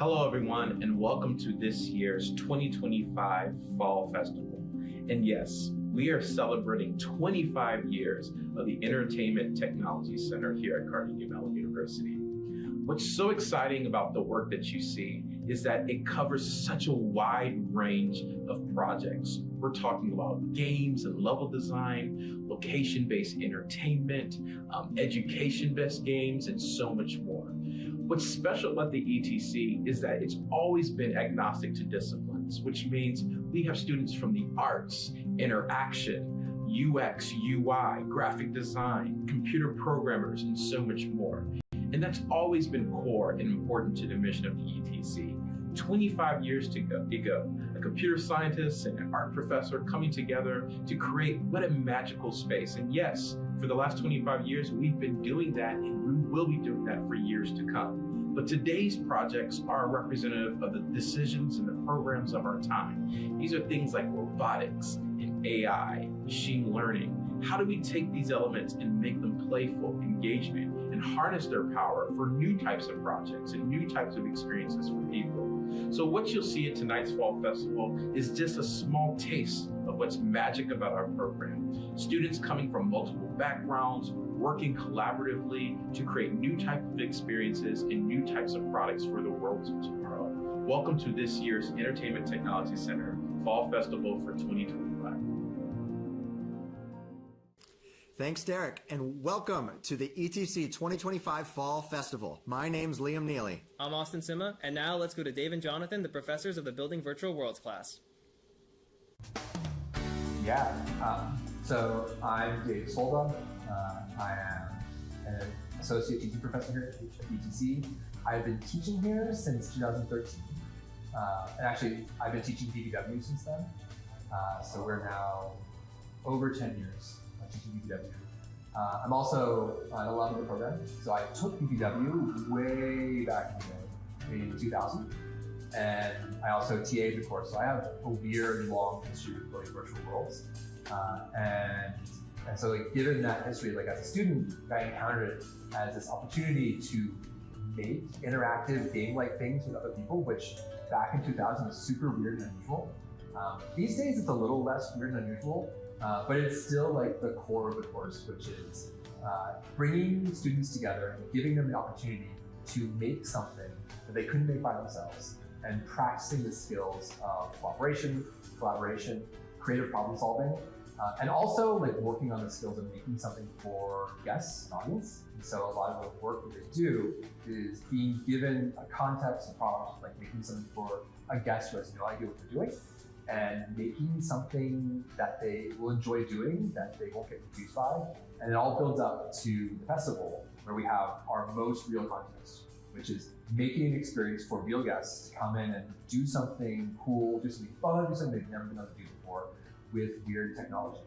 Hello, everyone, and welcome to this year's 2025 Fall Festival. And yes, we are celebrating 25 years of the Entertainment Technology Center here at Carnegie Mellon University. What's so exciting about the work that you see is that it covers such a wide range of projects. We're talking about games and level design, location-based entertainment, education-based games, and so much more. What's special about the ETC is that it's always been agnostic to disciplines, which means we have students from the arts, interaction, UX, UI, graphic design, computer programmers, and so much more. And that's always been core and important to the mission of the ETC. 25 years ago, a computer scientist and an art professor coming together to create what a magical space. And yes, for the last 25 years, we've been doing that, and we will be doing that for years to come. But today's projects are representative of the decisions and the programs of our time. These are things like robotics and AI, machine learning. How do we take these elements and make them playful, engagement, and harness their power for new types of projects and new types of experiences for people? So what you'll see at tonight's Fall Festival is just a small taste of what's magic about our program. Students coming from multiple backgrounds, working collaboratively to create new types of experiences and new types of products for the world of tomorrow. Welcome to this year's Entertainment Technology Center Fall Festival for 2025. Thanks, Derek, and welcome to the ETC 2025 Fall Festival. My name's Liam Neely. I'm Austin Sima, and now let's go to Dave and Jonathan, the professors of the Building Virtual Worlds class. So I'm Dave Solda. I am an associate teaching professor here at ETC. I've been teaching here since 2013. And actually, I've been teaching BBW since then. So we're now over 10 years teaching BBW. I'm also an alum of the program. So I took BBW way back in 2000. And I also TA'd the course. So I have a weird long history with building virtual worlds. And so given that history, as a student, I encountered it as this opportunity to make interactive game-like things with other people, which back in 2000 was super weird and unusual. These days it's a little less weird and unusual, but it's still the core of the course, which is bringing students together and giving them the opportunity to make something that they couldn't make by themselves, and practicing the skills of cooperation, collaboration, creative problem solving, and also working on the skills of making something for guests and audience. And so a lot of the work that they do is being given a context, a prompt, making something for a guest who has no idea what they're doing, and making something that they will enjoy doing, that they won't get confused by. And it all builds up to the festival, where we have our most real context, which is making an experience for real guests to come in and do something cool, do something fun, do something they've never been able to do before with weird technology.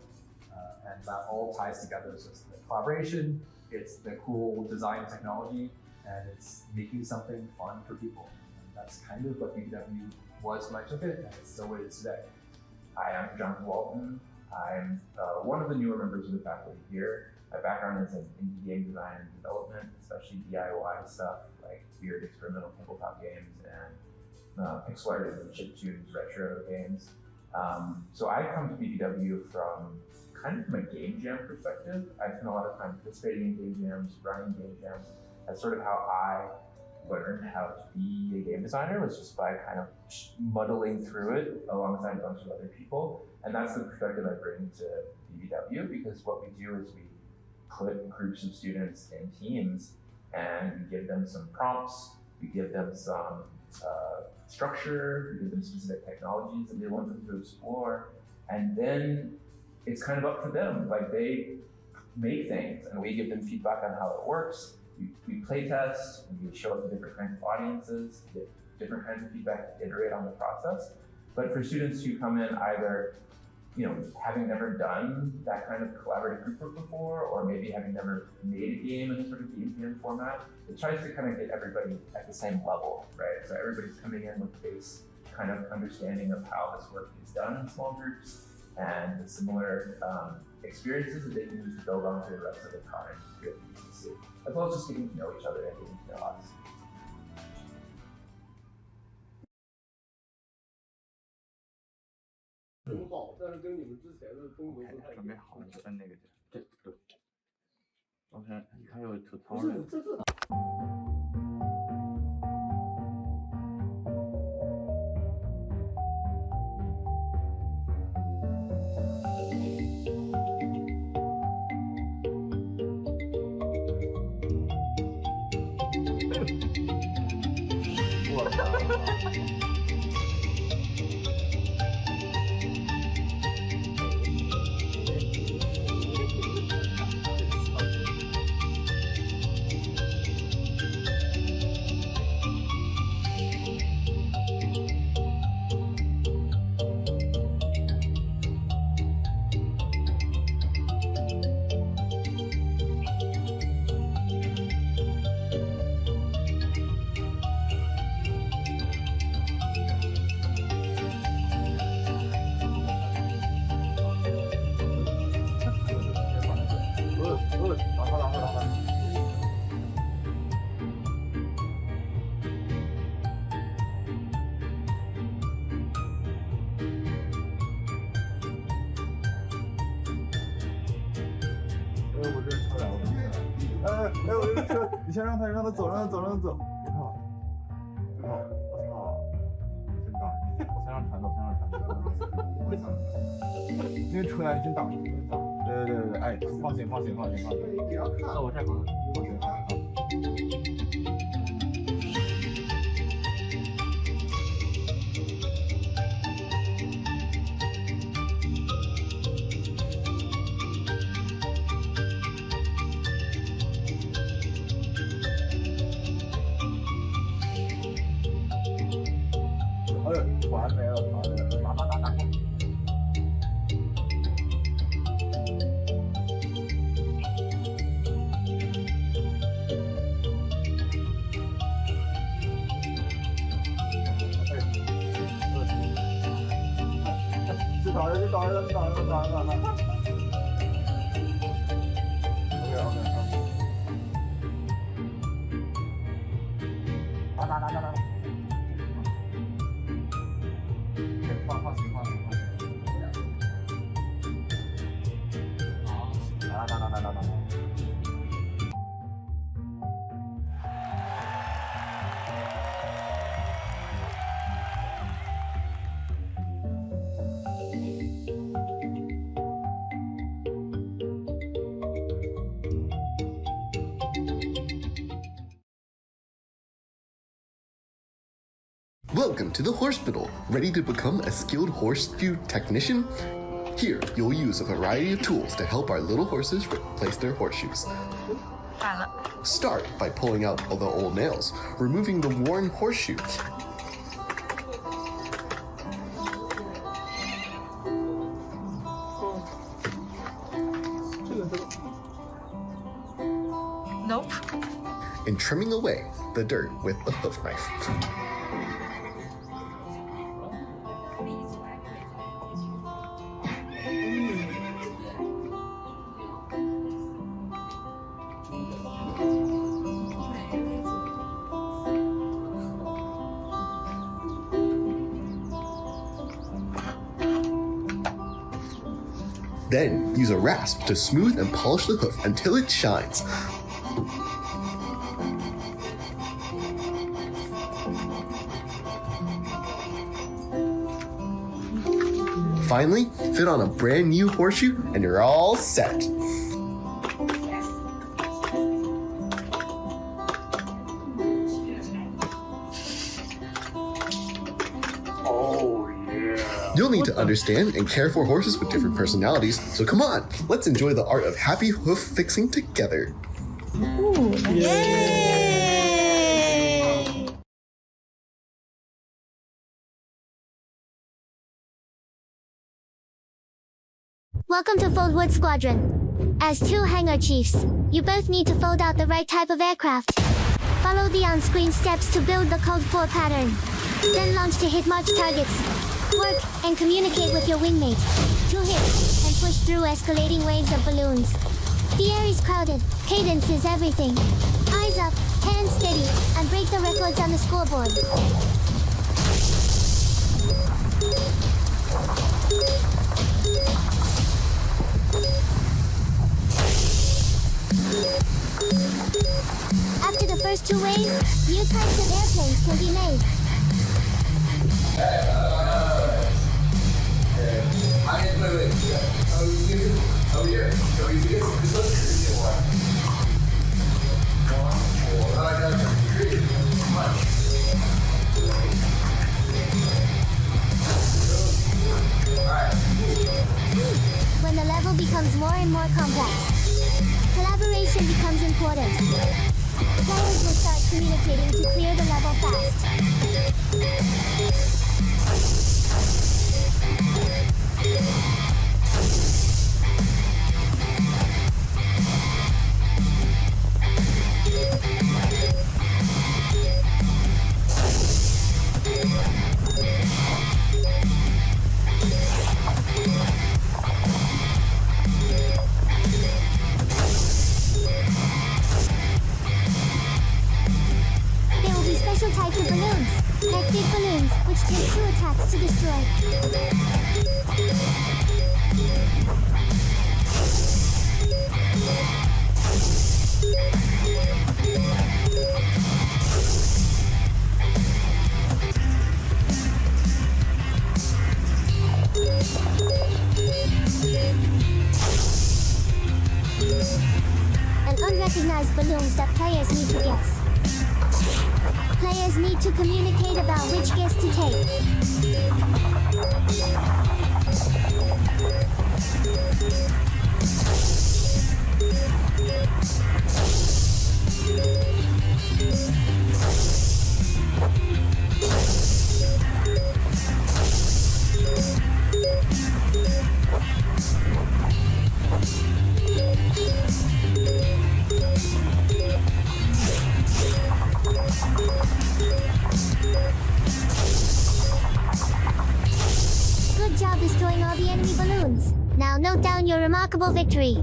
And that all ties together. So it's the collaboration, it's the cool design and technology, and it's making something fun for people. And that's kind of what BBW was when I took it, and it's still what it is today. Hi, I'm Jonathan Walton. I'm one of the newer members of the faculty here. My background is in indie game design and development, especially DIY stuff like weird experimental tabletop games and pixel art and chiptunes retro games. So I come to BBW from a game jam perspective. I spent a lot of time participating in game jams, running game jams. That's sort of how I learned how to be a game designer, was just by muddling through it alongside a bunch of other people. And that's the perspective I bring to BBW, because what we do is we put groups of students in teams and we give them some prompts, we give them some structure, we give them specific technologies that they want them to explore, and then it's up to them. They make things and we give them feedback on how it works. We play test, we show up to different kinds of audiences, get different kinds of feedback, iterate on the process. But for students who come in either having never done that kind of collaborative group work before, or maybe having never made a game in a sort of game jam format, it tries to get everybody at the same level, right? So everybody's coming in with a base understanding of how this work is done in small groups, and the similar experiences that they can use to build on for the rest of the time here at the ETC, as well as just getting to know each other and getting to know us. 很好，但是跟你们之前的风格不太一样。准备好了，分那个对。OK， 还有吐槽。不是这个。我操！我这车，你先让他走，让他走。我操！真大！我先让船走。这个车呀，真挡。对，哎，放心。那我这儿放心。船没了，打。就倒了。OK。打。放心。好，打。Welcome to the Hospital. Ready to become a skilled horseshoe technician? Here, you'll use a variety of tools to help our little horses replace their horseshoes. Start by pulling out all the old nails, removing the worn horseshoe. Nope. And trimming away the dirt with a hoof knife. Then use a rasp to smooth and polish the hoof until it shines. Finally, fit on a brand new horseshoe and you're all set. You'll need to understand and care for horses with different personalities, so come on, let's enjoy the art of happy hoof fixing together. Yay! Welcome to Foldwood Squadron. As two hangar chiefs, you both need to fold out the right type of aircraft. Follow the on-screen steps to build the code 4 pattern. Then launch to hit March targets. Work and communicate with your wingmate. To hit and push through escalating waves of balloons. The air is crowded. Cadence is everything. Eyes up, hands steady, and break the records on the scoreboard. Two ways, new types of airplanes can be made. When the level becomes more and more complex, collaboration becomes important. Players will start communicating to clear the level fast. There will be special types of balloons, like big balloons, which take 2 attacks to destroy. And unrecognized balloons that players need to guess. Players need to communicate about which guess to take. Good job destroying all the enemy balloons. Now note down your remarkable victory.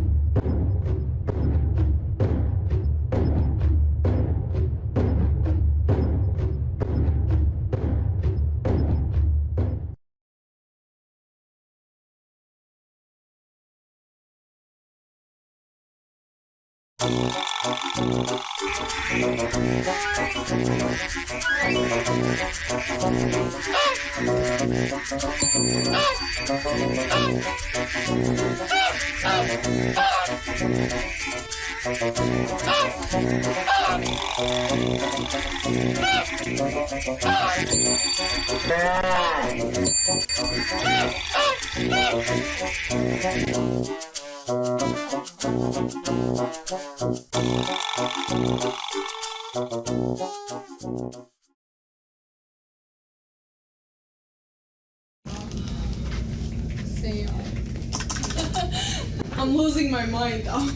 Same. I'm losing my mind now.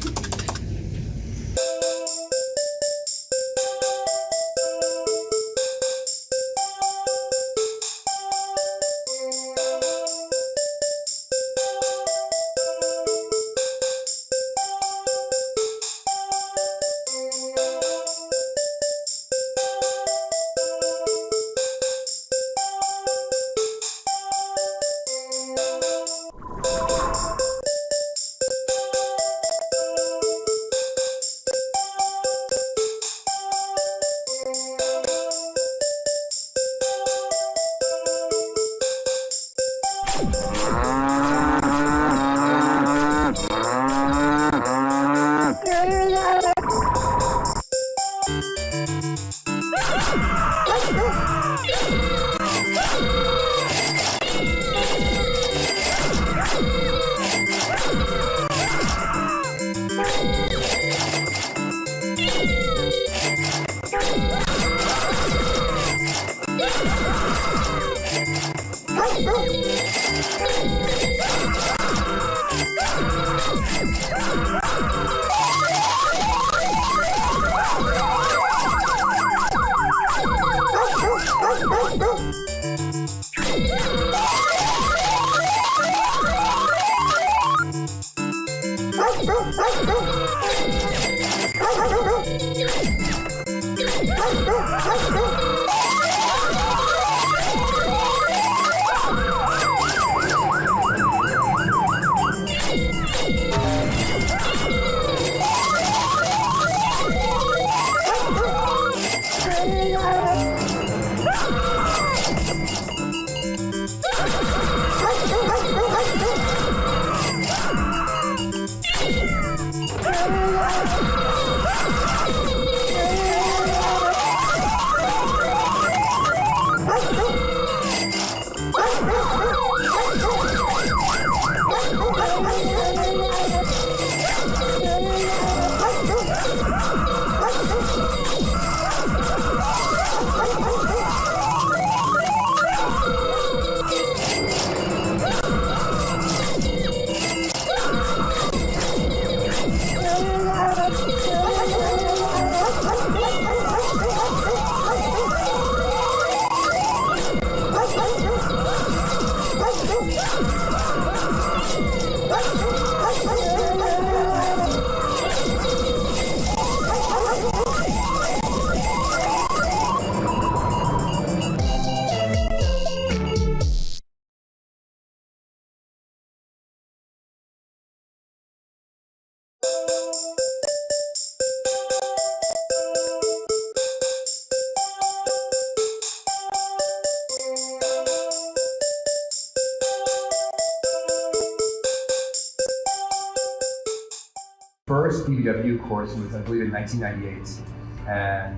first BBW course was, I believe, in 1998, and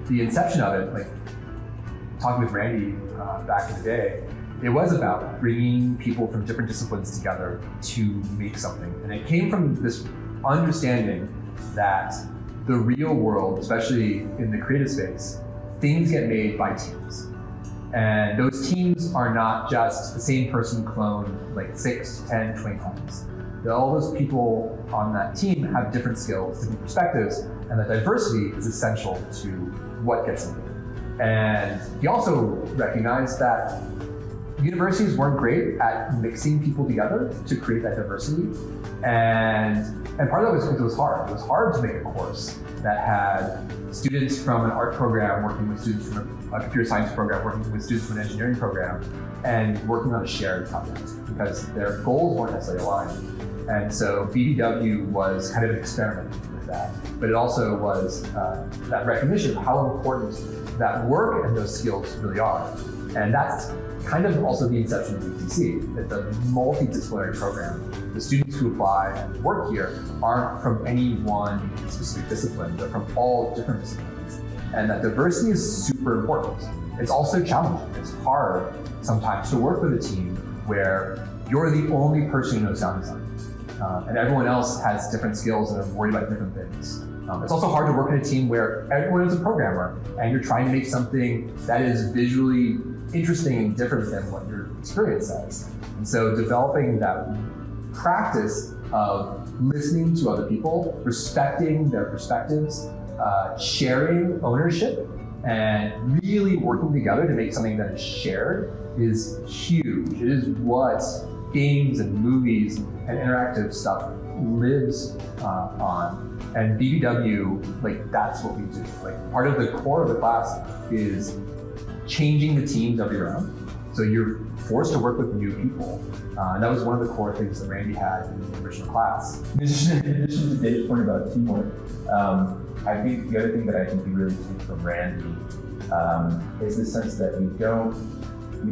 the inception of it, like talking with Randy back in the day, it was about bringing people from different disciplines together to make something. And it came from this understanding that the real world, especially in the creative space, things get made by teams. And those teams are not just the same person cloned like 6, 10, 20 times. All those people on that team have different skills, different perspectives, and that diversity is essential to what gets made. And he also recognized that universities weren't great at mixing people together to create that diversity. And part of that was because it was hard. It was hard to make a course that had students from an art program working with students from a computer science program, working with students from an engineering program, and working on a shared project because their goals weren't necessarily aligned. And so BBW was kind of an experiment with that. But it also was that recognition of how important that work and those skills really are. And that's kind of also the inception of ETC. It's a multidisciplinary program. The students who apply and work here aren't from any one specific discipline, they're from all different disciplines. And that diversity is super important. It's also challenging. It's hard sometimes to work with a team where you're the only person who knows sound design. And everyone else has different skills and are worried about different things. It's also hard to work in a team where everyone is a programmer and you're trying to make something that is visually interesting and different than what your experience says. And so developing that practice of listening to other people, respecting their perspectives, sharing ownership, and really working together to make something that is shared is huge. It is what games and movies and interactive stuff lives on. And BBW, like that's what we do. Like part of the core of the class is changing the teams every round. So you're forced to work with new people. And that was one of the core things that Randy had in the original class. In addition to Dave's point about teamwork, I think the other thing that I think we really take from Randy is the sense that we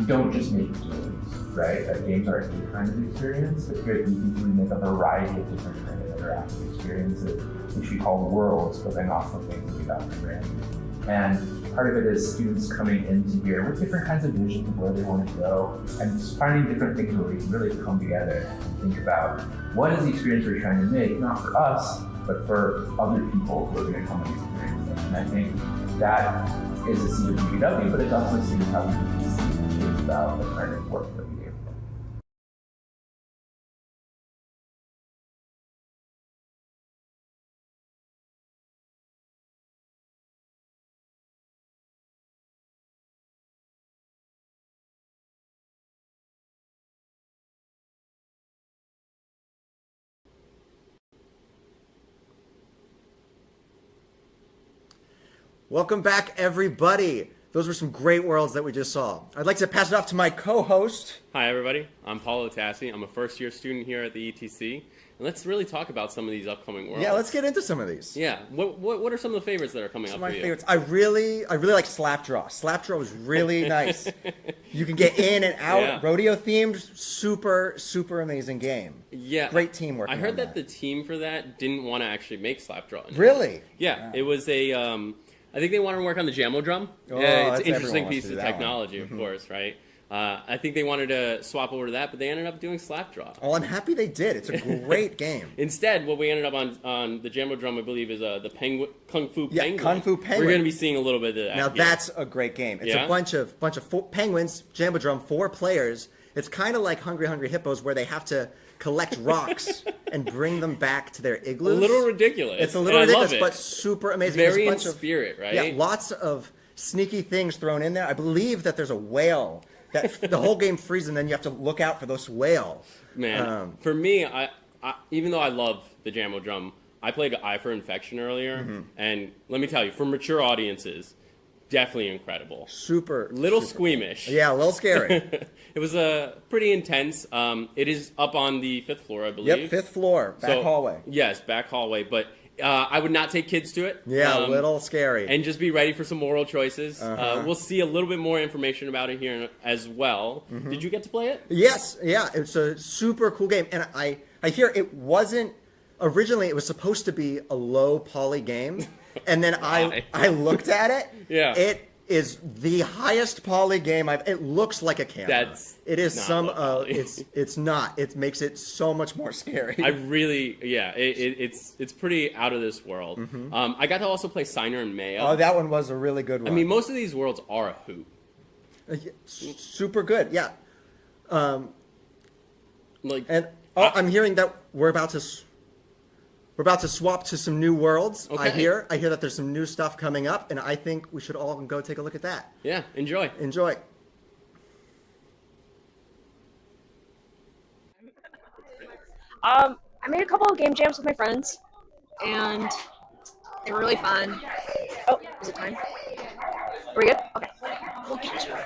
don't just make games, right? That games are a kind of experience, but here we can make a variety of different kind of interactive experiences, which we call worlds, building off of things that we got from Randy. And part of it is students coming into here with different kinds of visions of where they want to go, and just finding different things where we can really come together and think about what is the experience we're trying to make, not for us, but for other people who are going to come and experience it. And I think that is a seed of BBW, but it's also a seed of how we can see about the kind of work that we do. Welcome back, everybody. Those were some great worlds that we just saw. I'd like to pass it off to my co-host. Hi, everybody. I'm Paulo Tassi. I'm a first-year student here at the ETC. And let's really talk about some of these upcoming worlds. Yeah, let's get into some of these. Yeah. What are some of the favorites that are coming up for you? Some of my favorites. I really like Slapdraw. Slapdraw was really nice. You can get in and out. Yeah. Rodeo-themed, super amazing game. Yeah. Great teamwork. I heard that the team for that didn't want to actually make Slapdraw anymore. Really? Yeah. Wow. It was a... I think they wanted to work on the Jammo Drum. Oh, it's an interesting piece of technology, of course, right? I think they wanted to swap over to that, but they ended up doing Slapdraw. Oh, I'm happy they did. It's a great game. Instead, what we ended up on the Jammo Drum, I believe, is the Kung Fu Penguin. Yeah, Kung Fu Penguin. We're going to be seeing a little bit of that. Now that's a great game. It's a bunch of penguins, Jammo Drum, 4 players. It's kind of like Hungry Hippos, where they have to collect rocks and bring them back to their igloos. A little ridiculous. It's a little ridiculous, but super amazing. Very in spirit, right? Yeah, lots of sneaky things thrown in there. I believe that there's a whale that the whole game freezes, and then you have to look out for those whale. Man, for me, I even though I love the Jammo Drum, I played Eye for Infection earlier, and let me tell you, for mature audiences, definitely incredible. Little squeamish. Yeah, a little scary. It was pretty intense. It is up on the 5th floor, I believe. Yep, 5th floor, back hallway. Yes, back hallway. But I would not take kids to it. Yeah, a little scary. And just be ready for some moral choices. We'll see a little bit more information about it here as well. Did you get to play it? Yes, yeah. It's a super cool game. And I hear it wasn't originally it was supposed to be a low poly game, and then I looked at it. Yeah. It is the highest poly game it looks like a camera. It is it's not. It makes it so much more scary. It's pretty out of this world. Mm-hmm. I got to also play Signer and Mayo. Oh, that one was a really good one. I mean, most of these worlds are a hoot. Super good, yeah. I'm hearing that we're about to swap to some new worlds. Okay. I hear that there's some new stuff coming up, and I think we should all go take a look at that. Yeah, enjoy. I made a couple of game jams with my friends, and they were really fun. Oh, is it time? Are we good? Okay. We'll catch up.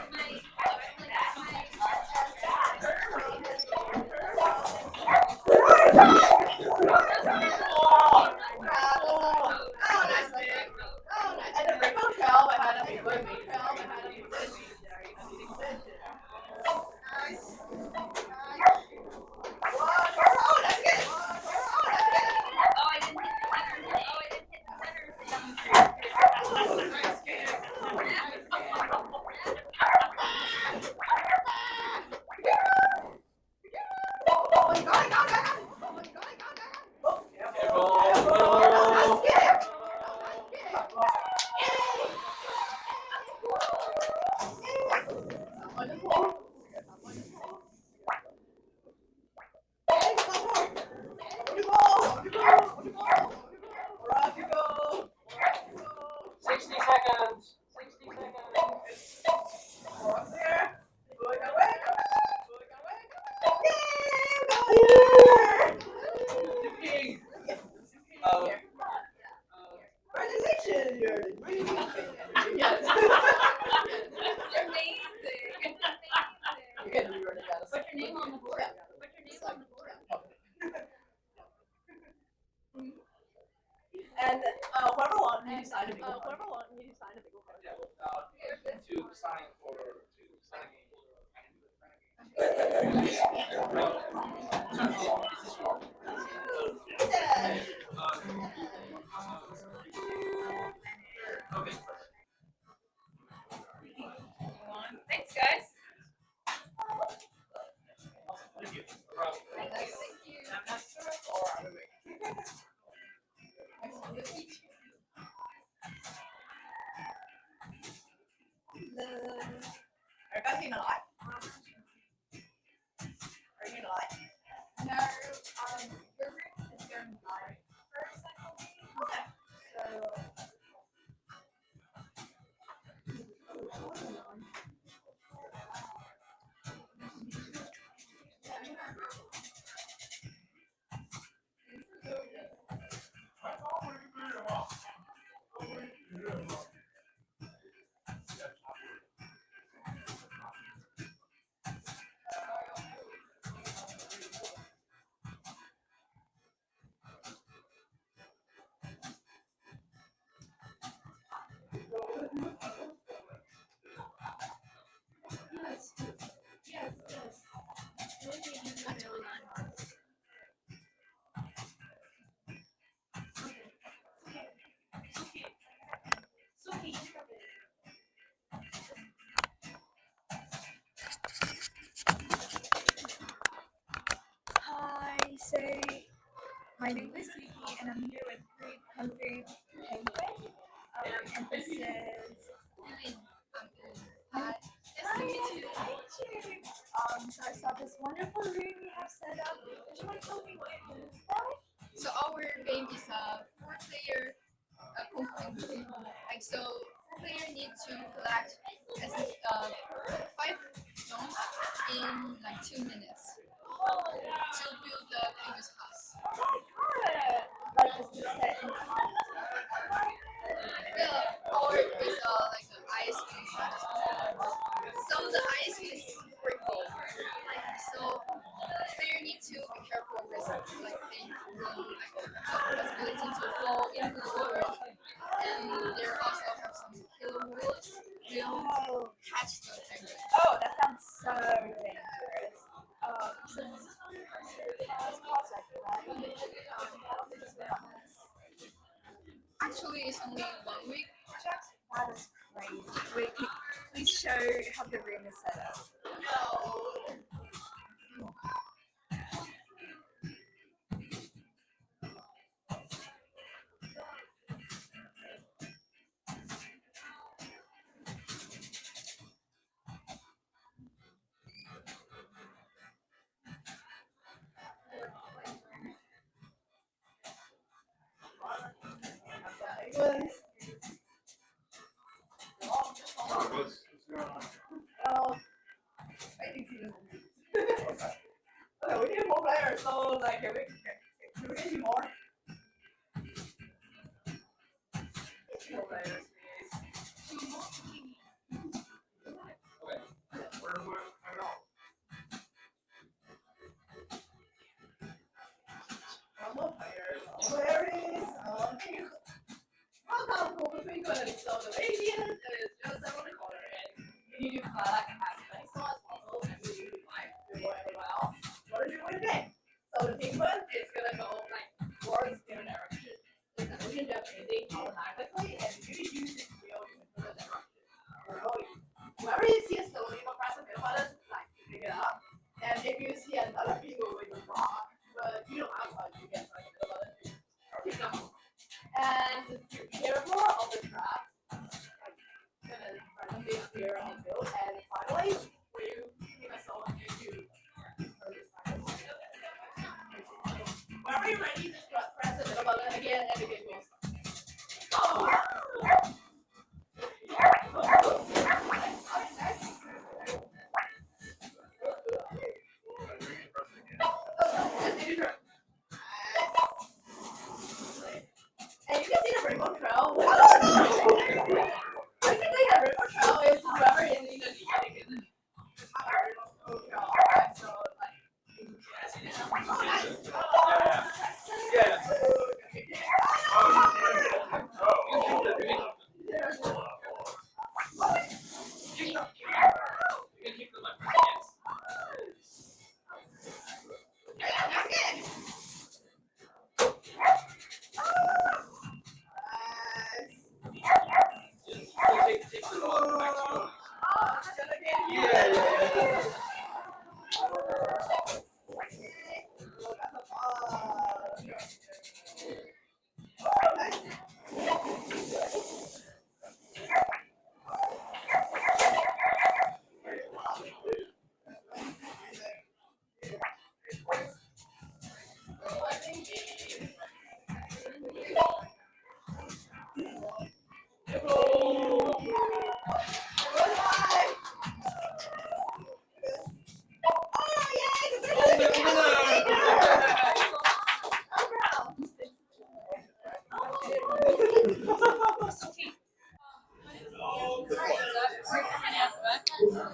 And whoever wants me to sign a big one. To sign for Thanks, guys. Are you guys gonna lie? Are you gonna lie? No, your room is going live for a second. Okay. So. Hi, so my name is Suki and I'm here with Great Country Penguin. And this is Hi. Nice to meet you. So I saw this wonderful room you have set up. Would you mind telling me what it is about? So our game is a 4-player Pokemon game. Like so, 4-player need to collect 5 stones in like 2 minutes to build the Penguin's house. Like is this set in time? Yeah, or with like the ice cream. So the ice cream is super cold. So player need to be careful with like the possibility to fall into the water. And there also have some killer whales will catch the penguin. Oh, that sounds so dangerous. So this is actually it's only 1 week. That is crazy. Wait, please show how the room is set up. Okay, we need more players, so like, can we get you more? More players, please. Okay, we're on. More players, Aquarius, between good and so the radiant is just around the corner, and you need to collect as many slots as possible, and we do like before everyone else. What are you doing today? So the pigment is gonna go like towards different direction. It's an ocean depth phasing automatically, and you use this wheel to control the direction. Whenever you see a stone, you will press the middle button like to pick it up. And if you see another people with a rock, but you don't have one, you get like the middle button to pick up. And be careful of the trap. Gonna randomly appear on the field, and finally, when you pick a stone, you whenever you're ready, just press the middle button again, and the game will start. And you can see the rainbow trail. Basically, the rainbow trail is whoever is in the beginning. So,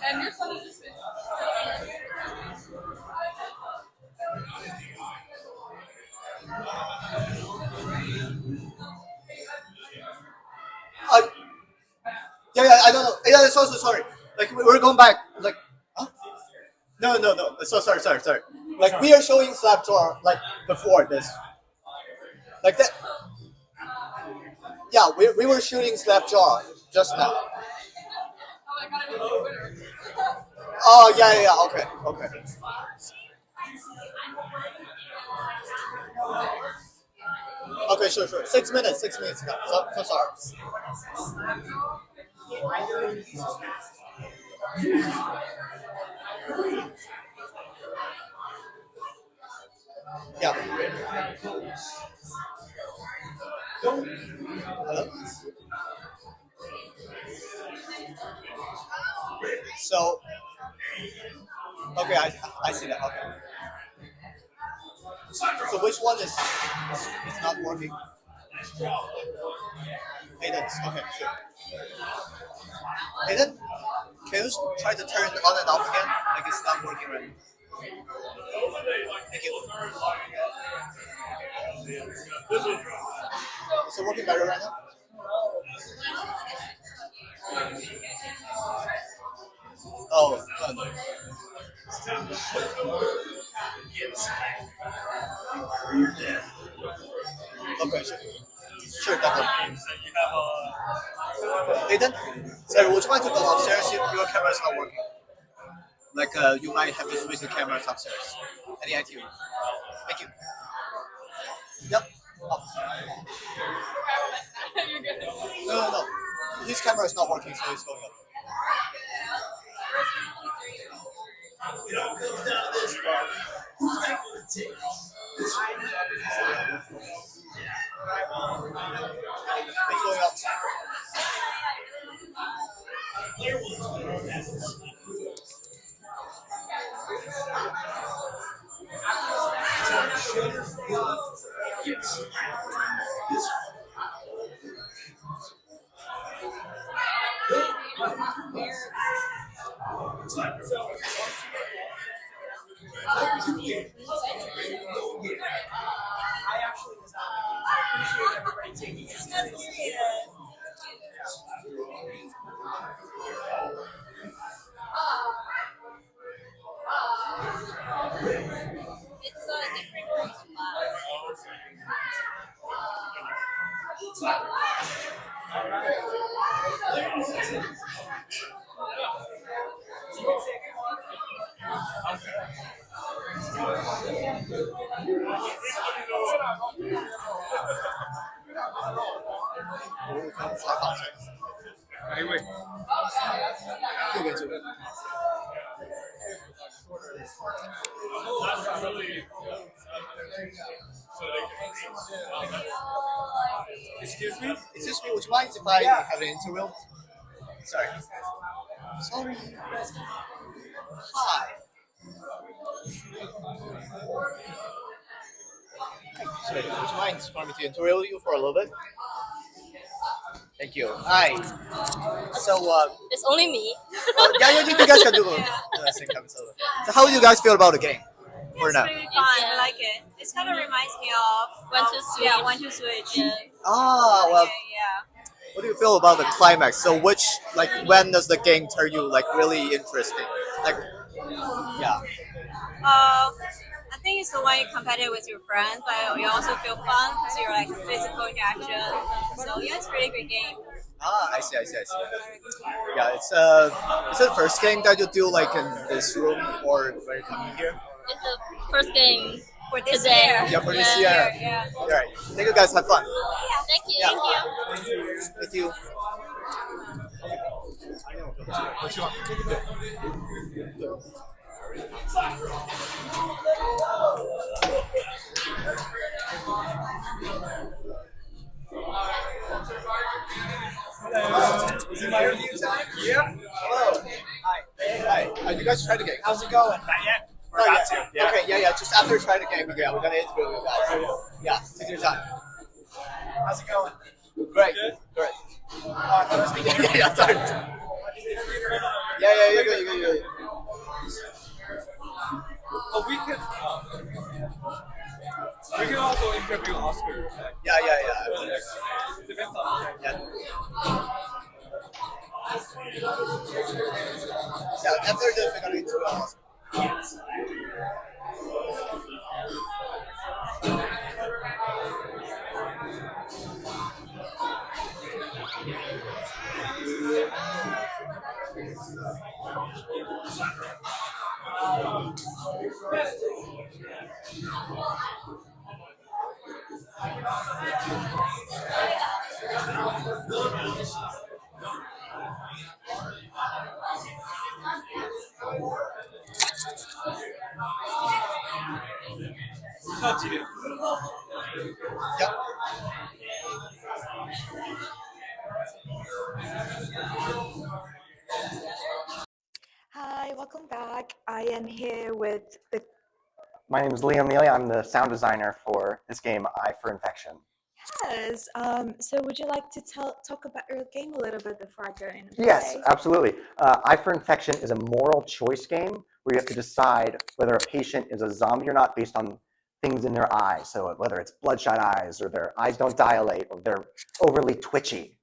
and your son is just yeah, I don't know. Yeah, so sorry. Like we're going back. Like, huh? No. So sorry. Like we are showing Slapjaw like before this. Like that. Yeah, we were shooting Slapjaw just now. Oh yeah. Okay. Okay, sure. 6 minutes. So sorry. Yeah. Hello? So, okay, I see that. Okay. So which one is not working? Hayden, okay, sure. Hayden, can you try to turn it on and off again? Like it's not working right now. Thank you. Is it working better right now? Oh, no. Okay, sure. sure, definitely. Nathan, sorry, would you mind to go upstairs if your camera is not working? Like, you might have to switch the cameras upstairs. Any idea? Thank you. Yep. Up. No. His camera is not working, so he's going up. It's going up. Excuse me, would you mind if I have an interview? Sorry. Hi. Sorry, would you mind for me to interview you for a little bit? Thank you. Hi. So, It's only me. you guys can do it. So, how do you guys feel about the game? It's really fun. I like it. It kind of reminds me of One Two Switch. Yeah, One Two Switch. Ah, well. Yeah. What do you feel about the climax? So, when does the game turn you really interesting? Yeah. I think it's the one you compete with your friends, but you also feel fun because you're physical interaction. So yeah, it's a really great game. Ah, I see. Yeah, it's the first game that you do in this room or when you come in here? It's the first game for this year. Yeah, for this year. Yeah. All right. Thank you guys. Have fun. Yeah, thank you. Yeah. Thank you. Thank you. Is it my review time? Yeah. Hello. Hi. Are you guys trying the game? How's it going? Not yet. We're about to. Yeah. Okay, yeah. Just after we try the game, we're gonna interview you guys. Yeah, take your time. How's it going? Great. Great. Oh, I thought I was speaking. Yeah, sorry. Yeah, you're good. Oh, we can also interview Oscar. Yeah. Depends on. Yeah, after this, we're gonna interview Oscar. Yep. Hi, welcome back. I am here with the. My name is Liam Neely. I'm the sound designer for this game, Eye for Infection. Yes. So, would you like to talk about your game a little bit before I go in? Yes, absolutely. Eye for Infection is a moral choice game where you have to decide whether a patient is a zombie or not based on things in their eyes. So whether it's bloodshot eyes or their eyes don't dilate or they're overly twitchy.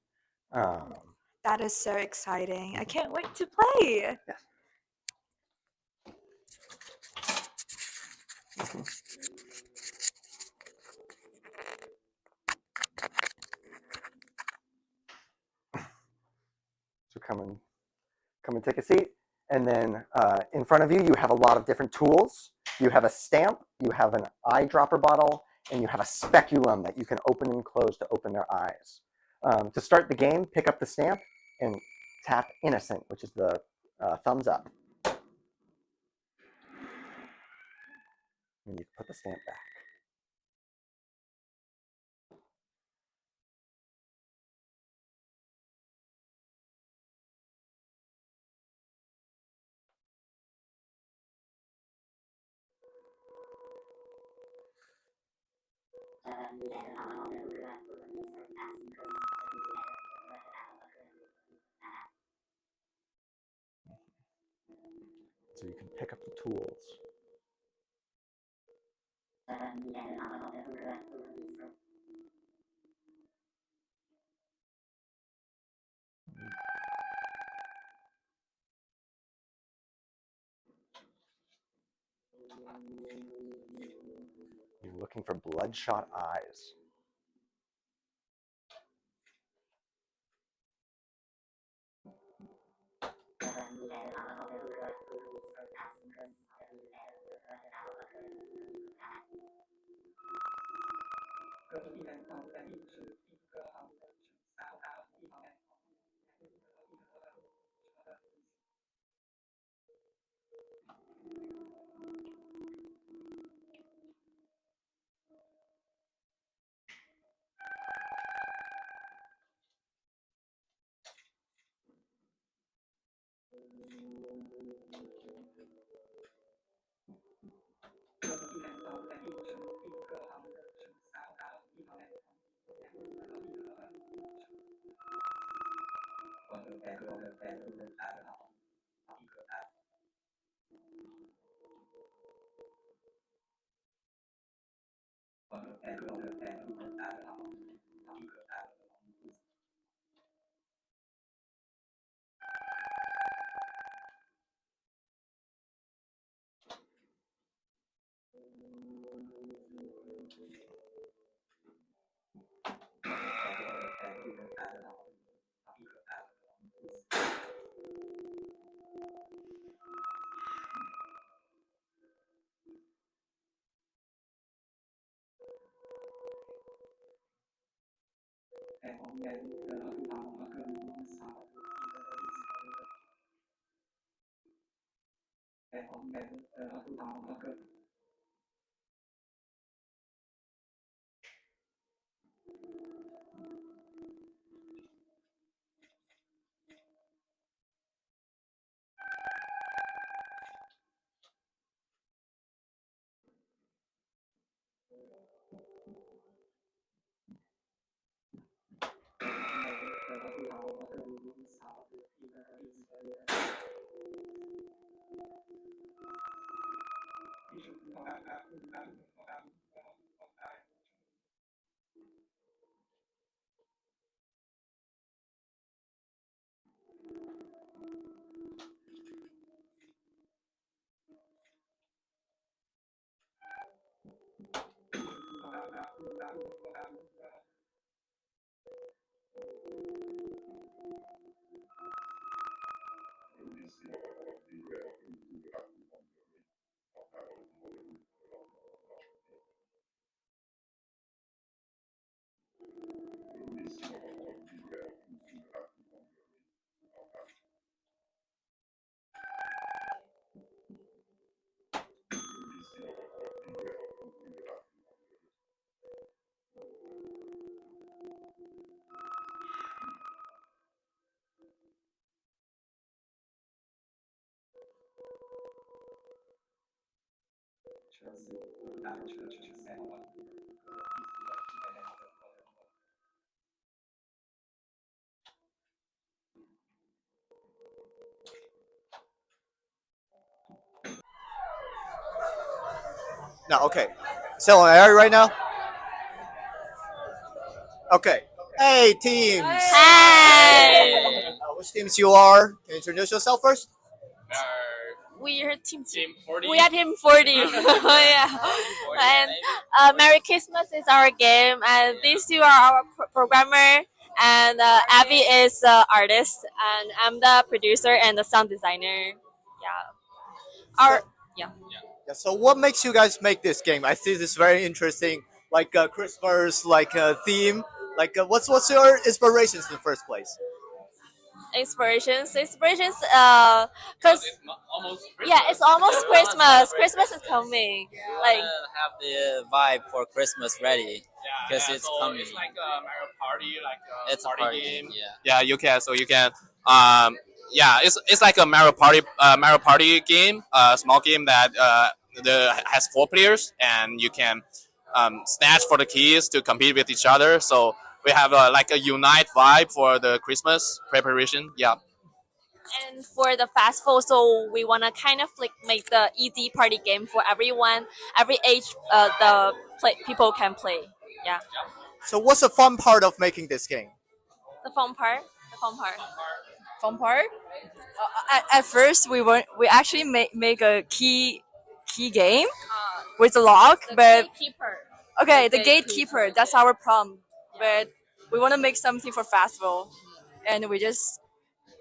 That is so exciting. I can't wait to play. Yes. come and take a seat. And then in front of you, you have a lot of different tools. You have a stamp, you have an eyedropper bottle, and you have a speculum that you can open and close to open their eyes. To start the game, pick up the stamp and tap innocent, which is the thumbs up. And you put the stamp back. So you can pick up the tools. You're looking for bloodshot eyes. No, okay. Still on air right now? Okay. Hey, teams. Hey. Which teams you are? Can you introduce yourself first? We are team 40. We are team 40. Yeah. And Merry Christmas is our game, and these two are our programmer And Abby is the artist, and I'm the producer and the sound designer. Yeah. Yeah, so what makes you guys make this game? I see this very interesting, like Christmas, like theme. Like, what's your inspirations in the first place? Inspirations, cause yeah, it's almost Christmas. Christmas is coming. Like have the vibe for Christmas ready because it's coming. It's like a Mario Party, like a It's a party party, game. yeah. You can. So you can. Yeah, it's like a Mario Party game. Small game that has 4 players, and you can snatch for the keys to compete with each other. So we have like a unite vibe for the Christmas preparation. Yeah. and for the festival, so we wanna kind of like make the easy party game for everyone, every age. People can play. Yeah. So what's the fun part of making this game? The fun part. Fun part. At first, we actually make a key game with a lock, but okay, the gatekeeper. That's our problem. But we want to make something for festival, and we just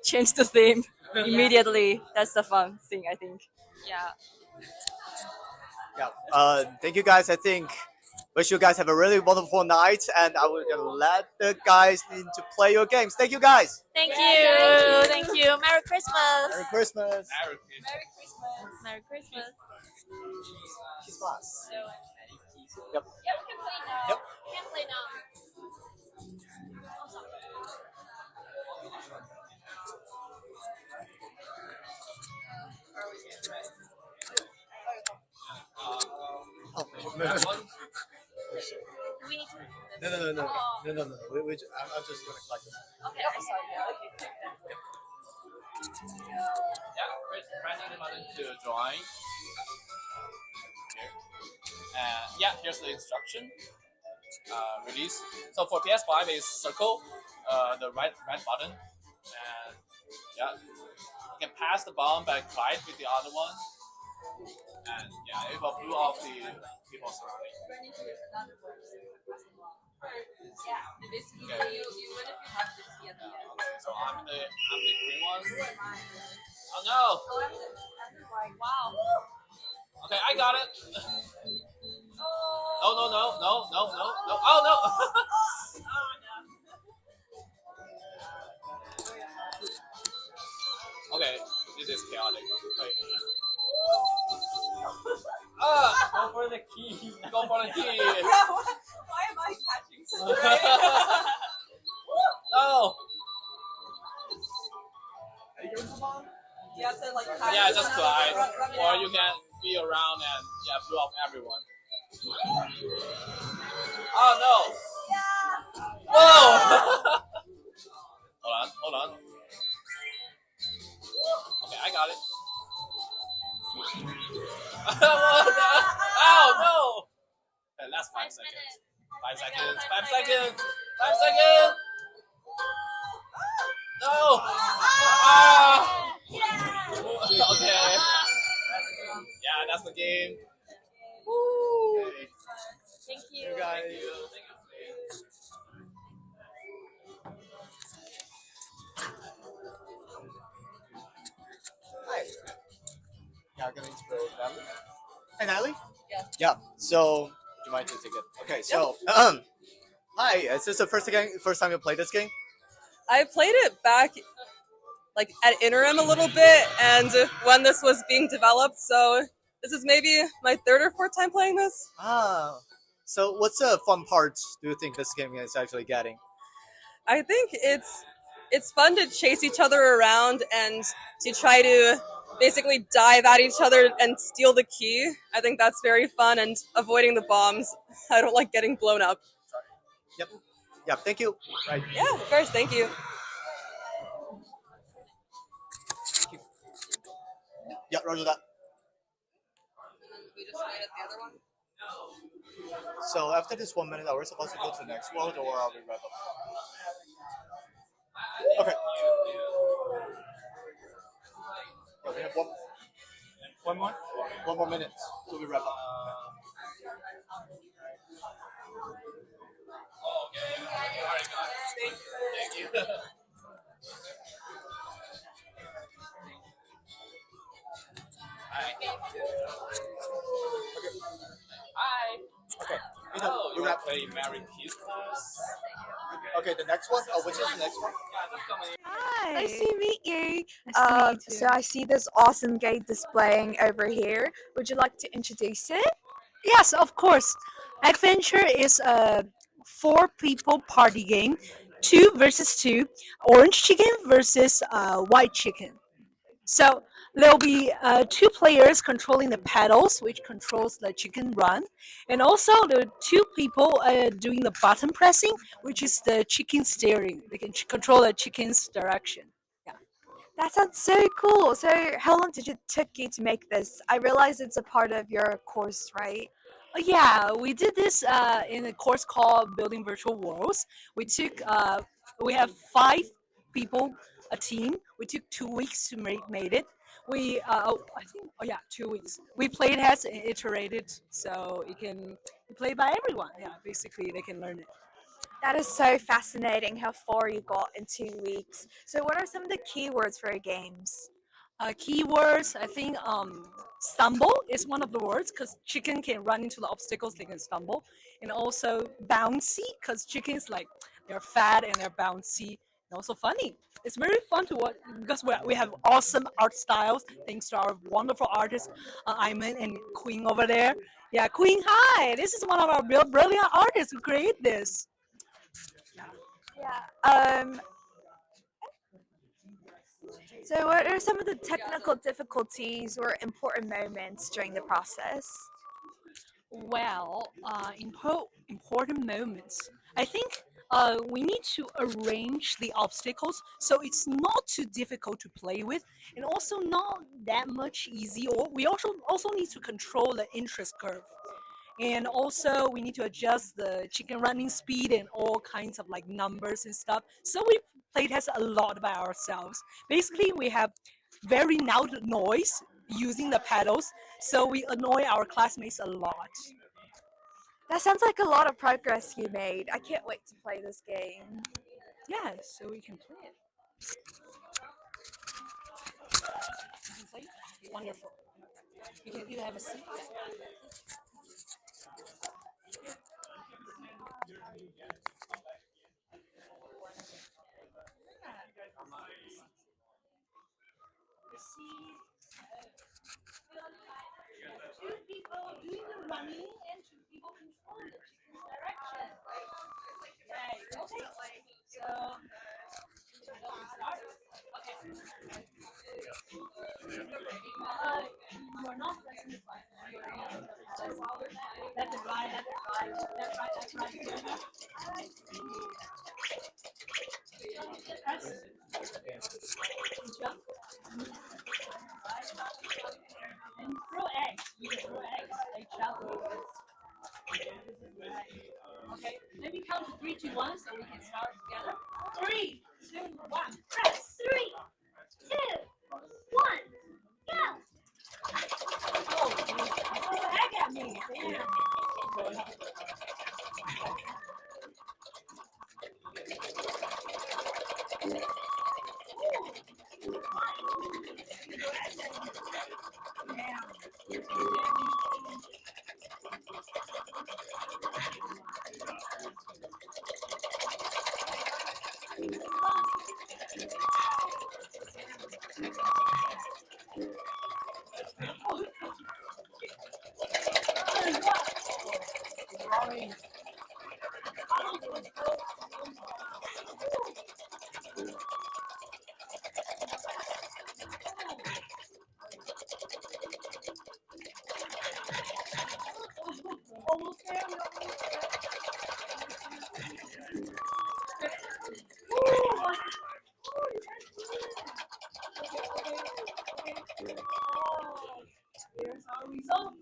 change the theme immediately. That's the fun thing, I think. Yeah. Yeah. Thank you guys. I think wish you guys have a really wonderful night, and I will let the guys in to play your games. Thank you guys. Thank you. Thank you. Merry Christmas. Merry Christmas. Merry Christmas. Christmas. Yep. Yeah, we can play now. Yep. We can play now. No. I'm just gonna collect this. Okay, I'm sorry. Yeah, press any button to join. Here. Yeah, here's the instruction. Release. So for PS5 is circle, the right button, and yeah, you can pass the bomb by glide with the other one, and yeah, it will blow off the people surrounding. Okay. So I'm the green one. Oh no! Wow. Okay, I got it. No. Oh no! Okay, this is chaotic. Wait. Go for the key. Go for the key. Why am I catching such a No. You have to like Yeah, just glide, or you can be around and blow off everyone. Oh no! Whoa! Hold on. Okay, I got it. Oh no! Okay, last 5 seconds. 5 seconds. 5 seconds. 5 seconds. No! Ah! Okay. Yeah, that's the game. Woo! Thank you. Guys. Hi. Yeah, I'm gonna inspire Natalie. Hey, Natalie. Yeah. Yeah. So, would you mind to take it? Okay. So, hi. Is this the first time you played this game? I played it back like at interim a little bit, and when this was being developed, so this is maybe my 3rd or 4th time playing this. Ah. So, what's the fun part do you think this game is actually getting? I think it's fun to chase each other around and to try to basically dive at each other and steal the key. I think that's very fun, and avoiding the bombs. I don't like getting blown up. Yep. Yeah, thank you. Right. Yeah, of course, thank you. Yeah, roger that. We just wait at the other one? So after this 1 minute, are we supposed to go to the next world, or are we wrap up? Okay. Yeah, we have one more minute, so we wrap up. Okay. Alright, guys. you want to play Mary Peace class? Okay, the next one. Oh, which is the next one? Hi. Nice to meet you. Nice to meet you. So I see this awesome game displaying over here. Would you like to introduce it? Yes, of course. Adventure is a 4-people party game, 2 versus 2, orange chicken versus white chicken. So there'll be 2 players controlling the pedals, which controls the chicken run, and also there are 2 people doing the button pressing, which is the chicken steering. They can control the chicken's direction. That sounds so cool. So how long did it took you to make this? I realize it's a part of your course, right? Yeah, we did this in a course called Building Virtual Worlds. We have 5 people, a team. We took 2 weeks to made it. We 2 weeks. We played as and iterated, so it can be played by everyone. Yeah, basically they can learn it. That is so fascinating how far you got in 2 weeks. So what are some of the keywords for your games? Keywords, I think stumble is one of the words because chicken can run into the obstacles, they can stumble. And also bouncy because chickens they're fat and they're bouncy and also funny. It's very fun to watch because we have awesome art styles thanks to our wonderful artists, Iman and Queen over there. Yeah, Queen, hi! This is one of our brilliant artists who created this. Yeah. So what are some of the technical difficulties or important moments during the process? Well, important moments. I think we need to arrange the obstacles so it's not too difficult to play with and also not that much easy. Or we also need to control the interest curve. And also we need to adjust the chicken running speed and all kinds of numbers and stuff. So we playtest a lot by ourselves. Basically, we have very loud noise using the pedals, so we annoy our classmates a lot. That sounds like a lot of progress you made. I can't wait to play this game. Yeah, so we can play it. Wonderful. You can either have a seat. Two people doing the running and 2 people controlling the chicken's direction. Right. Okay. So start. Okay. You're not pressing the button. Left and right, left and right, left, right, left, right. Press. Jump. And throw eggs. You can throw eggs. They travel. Okay. Let me count to 3, 2, 1 so we can start together. 3, 2, 1. Press. 3, 2, 1. Go. Oh, throw the egg at me. Damn. Almost there. Here's our result.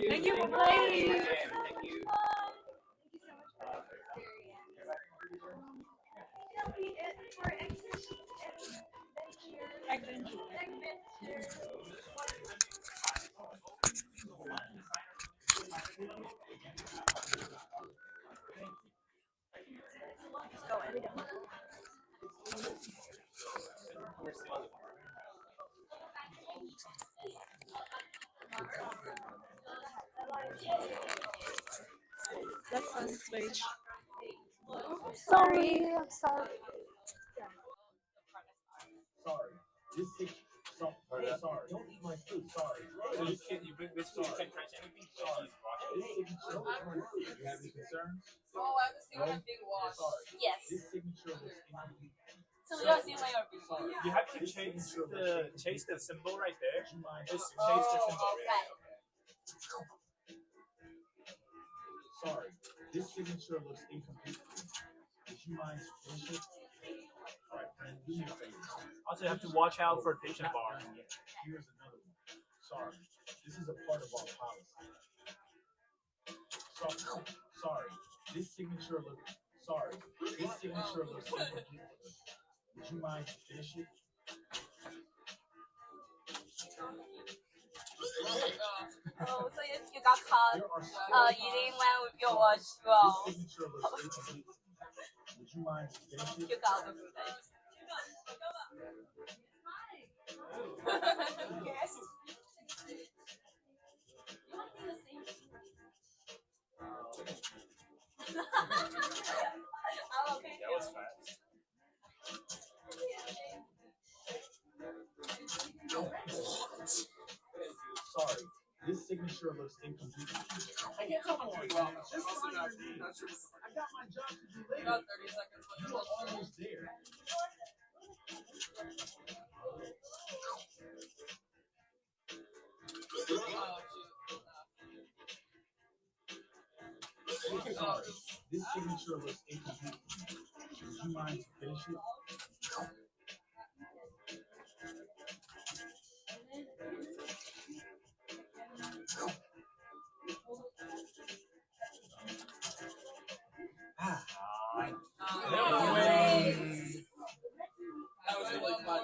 Thank you for playing. Thank you. That'll be it for Adventure. That's on stage. Sorry, I'm sorry. Sorry. This is sorry. Don't eat my food. Sorry. You can trash anything. Sorry. This signature looks incomplete. You have any concerns? Oh, I have to see when I'm being washed. Sorry. Yes. This signature looks incomplete. So we are seeing your video. Sorry. You have to change the symbol right there. Just change the symbol. Right. Sorry. This signature looks incomplete. Would you mind finishing it? All right, friend. Do me a favor. Also, you have to watch out for patient bar. Here's another one. Sorry. This is a part of our policy. Sorry. This signature looks. Sorry. This signature looks incomplete. Would you mind to finish it? Oh, so you got caught eating when you watch well. This signature looks incomplete. Would you mind to finish it? You got the food. Yes. Oh, okay. That was fast. Sorry, this signature looks incomplete. I can't tell what's wrong. Just sign your name. I got my job to do later. About 30 seconds. You are almost there. Sorry, this signature looks incomplete. Would you mind to finish it? That was really fun.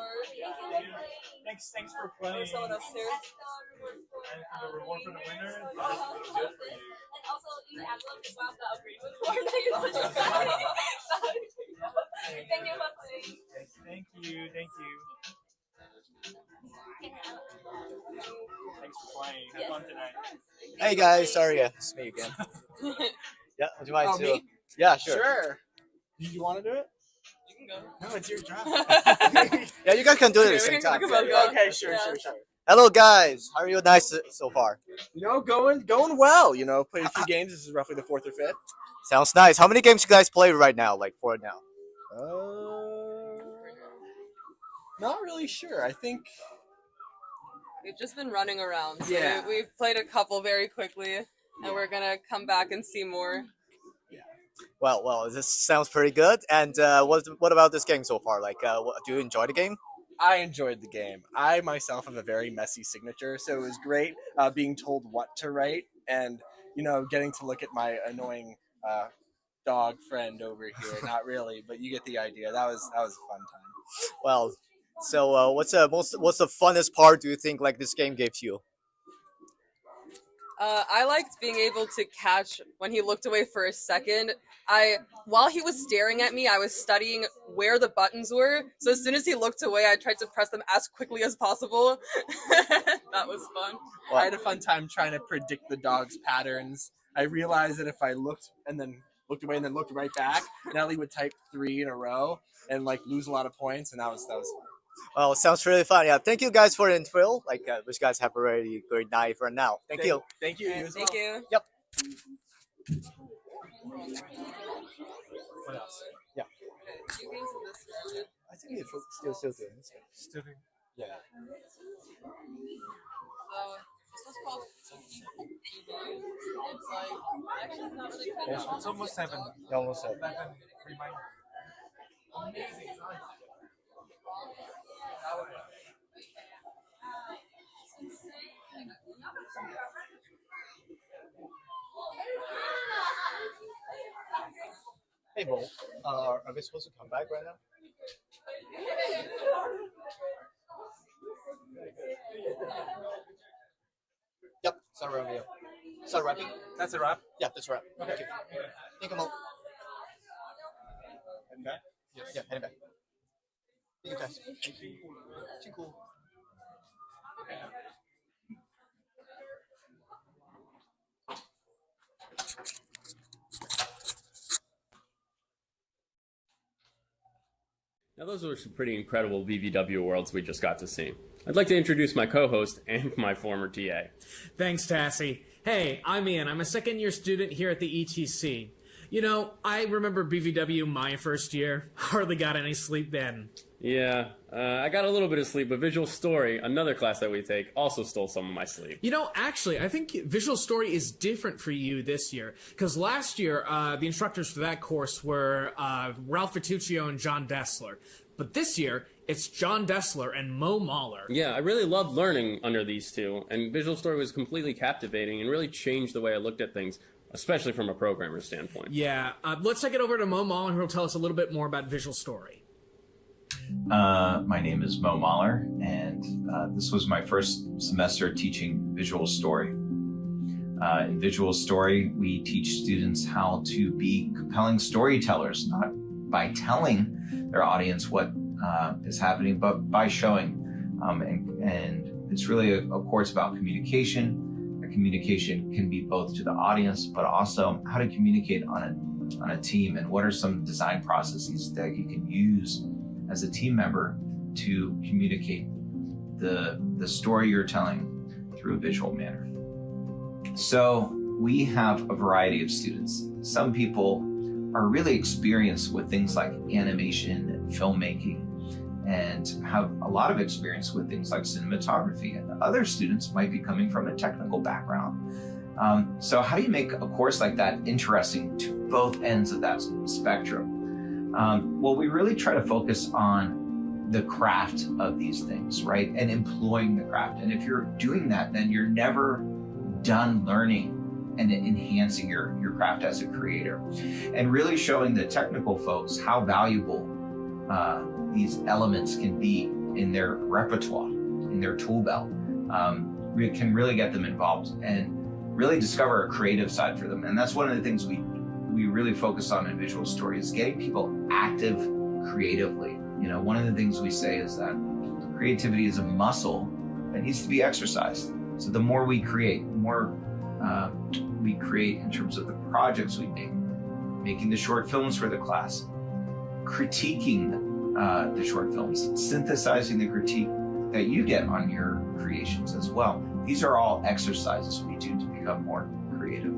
Thanks for playing. Someone upstairs. And the reward for the winner. And also, in the envelope as well, the agreement form that you put your family. Thank you for playing. Thank you. Thanks for playing. Have fun tonight. Hey guys, sorry, it's me again. Yeah, would you mind Oh, to? me? Yeah, sure. Sure. You want to do it? You can go. No, it's your job. Yeah, you guys can do it at the Okay, same we can time. talk about Yeah. that. Okay, sure. Hello guys, how are you? Nice so far. You know, going well. You know, played a few games. This is roughly the 4th or 5th. Sounds nice. How many games you guys play right now? Like for now? Not really sure. I think. We've just been running around. So Yeah. we've played a couple very quickly, and we're gonna come back and see more. Well, this sounds pretty good. And what about this game so far? Like, do you enjoy the game? I enjoyed the game. I myself have a very messy signature, so it was great being told what to write and, you know, getting to look at my annoying dog friend over here. Not really, but you get the idea. That was a fun time. Well, so what's the funnest part do you think like this game gives you? I liked being able to catch when he looked away for a second. While he was staring at me, I was studying where the buttons were. So as soon as he looked away, I tried to press them as quickly as possible. That was fun. I had a fun time trying to predict the dog's patterns. I realized that if I looked and then looked away and then looked right back, Nelly would type 3 in a row and like lose a lot of points, and that was fun. Well, sounds really fun. Yeah, thank you guys for the intro. Like, wish you guys have a really great night for now. Thank you. Thank you. You as Thank well. you. Yep. What else? Yeah. Few games in this round. I think it's still doing. Still doing. Yeah. So this was called It's like actually not really kind of. It's almost 7. Almost 7. 11 reminder. Amazing. Hey, Bo. Are we supposed to come back right now? Yep. Start wrapping up. Start wrapping. That's a wrap. Yeah, that's a wrap. Thank you. Thank you, Mo. Heading back? Yes. Yeah, heading back. Thank you, guys. Too cool. Now those were some pretty incredible BVW worlds we just got to see. I'd like to introduce my co-host and my former TA. Thanks, Tassie. Hey, I'm Ian. I'm a second-year student here at the ETC. You know, I remember BVW my first year. Hardly got any sleep then. Yeah, I got a little bit of sleep, but Visual Story, another class that we take, also stole some of my sleep. You know, actually, I think Visual Story is different for you this year. Because last year, the instructors for that course were Ralph Fituccio and John Dessler. But this year, it's John Dessler and Mo Mahler. Yeah, I really loved learning under these two, and Visual Story was completely captivating and really changed the way I looked at things, especially from a programmer standpoint. Yeah, let's take it over to Mo Mahler, who will tell us a little bit more about Visual Story. My name is Mo Mahler, and this was my first semester teaching Visual Story. In Visual Story, we teach students how to be compelling storytellers, not by telling their audience what is happening, but by showing. And it's really a course about communication. The communication can be both to the audience, but also how to communicate on a team, and what are some design processes that you can use as a team member to communicate the story you're telling through a visual manner. So we have a variety of students. Some people are really experienced with things like animation and filmmaking and have a lot of experience with things like cinematography. And other students might be coming from a technical background. So how do you make a course like that interesting to both ends of that spectrum? Well, we really try to focus on the craft of these things, right? And employing the craft. And if you're doing that, then you're never done learning and enhancing your craft as a creator. And really showing the technical folks how valuable these elements can be in their repertoire, in their tool belt. We can really get them involved and really discover a creative side for them. And that's one of the things we really focus on in Visual Story, is getting people active creatively. You know, one of the things we say is that creativity is a muscle that needs to be exercised. So the more we create, the more we create in terms of the projects we make, making the short films for the class, critiquing the short films, synthesizing the critique that you get on your creations as well. These are all exercises we do to become more creative.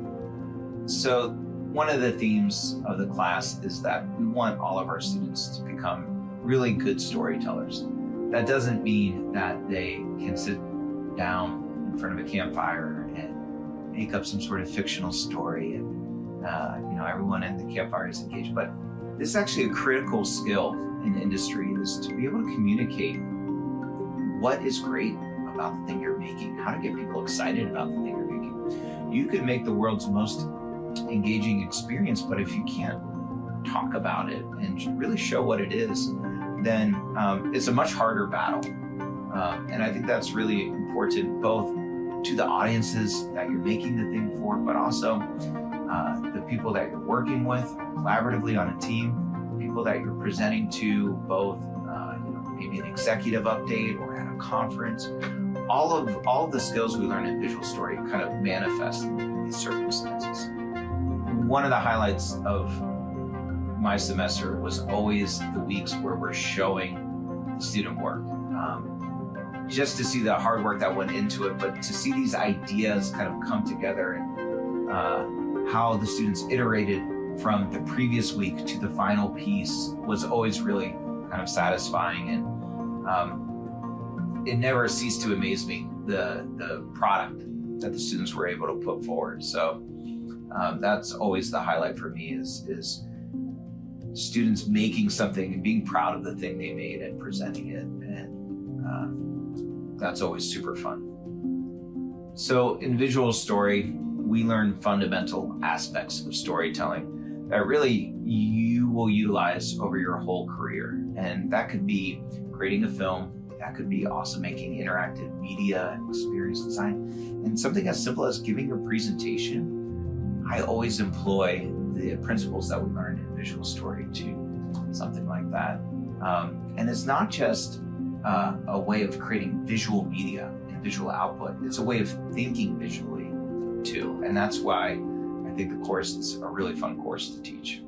So one of the themes of the class is that we want all of our students to become really good storytellers. That doesn't mean that they can sit down in front of a campfire and make up some sort of fictional story and everyone in the campfire is engaged. But this is actually a critical skill in the industry, is to be able to communicate what is great about the thing you're making, how to get people excited about the thing you're making. You could make the world's most engaging experience, but if you can't talk about it and really show what it is, then it's a much harder battle. And I think that's really important, both to the audiences that you're making the thing for, but also the people that you're working with collaboratively on a team, people that you're presenting to, both maybe an executive update or at a conference. All of the skills we learn in Visual Story kind of manifest in these circumstances. One of the highlights of my semester was always the weeks where we're showing student work. Just to see the hard work that went into it, but to see these ideas kind of come together and how the students iterated from the previous week to the final piece was always really kind of satisfying. And it never ceased to amaze me, the product that the students were able to put forward. So that's always the highlight for me, is students making something and being proud of the thing they made and presenting it. And that's always super fun. So in Visual Story, we learn fundamental aspects of storytelling that really you will utilize over your whole career. And that could be creating a film, that could be also making interactive media and experience design, and something as simple as giving a presentation. I always employ the principles that we learned in Visual Story to something like that. And it's not just a way of creating visual media and visual output. It's a way of thinking visually too. And that's why I think the course is a really fun course to teach.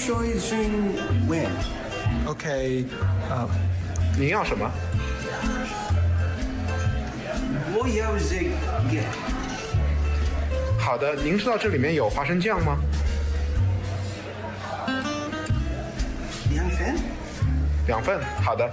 choosing when? Okay, 您要什么？我要这个。好的，您知道这里面有花生酱吗？ 2份。2份，好的。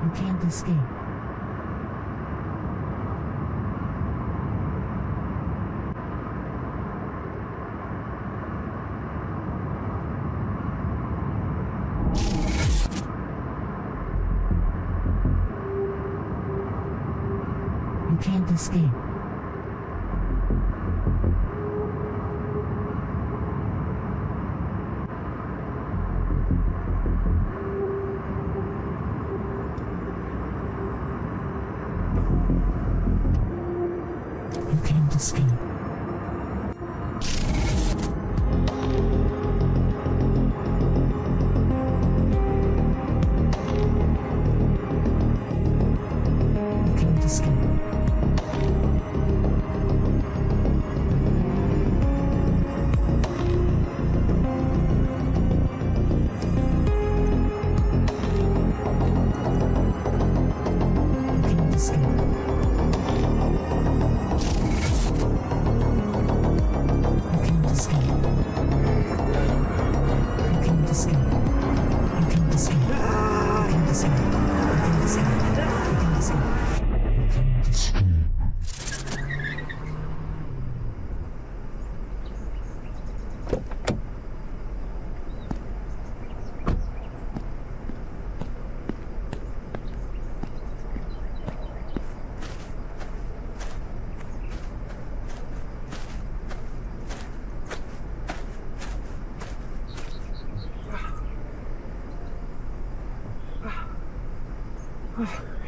You can't escape. You can't escape. You can't escape. You can't escape. You can't escape. You can't escape. You can't escape. You can't escape. You can't escape. You can't escape. You can't escape. You can't escape.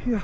Yeah.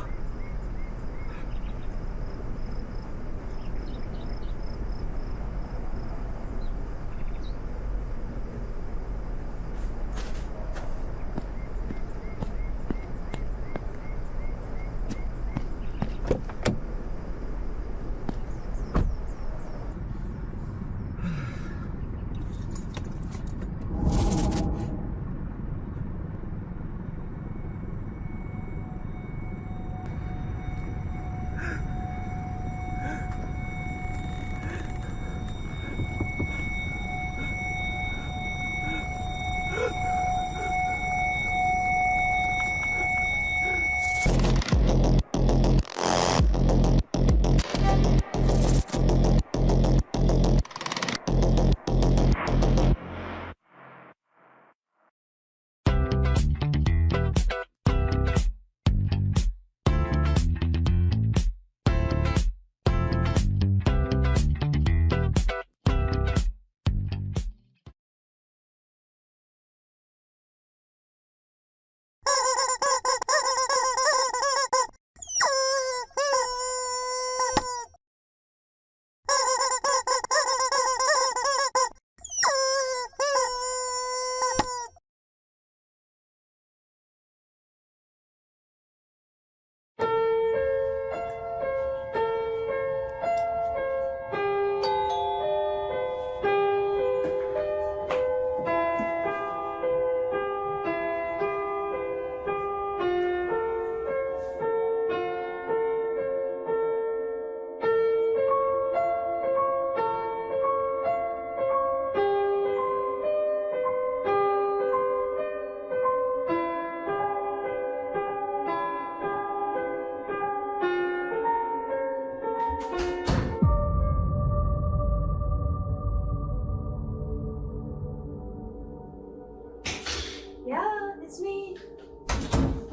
Yeah, it's me.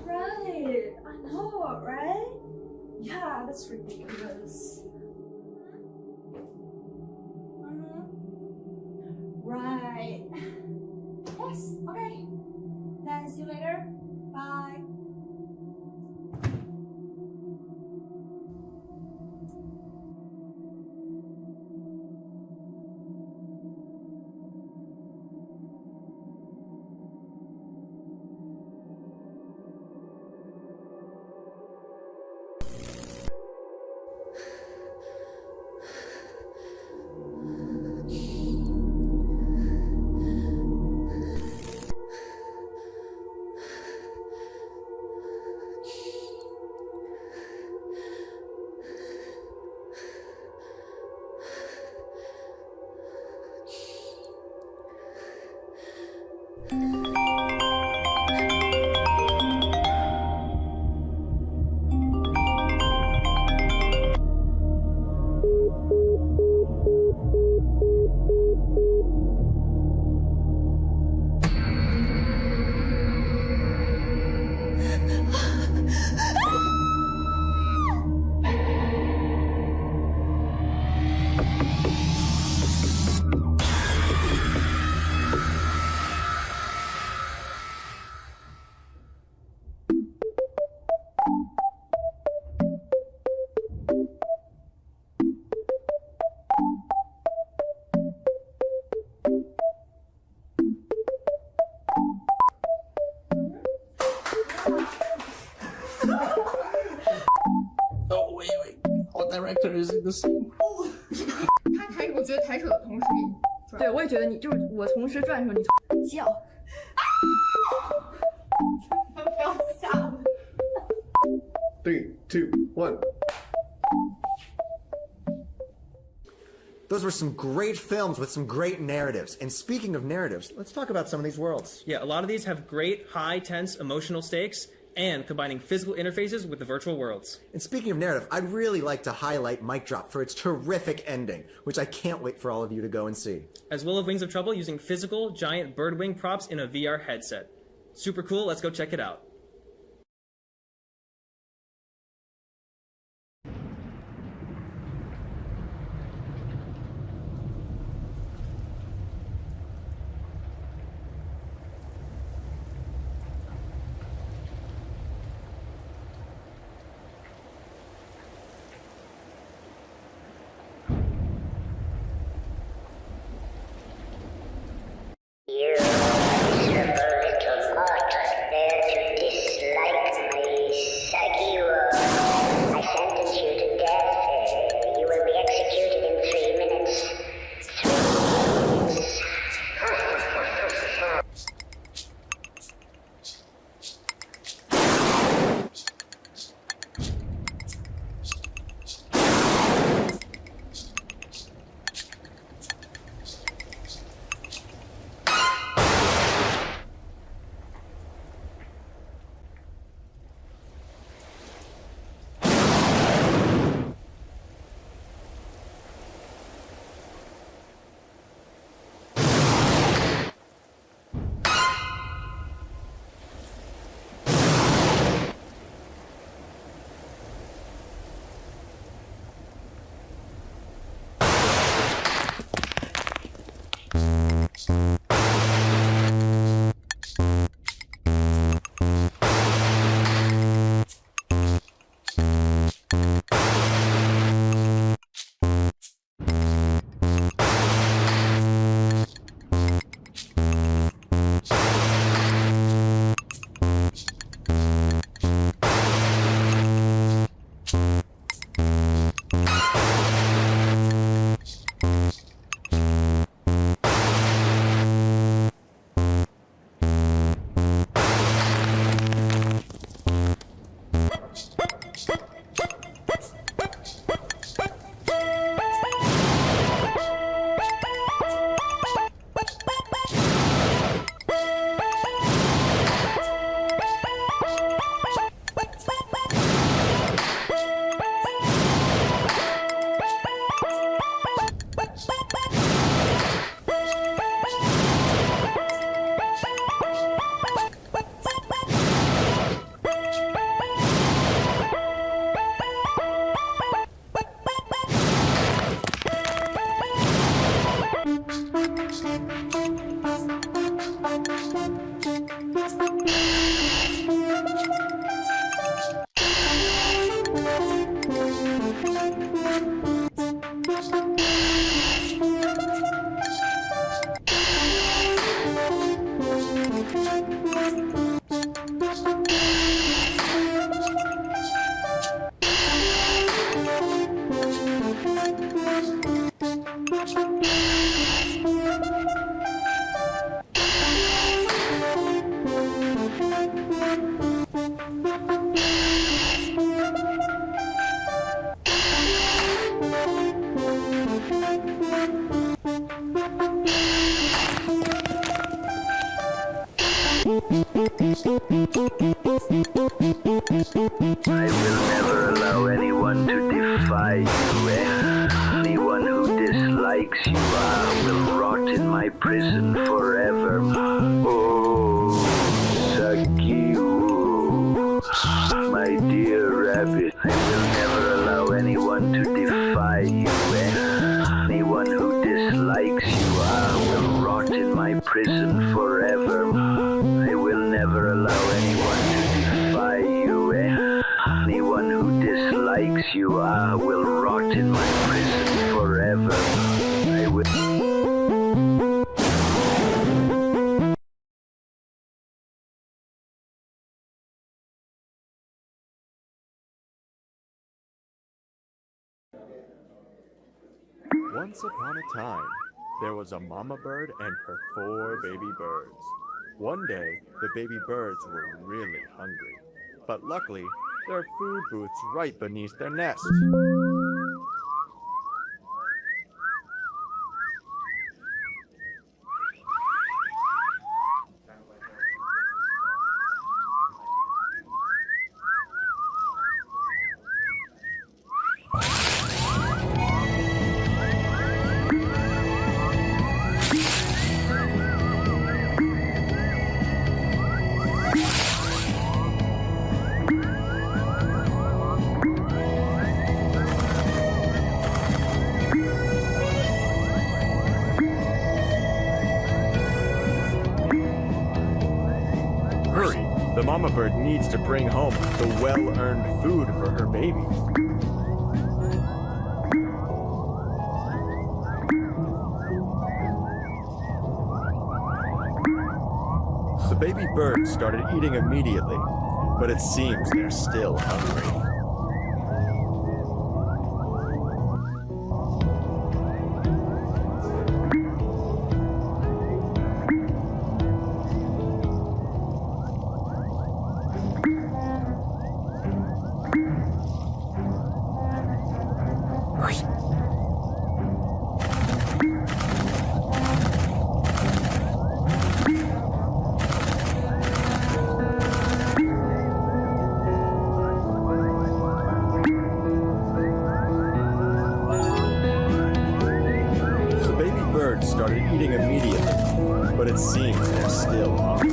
Right. I know, right? Yeah, that's ridiculous. Right. Yes, okay. Then see you later. Bye. director is in the scene. 我觉得抬手的同时你转，对我也觉得你就是我同时转的时候你叫，不要吓我。3, 2, 1. Those were some great films with some great narratives. And speaking of narratives, let's talk about some of these worlds. Yeah, a lot of these have great, high, tense, emotional stakes, and combining physical interfaces with the virtual worlds. And speaking of narrative, I'd really like to highlight Mic Drop for its terrific ending, which I can't wait for all of you to go and see. As well as Wings of Trouble using physical, giant bird wing props in a VR headset. Super cool, let's go check it out. You miserable little mortal, dare to dislike my Sagiro. I sentence you to death. You will be executed in 3 minutes. 3 minutes. I will never allow anyone to defy you. Anyone who dislikes you, I will rot in my prison forever. Oh, Sakiru, my dear rabbit, I will never allow anyone to defy you. Anyone who dislikes you, I will rot in my prison forever. I will never allow anyone to defy you. Anyone who dislikes you, I will rot in my prison forever. I will. Once upon a time, there was a mama bird and her 4 baby birds. One day, the baby birds were really hungry, but luckily, there are food booths right beneath their nest. The mama bird needs to bring home the well-earned food for her babies. The baby birds started eating immediately, but it seems they're still hungry. Started eating immediately, but it seems they're still hungry.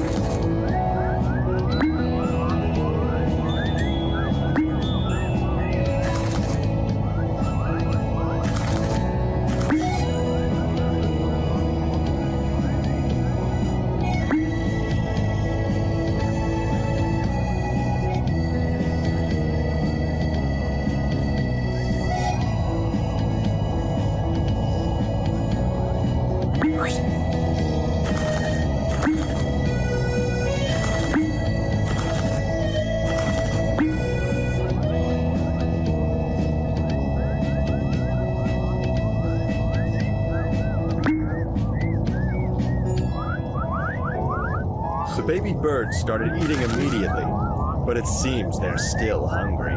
The baby birds started eating immediately, but it seems they're still hungry.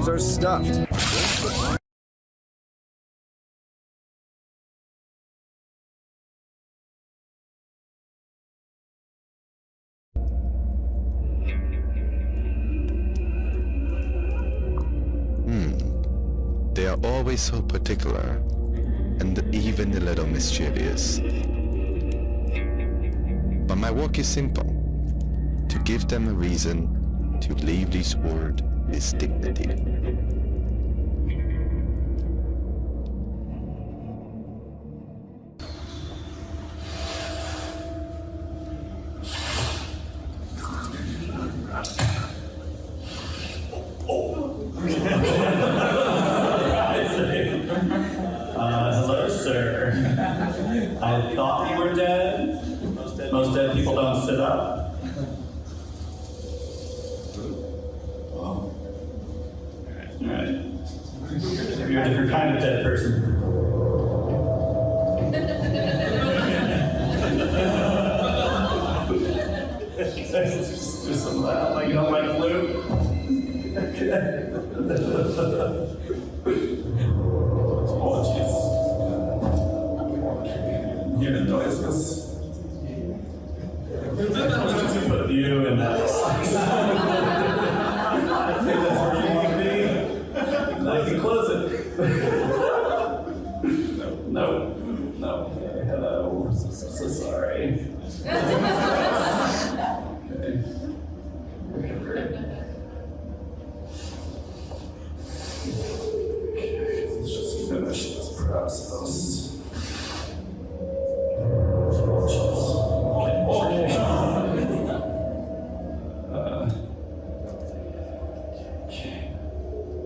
Are stuffed. They are always so particular and even a little mischievous. But my work is simple: to give them a reason to leave this world with dignity. Hello, sir. I thought you were dead. Most dead people don't sit up. Alright. You're a different kind of dead person. Just some laugh like you don't like flute. You're the noises. Put you in that. I think that's where you want to be. I can close it. No. Hello. So sorry. finish this process.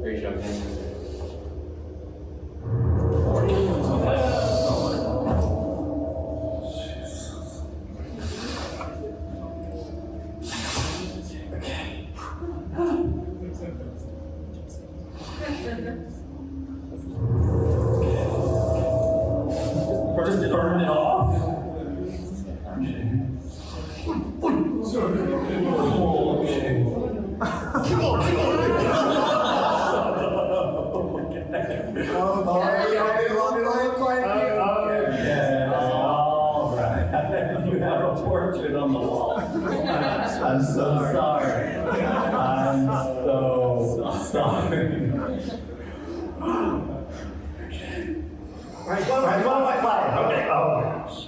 Great job, man. Just burn it off. You have a portrait on the wall. I'm so sorry. I'm so sorry. Right, one by five. Okay. Oh my gosh.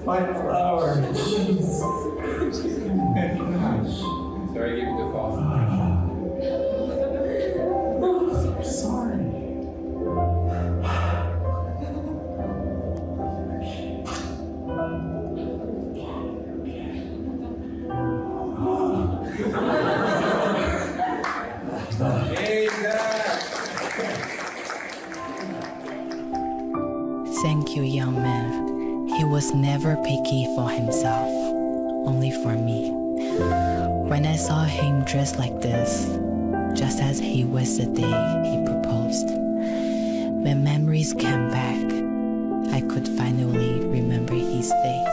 My flower. Sorry, I gave you the false. I'm sorry. Thank you, young man. He was never picky for himself, only for me. When I saw him dressed like this, just as he was the day he proposed, when memories came back, I could finally remember his face.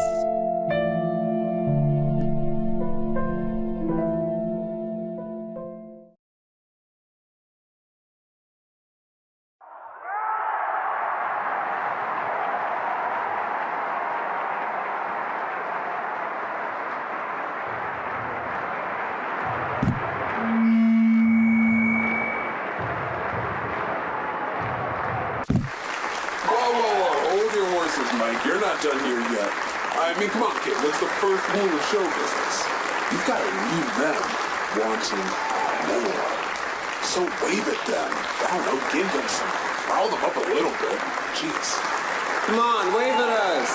Mike, you're not done here yet. I mean, come on, kid, what's the first rule of show business? You've got to leave them wanting more. So wave at them. I don't know, give them some, rile them up a little bit. Jeez. Come on, wave at us.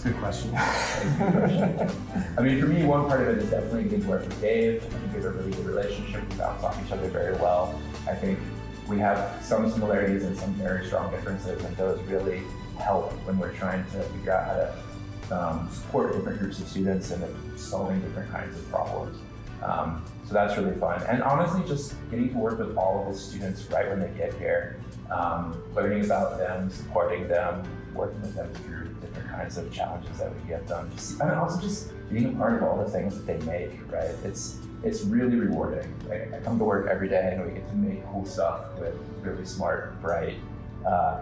It's a good question. I mean, for me, one part of it is definitely getting to work with Dave. I think we have a really good relationship. We bounce off each other very well. I think we have some similarities and some very strong differences, and those really help when we're trying to figure out how to support different groups of students and solving different kinds of problems. So that's really fun. And honestly, just getting to work with all of the students right when they get here, learning about them, supporting them, working with them through different kinds of challenges that we get them. And also just being a part of all the things that they make, right? It's really rewarding. I come to work every day and we get to make cool stuff with really smart, bright,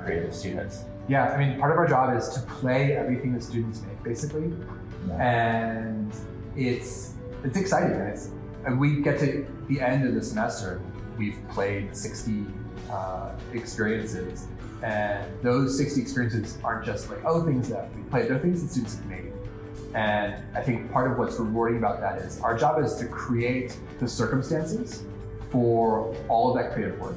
creative students. Yeah, I mean, part of our job is to play everything the students make, basically. And it's exciting. And we get to the end of the semester, we've played 60 experiences. And those 60 experiences aren't just like, oh, things that we played, they're things that students have made. And I think part of what's rewarding about that is our job is to create the circumstances for all of that creative work.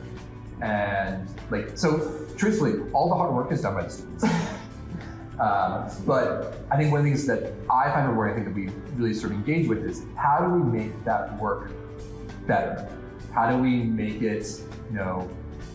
And so truthfully, all the hard work is done by the students. But I think one of the things that I find rewarding, I think that we really sort of engage with is how do we make that work better? How do we make it,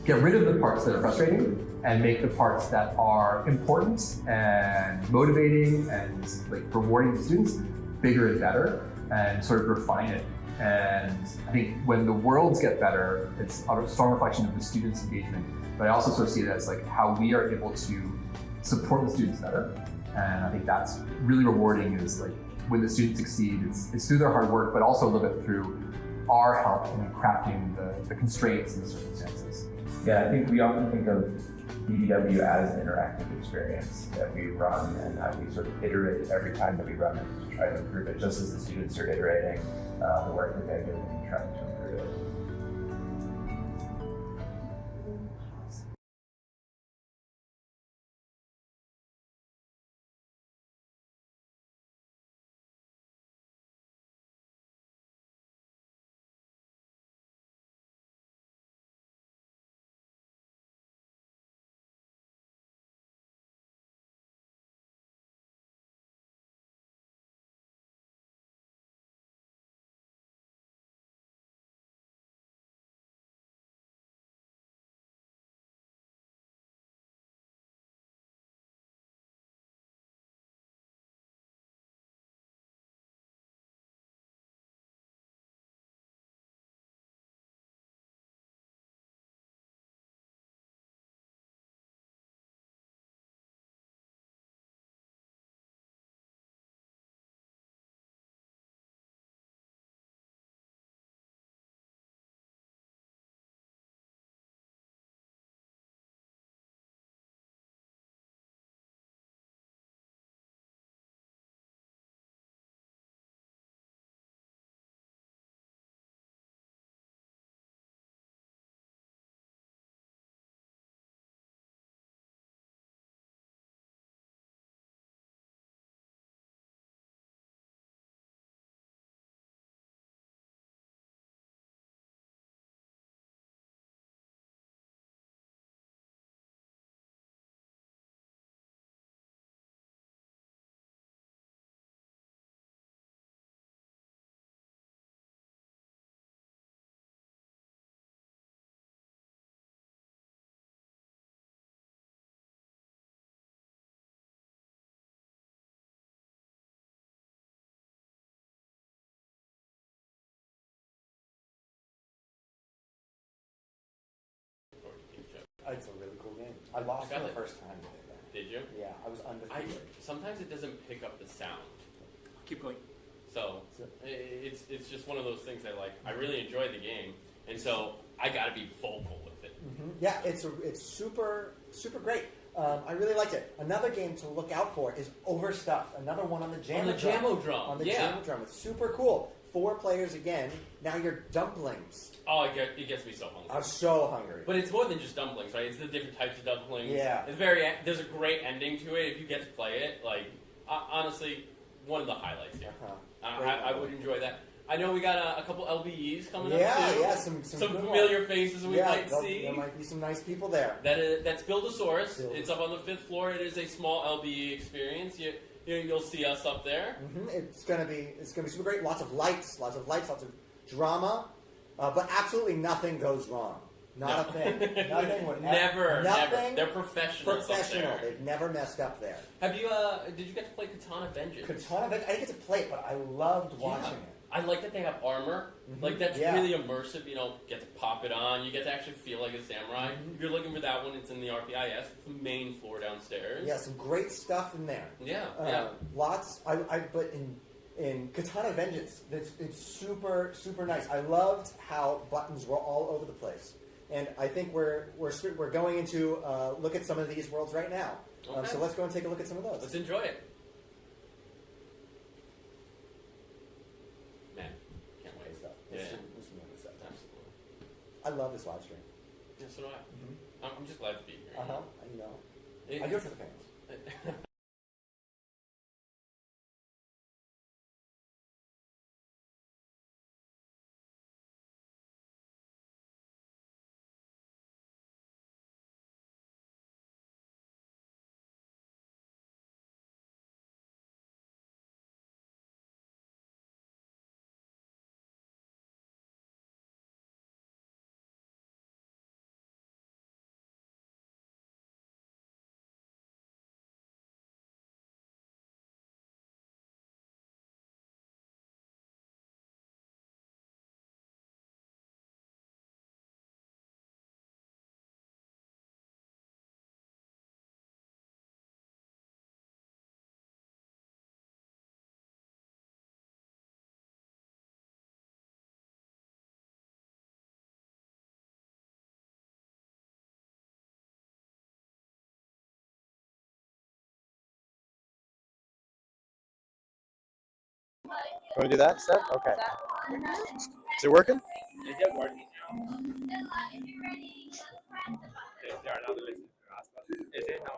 get rid of the parts that are frustrating and make the parts that are important and motivating and rewarding the students bigger and better, and sort of refine it. And I think when the worlds get better, it's a strong reflection of the students' engagement. But I also sort of see it as how we are able to support the students better. And I think that's really rewarding, is when the students succeed, it's through their hard work, but also a little bit through our help in crafting the constraints and the circumstances. Yeah, I think we often think of BDW as an interactive experience that we run and that we sort of iterate every time that we run it to try to improve it, just as the students are iterating the work that they're doing and trying to improve it. It's a really cool game. I lost for the first time. Did you? Yeah, I was undefeated. Sometimes it doesn't pick up the sound. Keep going. So it's just one of those things that I really enjoyed the game, and so I got to be vocal with it. Mm-hmm. Yeah, it's super great. I really liked it. Another game to look out for is Overstuffed. Another one on the Jammo Drum. On the Jammo Drum. It's super cool. 4 players again. Now you're dumplings. Oh, it gets me so hungry. I'm so hungry. But it's more than just dumplings, right? It's the different types of dumplings. Yeah. There's a great ending to it if you get to play it. Honestly, one of the highlights here. I would enjoy that. I know we got a couple LBEs coming up too. Yeah, some familiar faces we might see. There might be some nice people there. That's Buildosaurus. It's up on the 5th floor. It is a small LBE experience. You'll see us up there. It's gonna be super great. Lots of lights, lots of drama, but absolutely nothing goes wrong. Not a thing. Nothing would Never. Nothing. They're professionals. Professional. Up there. They've never messed up there. Have you? Did you get to play Katana Vengeance? Katana Vengeance. I didn't get to play it, but I loved watching it. I like that they have armor. Like that's really immersive. You know, get to pop it on. You get to actually feel like a samurai. If you're looking for that one, it's in the RPIS, the main floor downstairs. Yeah, some great stuff in there. Yeah. Lots. But in Katana Vengeance, it's super nice. I loved how buttons were all over the place, and I think we're going into look at some of these worlds right now. Okay. So let's go and take a look at some of those. Let's enjoy it. Man, can't wait. Stuff. Yeah. Stuff. Absolutely. I love this live stream. Yeah, so do I. I'm just glad to be here. You know, I do it for the fans. You want to do that instead? Okay. Is it working? Is it working now? Is it now?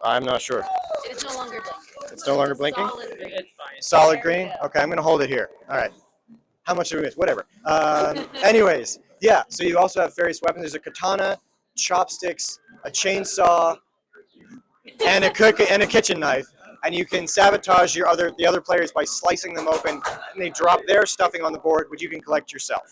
I'm not sure. It's no longer blinking. It's no longer blinking? Solid green. It's fine. Solid green? Okay, I'm going to hold it here. All right. How much do we miss? Whatever. Anyways, yeah, so you also have various weapons. There's a katana, chopsticks, a chainsaw, and a kitchen knife. And you can sabotage the other players by slicing them open, and they drop their stuffing on the board, which you can collect yourself.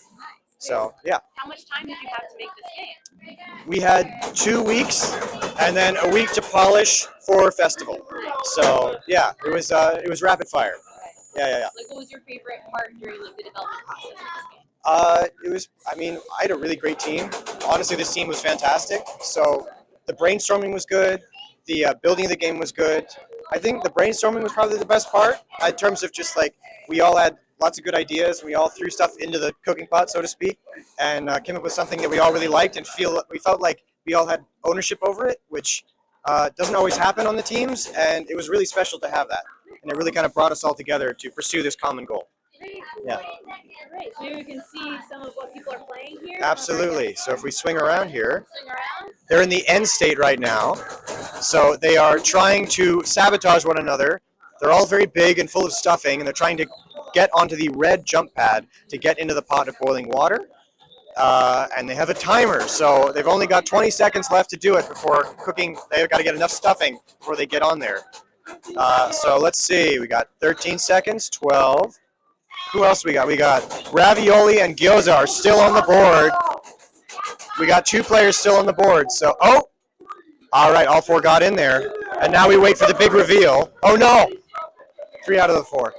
So, yeah. How much time did you have to make this game? We had 2 weeks, and then a week to polish for festival. So, yeah, it was rapid fire. Yeah. Like, what was your favorite part during the development process of this game? I had a really great team. Honestly, this team was fantastic. So the brainstorming was good. The building of the game was good. I think the brainstorming was probably the best part in terms of just like we all had lots of good ideas. We all threw stuff into the cooking pot, so to speak, and came up with something that we all really liked and we felt like we all had ownership over it, which doesn't always happen on the teams, and it was really special to have that. And it really kind of brought us all together to pursue this common goal. Yeah. Great. So maybe we can see some of what people are playing here. Absolutely. So if we swing around here, they're in the end state right now. So they are trying to sabotage one another. They're all very big and full of stuffing, and they're trying to get onto the red jump pad to get into the pot of boiling water. And they have a timer, so they've only got 20 seconds left to do it before cooking. They've got to get enough stuffing before they get on there. So let's see. We got 13 seconds, 12. Who else we got? We got ravioli and gyoza are still on the board. We got 2 players still on the board. So, all right, all 4 got in there. And now we wait for the big reveal. Oh, no. 3 out of the 4.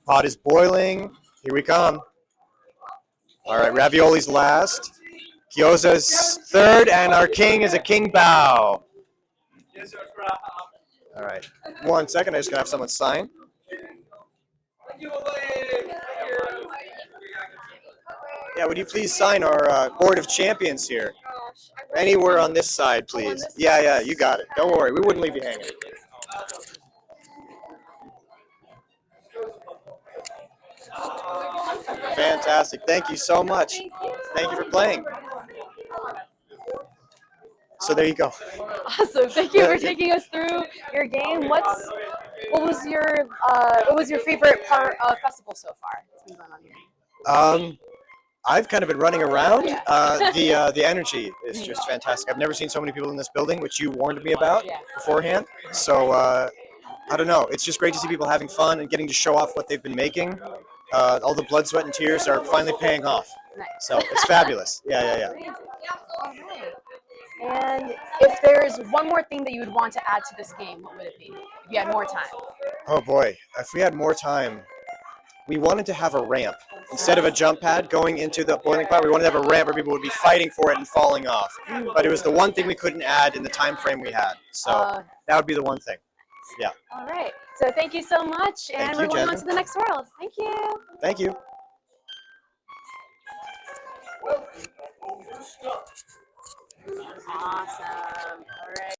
Pot is boiling. Here we come. All right, ravioli's last. Gyoza's third, and our king is a king bao. All right, 1 second. I just gotta have someone sign. Yeah, would you please sign our board of champions here? Anywhere on this side, please. Yeah, you got it. Don't worry, we wouldn't leave you hanging. Fantastic. Thank you so much. Thank you for playing. So there you go. Awesome. Thank you for taking us through your game. What was your favorite part of festival so far? What's been going on here? I've kind of been running around. The energy is just fantastic. I've never seen so many people in this building, which you warned me about beforehand. So I don't know. It's just great to see people having fun and getting to show off what they've been making. All the blood, sweat, and tears are finally paying off. So it's fabulous. Yeah. And if there's one more thing that you would want to add to this game, what would it be? If you had more time. Oh boy, if we had more time, we wanted to have a ramp. Instead of a jump pad going into the boiling pot, we wanted to have a ramp where people would be fighting for it and falling off. But it was the one thing we couldn't add in the time frame we had. So that would be the one thing. Yeah. All right. So thank you so much. And we're going on to the next world. Thank you. Thank you. Awesome. All right.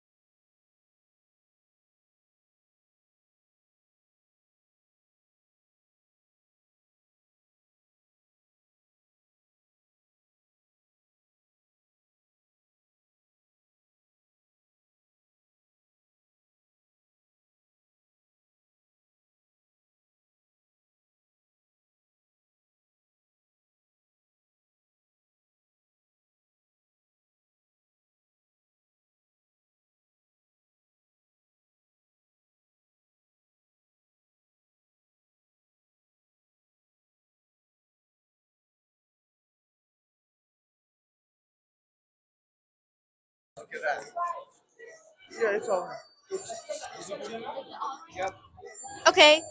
Look at that. Yeah, it's all. Yep. Okay.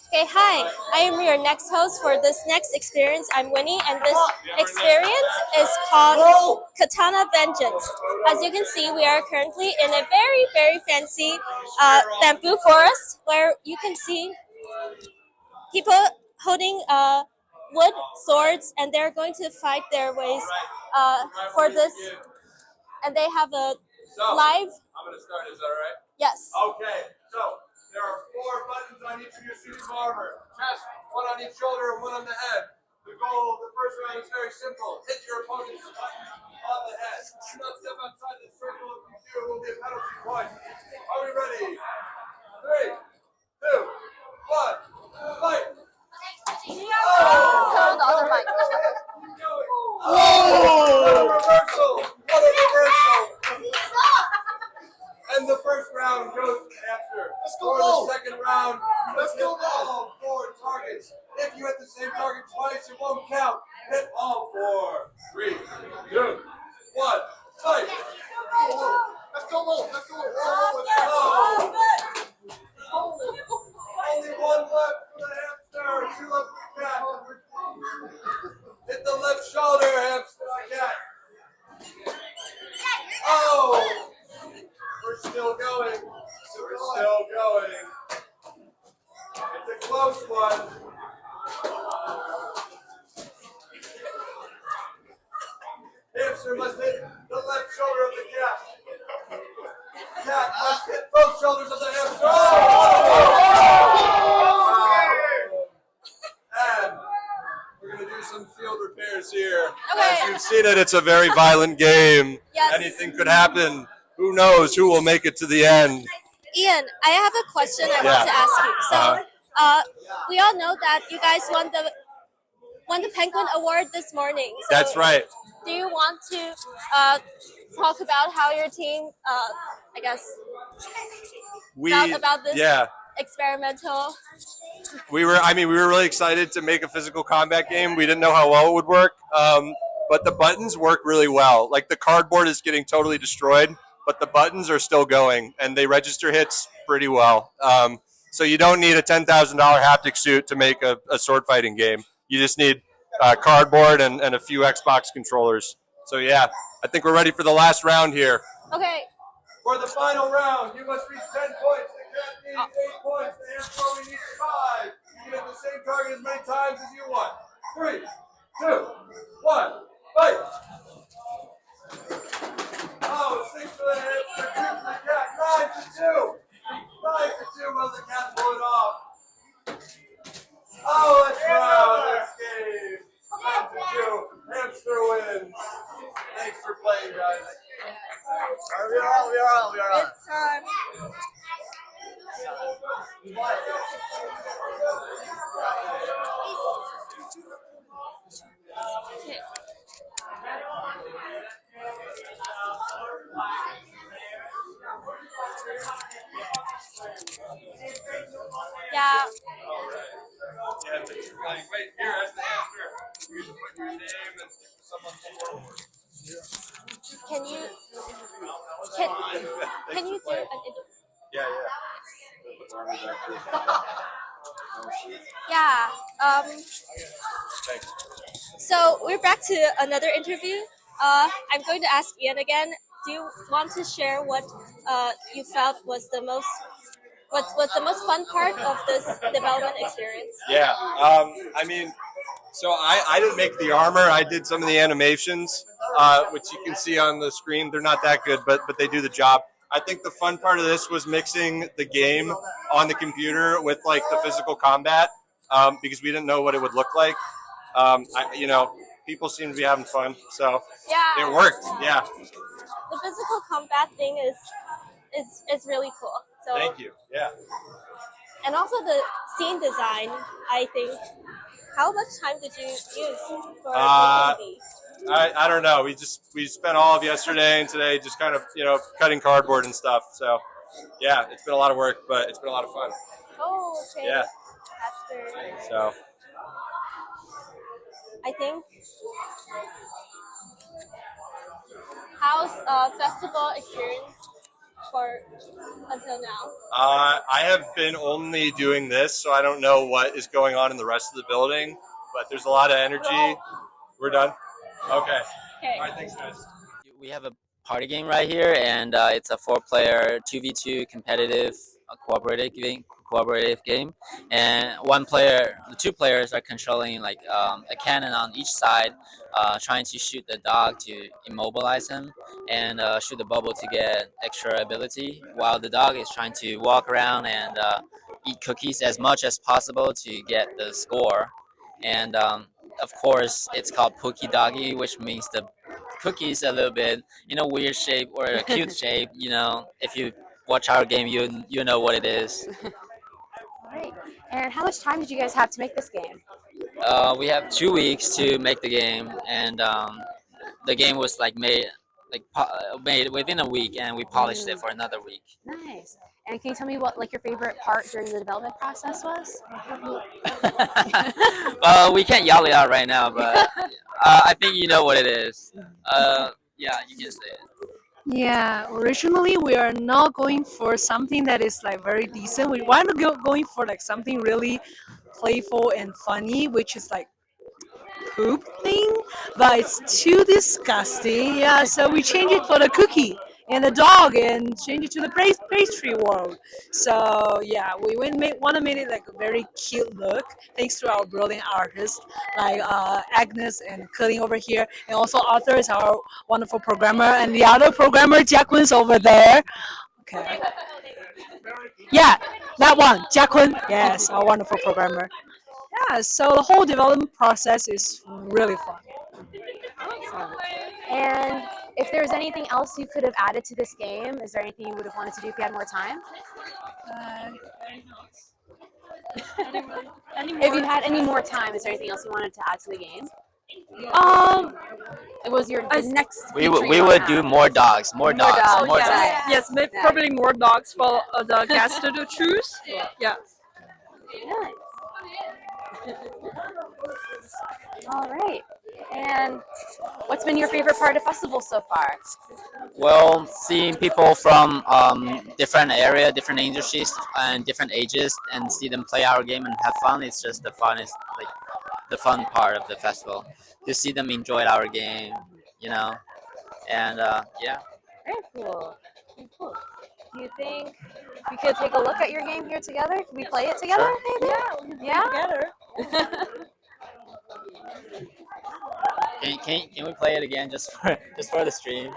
Okay, hi. I am your next host for this next experience. I'm Winnie, and this experience is called Katana Vengeance. As you can see, we are currently in a very, very fancy bamboo forest where you can see people holding wood swords, and they're going to fight their ways for this. And they have a live. I'm going to start, is that all right? Yes. Okay, so there are 4 buttons on each of your suit of armor. Chest, 1 on each shoulder, and 1 on the head. The goal of the first round is very simple. Hit your opponent's button on the head. Do not step outside the circle. If you do, it will be a penalty point. Are we ready? 3, 2, 1, fight! Turn on the other mic. What a reversal! What a reversal! And the first round goes to Hamster. For the second round, you must hit all 4 targets. If you hit the same target twice, it won't count. Hit all 4. 3, 2, 1, fight! Let's go low. Let's go low. Only 1 left for the Hamster. 2 left for the cat. Hit the left shoulder, Hamster. Cat. Oh! We're still going. We're still going. It's a close one. Hamster must hit the left shoulder of the cat. Cat must hit both shoulders of the hamster. And we're going to do some field repairs here. Okay. As you've seen it, it's a very violent game. Yes. Anything could happen. Who knows who will make it to the end? Ian, I have a question I want to ask you. So, we all know that you guys won the Penguin Award this morning. So That's right. Do you want to talk about how your team, I guess, felt about this experimental? We were really excited to make a physical combat game. We didn't know how well it would work, but the buttons work really well. Like the cardboard is getting totally destroyed, but the buttons are still going, and they register hits pretty well. So you don't need a $10,000 haptic suit to make a sword fighting game. You just need cardboard and a few Xbox controllers. So yeah, I think we're ready for the last round here. Okay. For the final round, you must reach 10 points. The cat needs 8 points. The hamster only needs 5. You can hit the same target as many times as you want. 3, 2, 1, fight! Oh, 6 for the hamster, 2 for the cat, 9 for 2. 9 for 2, will the cat pull it off? Oh, let's round this game. 9 for 2, hamster wins. Thanks for playing, guys. We are on. It's time. Yeah. Can you can you do an Yeah, yeah. So we're back to another interview. I'm going to ask Ian again. Do you want to share what you felt was the most what's the most fun part of this development experience? Yeah. I mean, so I didn't make the armor. I did some of the animations, which you can see on the screen. They're not that good, but they do the job. I think the fun part of this was mixing the game on the computer with like the physical combat, because we didn't know what it would look like. People seem to be having fun, so Yeah. it worked. Yeah. The physical combat thing is really cool. So Thank you. Yeah. and also the scene design, I think. How much time did you use for making these? I don't know. We spent all of yesterday and today just kind of cutting cardboard and stuff. So yeah, it's been a lot of work, but it's been a lot of fun. Oh, okay. Yeah. That's good. So I think. How's festival experience for until now? I have been only doing this, so I don't know what is going on in the rest of the building. But there's a lot of energy. We're done. Okay. Okay. All right. Thanks, guys. We have a party game right here, and it's a 4-player 2v2 competitive cooperative game. And the 2 players are controlling like a cannon on each side, trying to shoot the dog to immobilize him, and shoot the bubble to get extra ability, while the dog is trying to walk around and eat cookies as much as possible to get the score. And of course, it's called Pookie Doggy, which means the cookies a little bit in a weird shape or a cute shape. If you watch our game, you know what it is. Great. And how much time did you guys have to make this game? We have 2 weeks to make the game, and the game was made within a week, and we polished it for another week. Nice. And can you tell me what your favorite part during the development process was? Well, we can't yell it out right now, but I think you know what it is. Yeah, you can say it. Yeah, originally we are not going for something that is very decent. We want to going for something really playful and funny, which is poop thing, but it's too disgusting. Yeah, so we change it for the cookie and the dog and change it to the pastry world. So yeah, we want to make it a very cute look, thanks to our brilliant artists Agnes and Colleen over here, and also Arthur is our wonderful programmer, and the other programmer Jacqueline's over there. Okay. Yeah, that one, Jacqueline. Yes, our wonderful programmer. Yeah, so the whole development process is really fun. And if there's anything else you could have added to this game, is there anything you would have wanted to do if you had more time? If you had any more time, is there anything else you wanted to add to the game? It was the next. We would do more dogs, more dogs. Yes, probably more dogs for the guests to choose. Yeah. Nice. All right. And what's been your favorite part of the festival so far? Well, seeing people from different area, different industries, and different ages, and see them play our game and have fun, it's just the funnest, the fun part of the festival. To see them enjoy our game, and yeah. Very cool. Very cool. Do you think we could take a look at your game here together? Can we play it together, maybe? Yeah, we can play it together. Can we play it again just for the stream?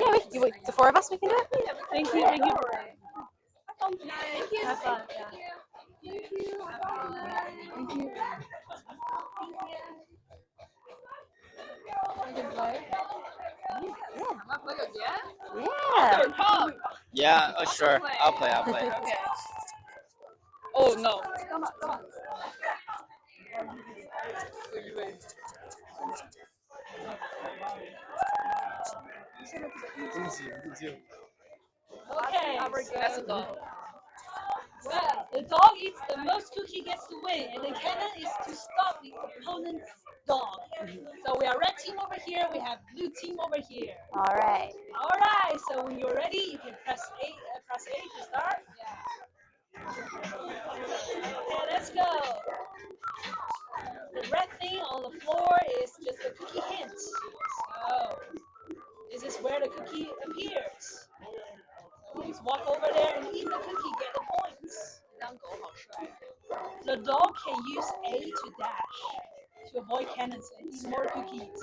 Yeah, the 4 of us, we can do it. Thank you. Thank you. Thank you. Have fun. Thank you. Yeah. Yeah, sure. I'll play. Okay. Oh no. Come on. Okay, Let's go. well, the dog eats the most cookie gets to win, and the cannon is to stop the opponent's dog. So we are red team over here, we have blue team over here. All right. All right, so when you're ready, you can press A to start. Okay, let's go. The red thing on the floor is just a cookie hint. So this is where the cookie appears. Just walk over there and eat the cookie, get the points. The dog can use A to dash to avoid cannons and eat more cookies.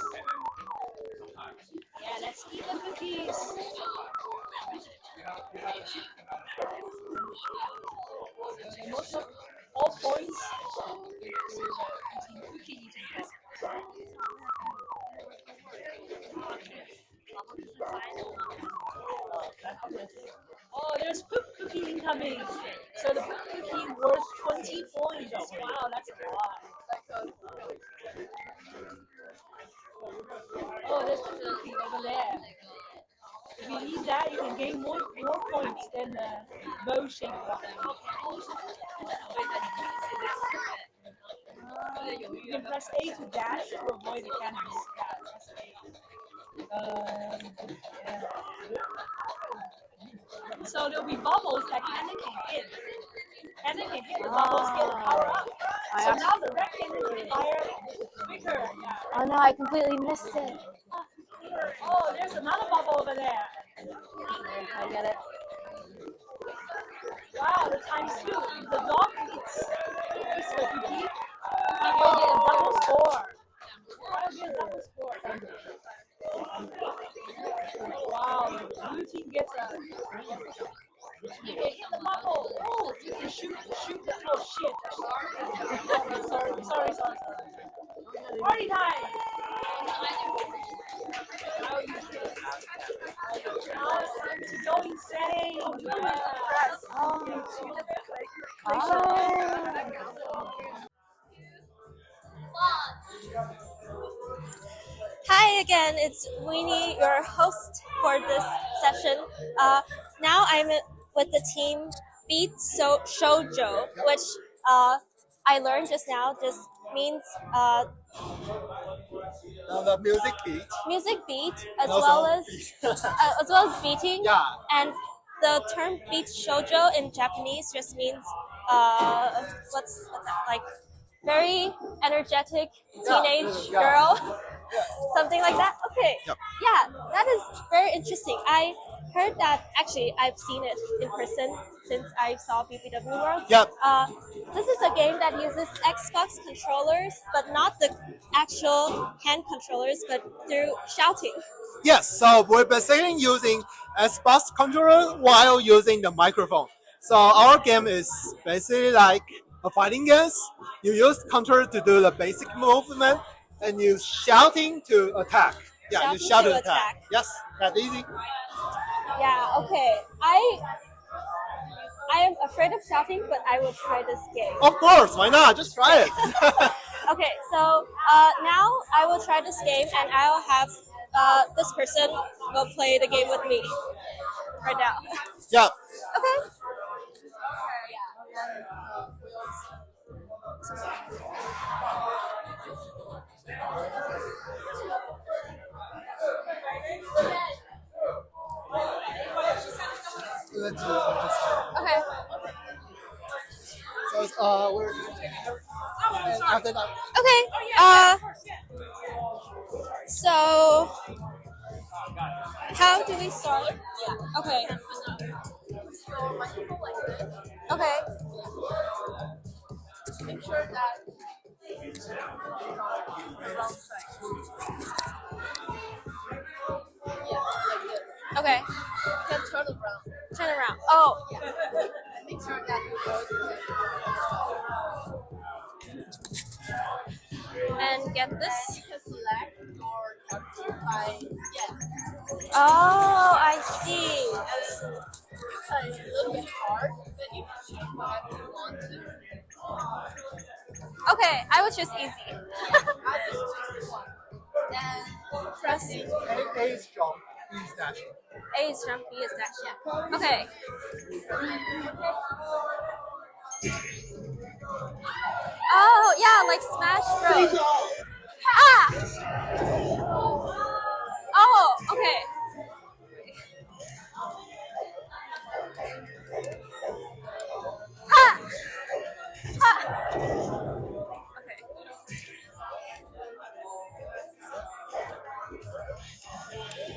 Yeah, let's eat the cookies. Most of all points. Cookie eating. Oh, there's poop cookie incoming. So the poop cookie worth 20 points. Wow, that's a lot. Oh, there's poop cookie over there. If you eat that, you can gain more points than the bow-shaped one. You can press A to dash to avoid the cannons. Yeah. So there'll be bubbles that cannon can hit. Cannon can hit the bubbles, get power up. So now the red cannon can fire quicker. Yeah. Oh no, I completely missed it. Oh, there's another bubble over there. I get it. Wow, the times 2. If the dog eats the cookie, he will get a double score. Wow, the blue team gets a. You can hit the bubble. Oh, you can shoot the. Oh shit. Sorry. Party time. Now it's time to go insane. Hi again, it's Weenie, your host for this session. Now I'm with the team Beat Shoujo, which I learned just now. Just means the music beat. Music beat, as well as beating. Yeah. And the term Beat Shoujo in Japanese just means what's that, like very energetic teenage girl. Something like that? Okay. Yep. Yeah, that is very interesting. I heard that, actually, I've seen it in person since I saw BBW World. Yep. This is a game that uses Xbox controllers, but not the actual hand controllers, but through shouting. Yes, so we're basically using Xbox controller while using the microphone. So our game is basically like a fighting game. You use controller to do the basic movement, and you shouting to attack. Yeah, Shouting you shout to to attack. Yes, that's easy. Yeah, okay. I am afraid of shouting, but I will try this game. Of course, why not? Just try it. Okay, so now I will try this game, and I'll have this person go play the game with me right now. Yeah. Okay. Okay. So we're after that. Okay. So how do we start? Okay. Okay. Make sure that Okay. can turn around. Turn around. Oh. Make sure that you go And get this. You can select your character by Oh, I see. It's a little bit hard, but you can choose whatever you want to. Okay, I will choose easy. I just choose one. Then press it. A is jump, B is dash. A is jump, B is dash. Okay. Oh, yeah, like Smash Bros. Ah! Oh, okay. Ha! Ha! Okay.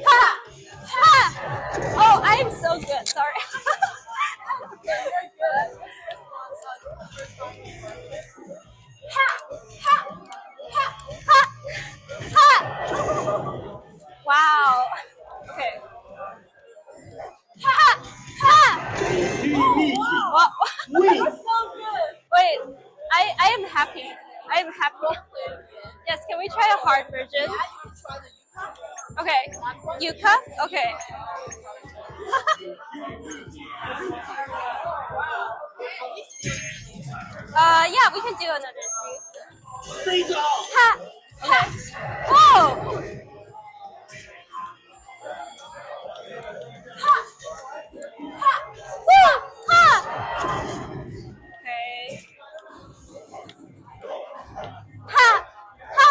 Ha! Ha! Oh, I am so good. Sorry. Very good. Ha! Ha! Ha! Ha! Ha! Wow. Okay. Ha! Ha! Wow. That was so good. Wait, I am happy. I am happy. Yes, can we try a hard version? Okay. Yuka? Okay. Yeah, we can do another three. Ha! Ha! Whoa! Ha! Ha! Woo! Ha! Okay. Ha! Ha!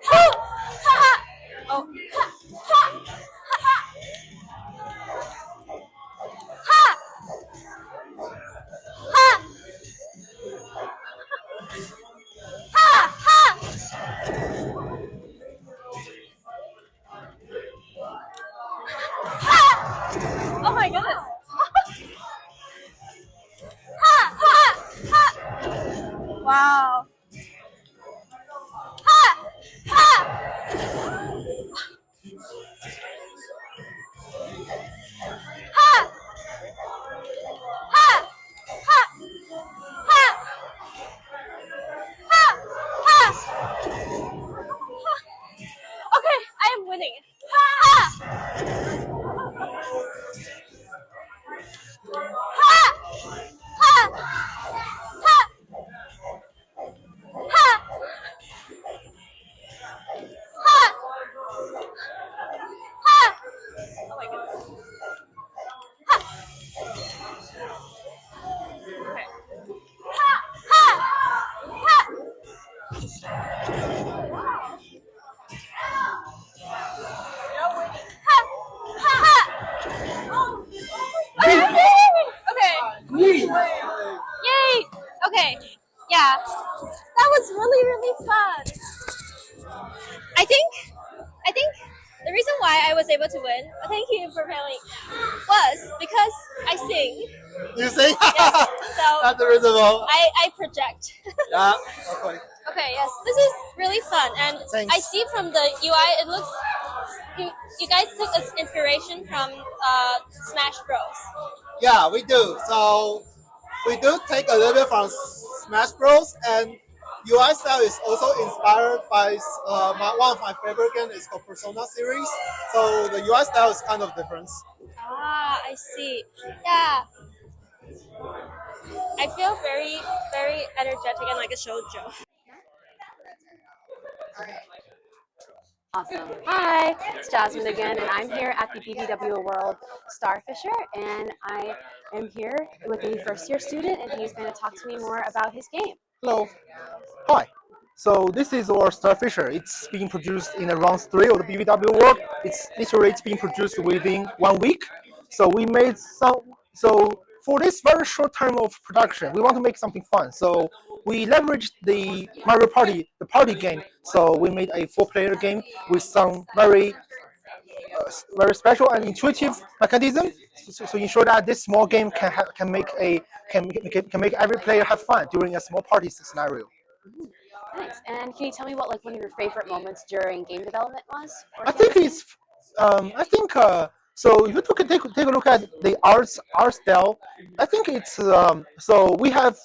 Ha! Ha! Oh. Ha! Ha! Ha! Ha! Ha! Ha! Ha! Ha! Oh my goodness. Ha! Ha! Ha! Wow. Ha! Ha! Ha! Ha! Ha! Ha! Ha! Ha! Okay, I am winning. Ha! Ha! Ha! Ha! Ha! Ha! Ha! Oh my goodness. Ha! Okay. Ha! Ha! Ha! Okay. Yay! Okay. Yeah. That was really, really fun. I think the reason why I was able to win, thank you for playing, was because I sing. You sing? Yes. So That's the reason why. I project. Yeah. Okay. Okay, yes, this is really fun, and Thanks. I see from the UI, it looks you guys took inspiration from Smash Bros. Yeah, we do. So we do take a little bit from Smash Bros. And UI style is also inspired by one of my favorite games is called Persona series. So the UI style is kind of different. Ah, I see. Yeah. I feel very, very energetic and like a shoujo. Awesome. Hi, it's Jasmine again, and I'm here at the BBW World Starfisher, and I am here with a first-year student, and he's going to talk to me more about his game. Hello. Hi. So this is our Starfisher. It's being produced in round 3 of the BBW World. It's being produced within 1 week. So we made some. So for this very short term of production, we want to make something fun. So we leveraged the Mario Party, the party game. So we made a 4-player game with some very special and intuitive mechanism to ensure that this small game can make every player have fun during a small party scenario. Nice. And can you tell me what one of your favorite moments during game development was? I think it's so if you take a look at the art style, I think it's so we have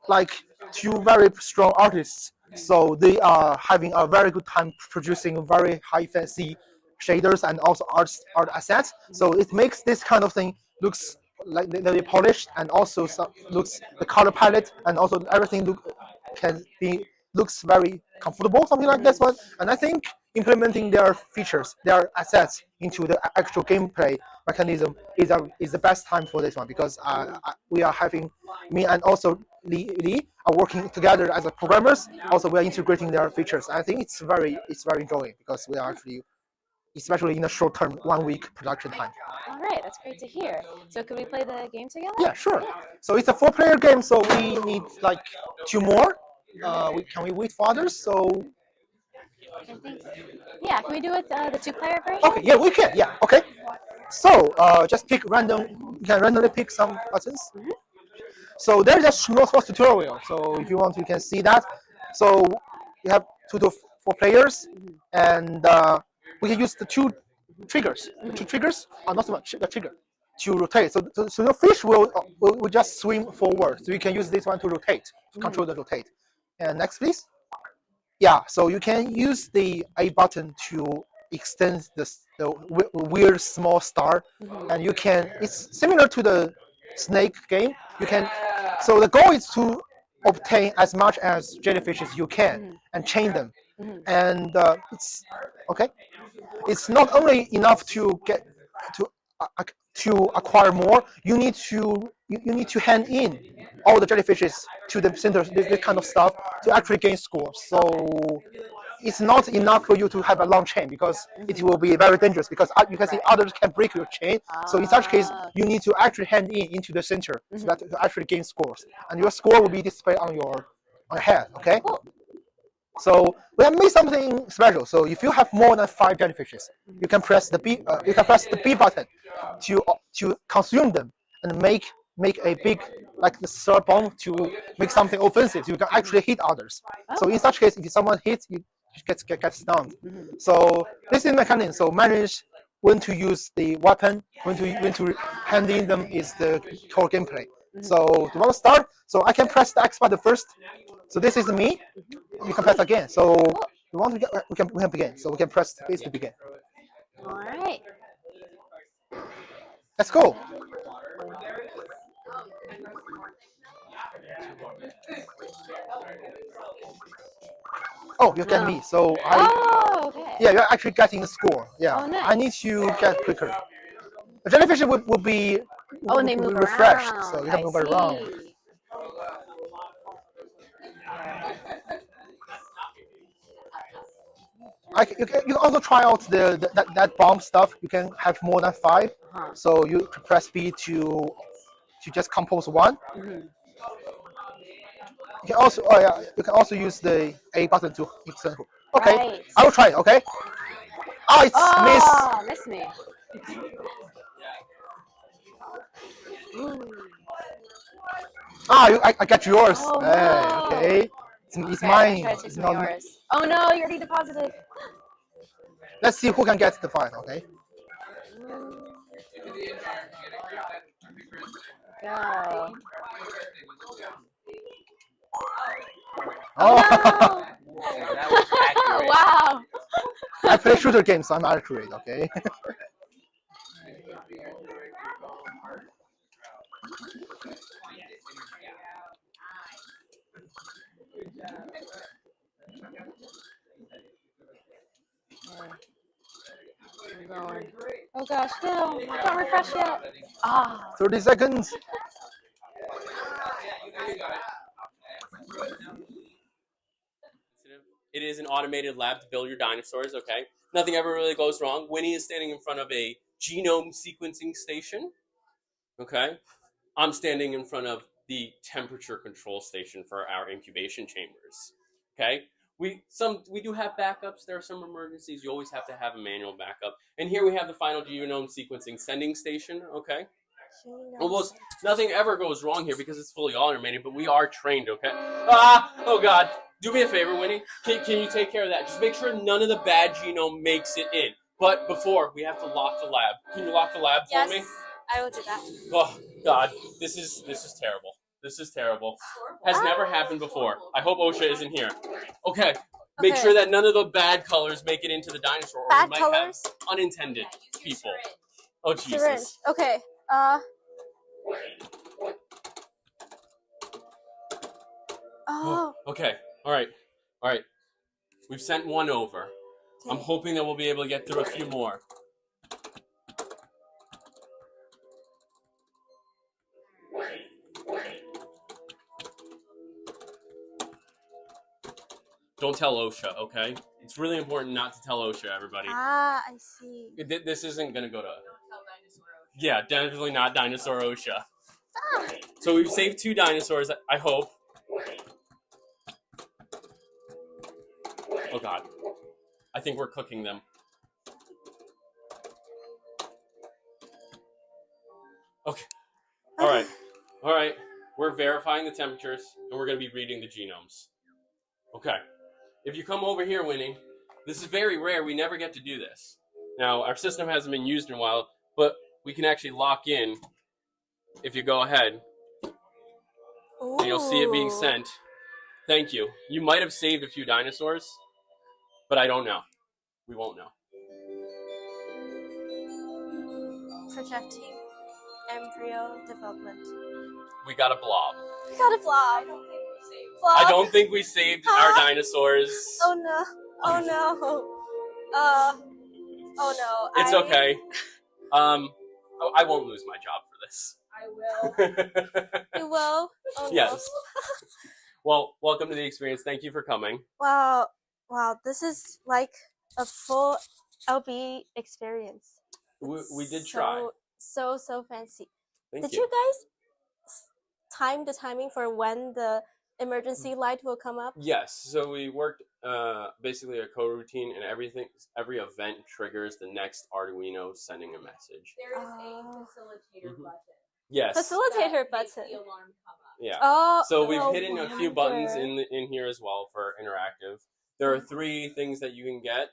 like 2 very strong artists, so they are having a very good time producing very high fancy shaders and also art assets. So it makes this kind of thing looks like very polished, and also looks the color palette and also everything looks very comfortable, something like this one. And I think implementing their features, their assets into the actual gameplay mechanism is the best time for this one because we are having me and also Lee are working together as a programmers. Also, we are integrating their features. I think it's very enjoying because we are actually, especially in the short term, 1 week production time. All right, that's great to hear. So could we play the game together? Yeah, sure. So it's a 4-player game, so we need like 2 more. Can we wait for others? So I think, yeah, can we do it the 2-player version? okay, yeah, we can. Yeah, okay. So just pick random. You can randomly pick some buttons. So there's a small tutorial. So if you want, you can see that. So you have 2 to 4 players, and we can use the 2 triggers. The 2 triggers are not so much the trigger to rotate. So the fish will just swim forward. So you can use this one to rotate, to control the rotate. And next, please. Yeah, so you can use the A button to extend the weird small star, and you can. It's similar to the snake game. You can. So the goal is to obtain as much as jellyfish as you can and chain them. And it's okay. It's not only enough to get to acquire more. You need to hand in all the jellyfishes to the center, this kind of stuff, to actually gain scores. So it's not enough for you to have a long chain because it will be very dangerous because you can see others can break your chain. So in such case, you need to actually hand in into the center so that to actually gain scores, and your score will be displayed on your head. Okay. So we have made something special. So if you have more than 5 jellyfishes, you can press the B. You can press the B button to consume them and make a big, like the star bomb, to make something offensive. You can actually hit others. So in such case, if someone hits, you get stunned. So this is the mechanism. So manage when to use the weapon, when to hand in them is the core gameplay. So do you want to start? So I can press the X button first. So this is me. You can press again. So you want to get, we can begin. So we can press space to begin. All right. Let's go. Oh, you get me. So okay. Yeah, you're actually getting the score. Yeah. Oh, nice. I need to get quicker. The jellyfish will be and they move refreshed, around. so you can move around. You can also try out that bomb stuff. You can have more than 5. So you press B to just compose 1. You can also use the A button to extend. Okay, Right. I will try it. Okay. Oh, it's Miss me. I got yours. Oh, Hey, no. okay. It's Okay, mine. Try to take It's some of not. yours. Oh no, you already deposited. Let's see who can get the 5. Okay. Go. Oh. Wow. I play shooter games, so I'm accurate. Okay. I'm going. Oh gosh, no, don't refresh yet. 30 seconds. It is an automated lab to build your dinosaurs, okay? Nothing ever really goes wrong. Winnie is standing in front of a genome sequencing station, okay? I'm standing in front of the temperature control station for our incubation chambers, okay? We do have backups. There are some emergencies. You always have to have a manual backup. And here we have the final genome sequencing sending station, okay? Almost nothing ever goes wrong here because it's fully automated, but we are trained, okay? Oh God. Do me a favor, Winnie. Can you take care of that? Just make sure none of the bad genome makes it in. But before, we have to lock the lab. Can you lock the lab for me? Yes, I will do that. Oh God, this is terrible. This is terrible. Has never happened before. I hope OSHA isn't here. Okay. Make Okay. sure that none of the bad colors make it into the dinosaur, or Bad we might colors? have unintended people. Oh Jesus. Syringe. Okay. Oh. Okay. All right. We've sent one over. I'm hoping that we'll be able to get through a few more. Don't tell OSHA, okay? It's really important not to tell OSHA, everybody. Ah, I see. This isn't gonna go to. Yeah, definitely not Dinosaur OSHA. So we've saved 2 dinosaurs, I hope. Oh god. I think we're cooking them. Okay. Alright. Alright. We're verifying the temperatures, and we're going to be reading the genomes. Okay. If you come over here, Winnie, this is very rare. We never get to do this. Now, our system hasn't been used in a while, but we can actually lock in if you go ahead. And you'll see it being sent. Thank you. You might have saved a few dinosaurs, but I don't know. We won't know. Projecting embryo development. We got a blob. We got a blob. I don't think we saved our dinosaurs. Oh no. Oh no. Oh no. It's okay. I won't lose my job for this. I will. You will? Oh, yes. Well, welcome to the experience. Thank you for coming. Wow. Wow. This is like a full LB experience. We did try. So fancy. Thank Did you guys time the timing for when the emergency light will come up? Yes. So we worked basically a coroutine, and every event triggers the next Arduino sending a message. There is a facilitator button. Yes. Facilitator button. The alarm come up. Yeah. Oh, so we've no hidden a few buttons wonder. in here as well for interactive. There are 3 things that you can get.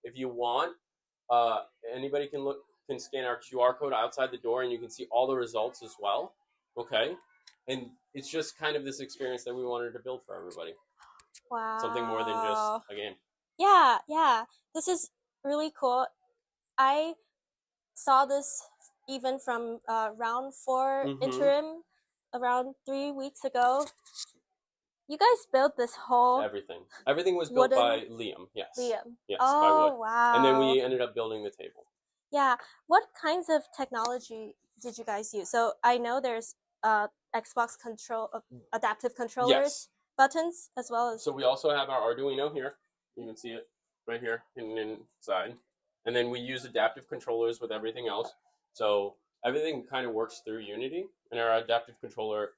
If you want, anybody can scan our QR code outside the door, and you can see all the results as well. Okay, and it's just kind of this experience that we wanted to build for everybody. Wow. Something more than just a game. Yeah. This is really cool. I saw this even from round 4 interim around 3 weeks ago. You guys built this whole Everything was built by Liam. Yes. Liam. Yes, Oh, by wood. wow. And then we ended up building the table. Yeah. What kinds of technology did you guys use? So I know there's Xbox control adaptive controllers buttons as well as. So we also have our Arduino here. You can see it right here hidden inside. And then we use adaptive controllers with everything else. So everything kind of works through Unity, and our adaptive controller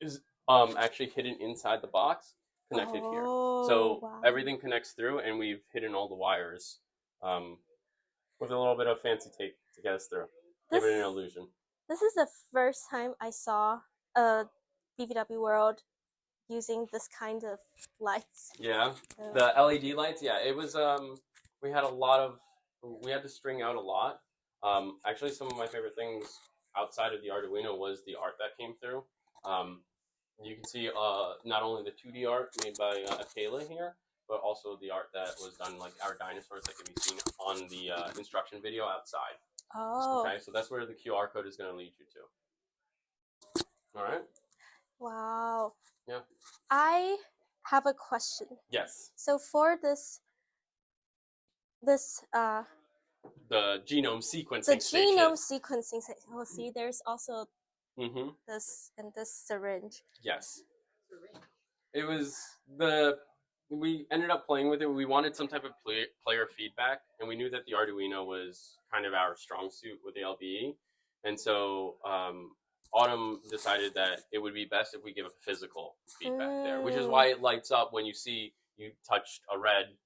is actually hidden inside the box, connected here. So everything connects through, and we've hidden all the wires with a little bit of fancy tape to get us through. Give it an illusion. This is the first time I saw a BVW World using this kind of lights. Yeah, the LED lights. Yeah, it was. We had we had to string out a lot. Actually, some of my favorite things outside of the Arduino was the art that came through. You can see not only the 2D art made by Kayla here, but also the art that was done, like our dinosaurs that can be seen on the instruction video outside. Oh. Okay, so that's where the QR code is going to lead you to. All right. Wow. Yeah. I have a question. Yes. So for this The genome sequencing station. genome sequencing station. Oh, see, there's also this and this syringe. Yes. It was we ended up playing with it. We wanted some type of player feedback, and we knew that the Arduino was kind of our strong suit with the LBE. And so Autumn decided that it would be best if we give a physical feedback there, which is why it lights up when you see you touched a red,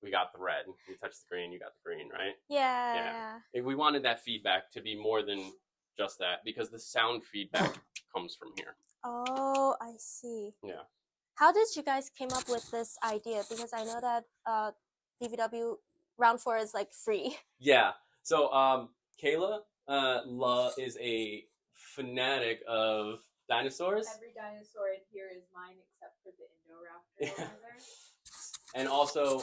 we got the red. You touched the green, you got the green, right? Yeah. We wanted that feedback to be more than just that, because the sound feedback comes from here. Oh, I see. Yeah. How did you guys came up with this idea? Because I know that BVW round 4 is like free. Yeah. So Kayla is a fanatic of dinosaurs. Every dinosaur in here is mine except for the Indoraptor over there. And also,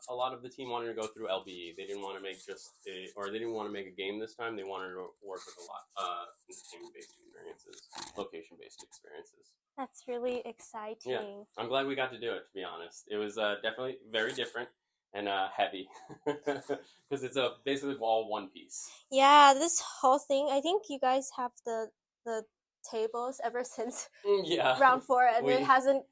a lot of the team wanted to go through LBE. They didn't want to make they didn't want to make a game this time. They wanted to work with a lot entertainment-based experiences, location-based experiences. That's really exciting. Yeah, I'm glad we got to do it. To be honest, it was definitely very different. and heavy because it's basically all one piece. Yeah, this whole thing. I think you guys have the tables ever since Yeah. round 4, and it hasn't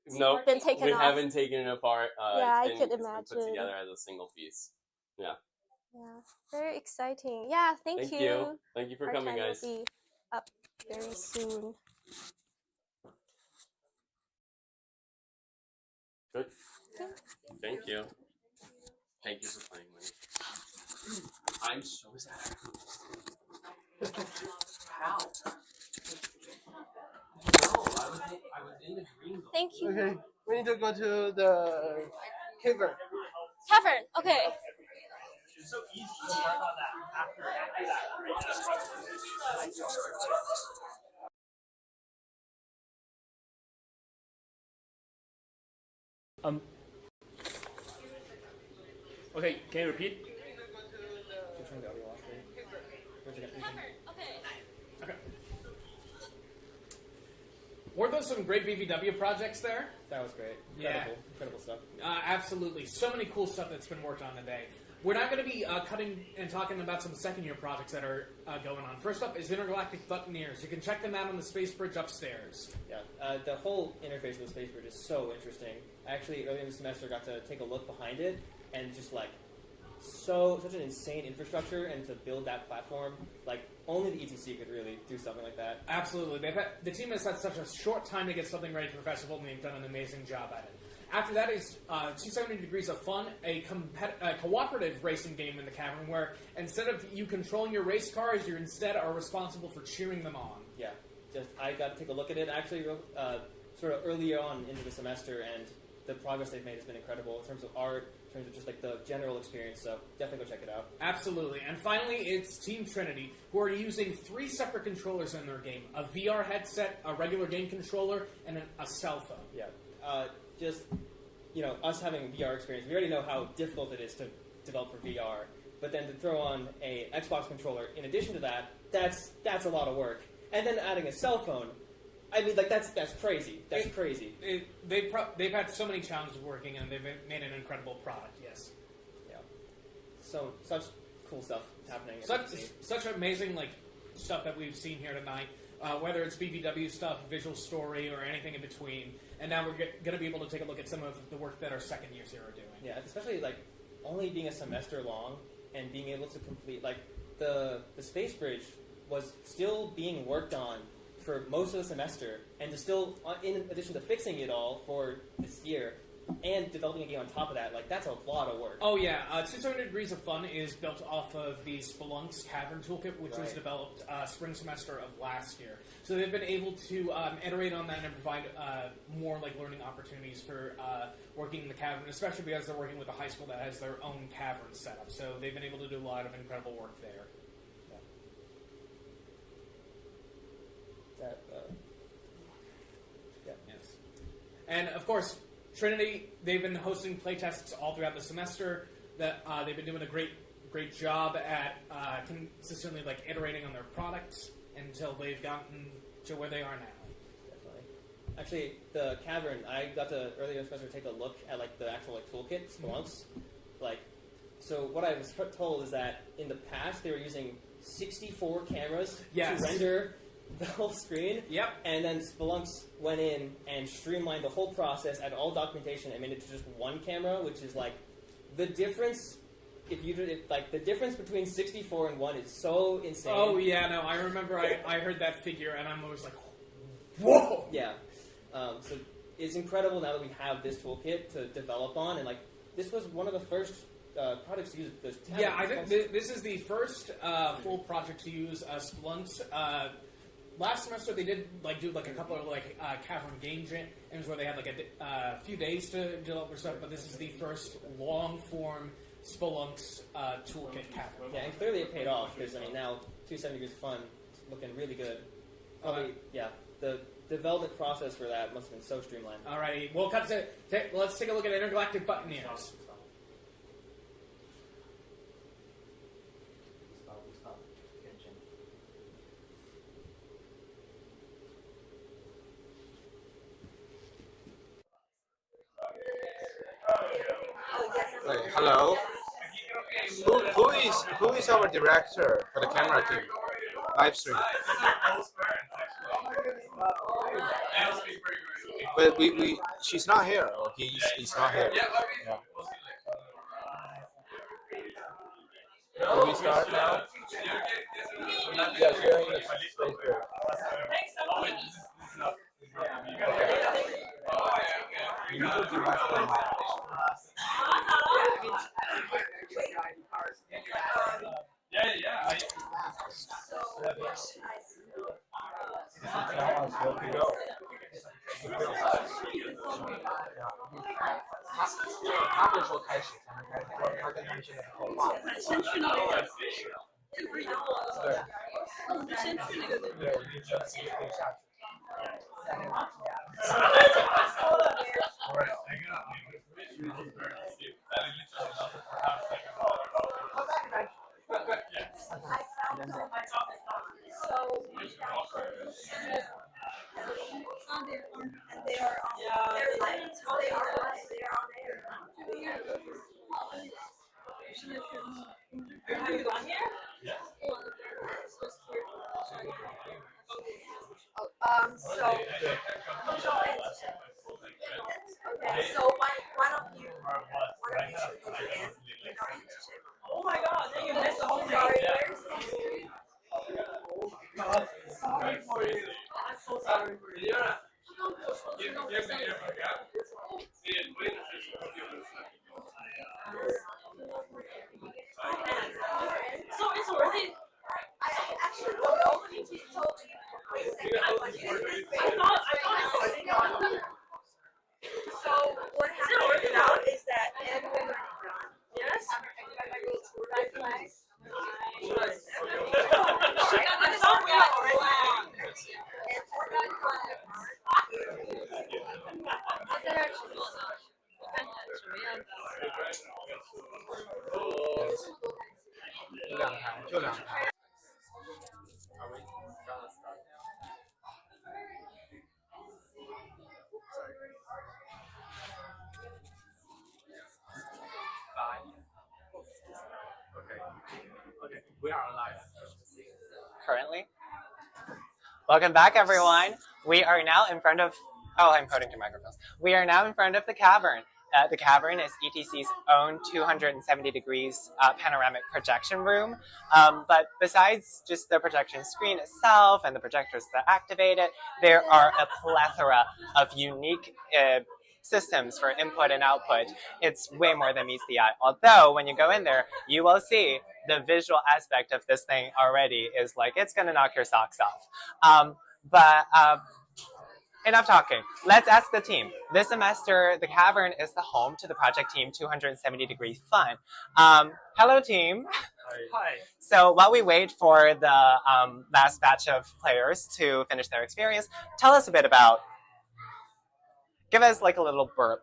been taken we off. haven't taken it apart. Yeah, it's I could been put imagine. together as a single piece. Yeah. Yeah, very exciting. Yeah, thank you. Thank you for Our coming, time guys. will be up very soon. Good. Thank you. Thank you for playing with me. I'm so sad. How? No, I was in the green. Thank you. Okay, we need to go to the cavern. Cavern. Okay. It's so easy to work on that after Okay, can you repeat? Okay. Weren't those some great BVW projects there? That was great. Yeah. Incredible stuff. Absolutely. So many cool stuff that's been worked on today. We're now going to be cutting and talking about some second-year projects that are going on. First up is Intergalactic Buccaneers. You can check them out on the Space Bridge upstairs. Yeah, the whole interface of the Space Bridge is so interesting. I actually, earlier in the semester, got to take a look behind it, and just like, such an insane infrastructure, and to build that platform, like, only the ETC could really do something like that. Absolutely. The team has had such a short time to get something ready for the festival, and they've done an amazing job at it. After that is 270 Degrees of Fun, a cooperative racing game in the cavern where instead of you controlling your race cars, you instead are responsible for cheering them on. Yeah, I got to take a look at it actually sort of earlier on into the semester, and the progress they've made has been incredible in terms of art, in terms of just like the general experience, so definitely go check it out. Absolutely. And finally, it's Team Trinity, who are using 3 separate controllers in their game. A VR headset, a regular game controller, and a cell phone. Yeah. Just, us having VR experience, we already know how difficult it is to develop for VR, but then to throw on a Xbox controller in addition to that, that's a lot of work. And then adding a cell phone, I mean, like, that's crazy. That's crazy. They've had so many challenges working, and they've made an incredible product, yes. Yeah. So, such cool stuff happening. Such amazing, stuff that we've seen here tonight. Whether it's BVW stuff, Visual Story, or anything in between. And now we're going to be able to take a look at some of the work that our second years here are doing. Yeah, especially only being a semester long and being able to complete the Space Bridge was still being worked on for most of the semester, and to still, in addition to fixing it all for this year and developing a game on top of that, that's a lot of work. Oh yeah, 270 Degrees of Fun is built off of the Spelunks Cavern Toolkit, which was developed spring semester of last year. So they've been able to iterate on that and provide more learning opportunities for working in the cavern, especially because they're working with a high school that has their own cavern setup. So they've been able to do a lot of incredible work there. Yes. And of course, Trinity, they've been hosting playtests all throughout the semester. That they've been doing a great job at consistently iterating on their products until they've gotten to where they are now. Definitely. Actually, the cavern, I got to earlier this semester take a look at the actual toolkit, Spelunks. So what I was told is that in the past they were using 64 cameras to render the whole screen. Yep. And then Spelunks went in and streamlined the whole process, added all documentation, and made it to just one camera, which is the difference. The difference between 64 and 1 is so insane. Oh yeah, no, I remember I heard that figure and I'm always like, whoa. Yeah. So it's incredible now that we have this toolkit to develop on, and this was one of the first projects to use this. Yeah, I think this is the first full project to use Spelunks. Last semester they did do a couple of cavern game jams where they had a few days to develop their stuff, but this is the first long form Spelunks toolkit cavern. Yeah, and clearly it paid off because now 270 Degrees of Fun is looking really good. Probably, the development process for that must have been so streamlined. Alrighty, we'll cut to let's take a look at Intergalactic Buccaneers. Hello. Who is our director for the camera team? Live stream. But she's not here. Or he's not here. Yeah. Do we start now? Yes, we're in the space break. Oh my god, then you missed the whole thing. Sorry for you. I'm so sorry for you. So it's worth it. I actually don't know. He told me. I thought so what happened now is that everyone yes. Okay, we are live. Currently. Welcome back, everyone. We are now in front of, I'm pointing to microphones. We are now in front of the Cavern. The Cavern is ETC's own 270 degrees panoramic projection room. But besides just the projection screen itself and the projectors that activate it, there are a plethora of unique systems for input and output. It's way more than meets the eye. Although when you go in there, you will see the visual aspect of this thing already is like, it's gonna knock your socks off. Enough talking. Let's ask the team. This semester, the Cavern is the home to the project team 270 Degree Fun. Hello, team. Hi. So while we wait for the last batch of players to finish their experience, tell us a bit about, give us like a little blurb.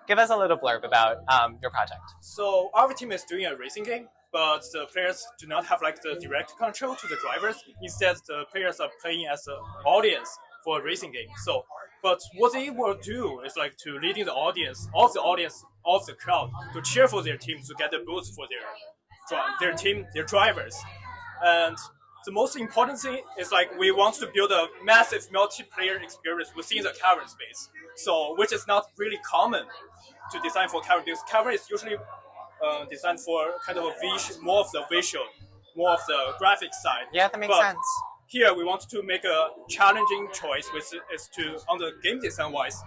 Give us a little blurb about your project. So our team is doing a racing game, but the players do not have like the direct control to the drivers. Instead, the players are playing as an audience for a racing game. So, but what they will do is like to leading the audience of the crowd to cheer for their team to get the boost for their team, their drivers. And the most important thing is like we want to build a massive multiplayer experience within the Cavern space. So, which is not really common to design for Cavern, because Cavern is usually designed for kind of a more of the visual, more of the graphic side. Yeah, that makes sense. Here we want to make a challenging choice, which is to on the game design wise,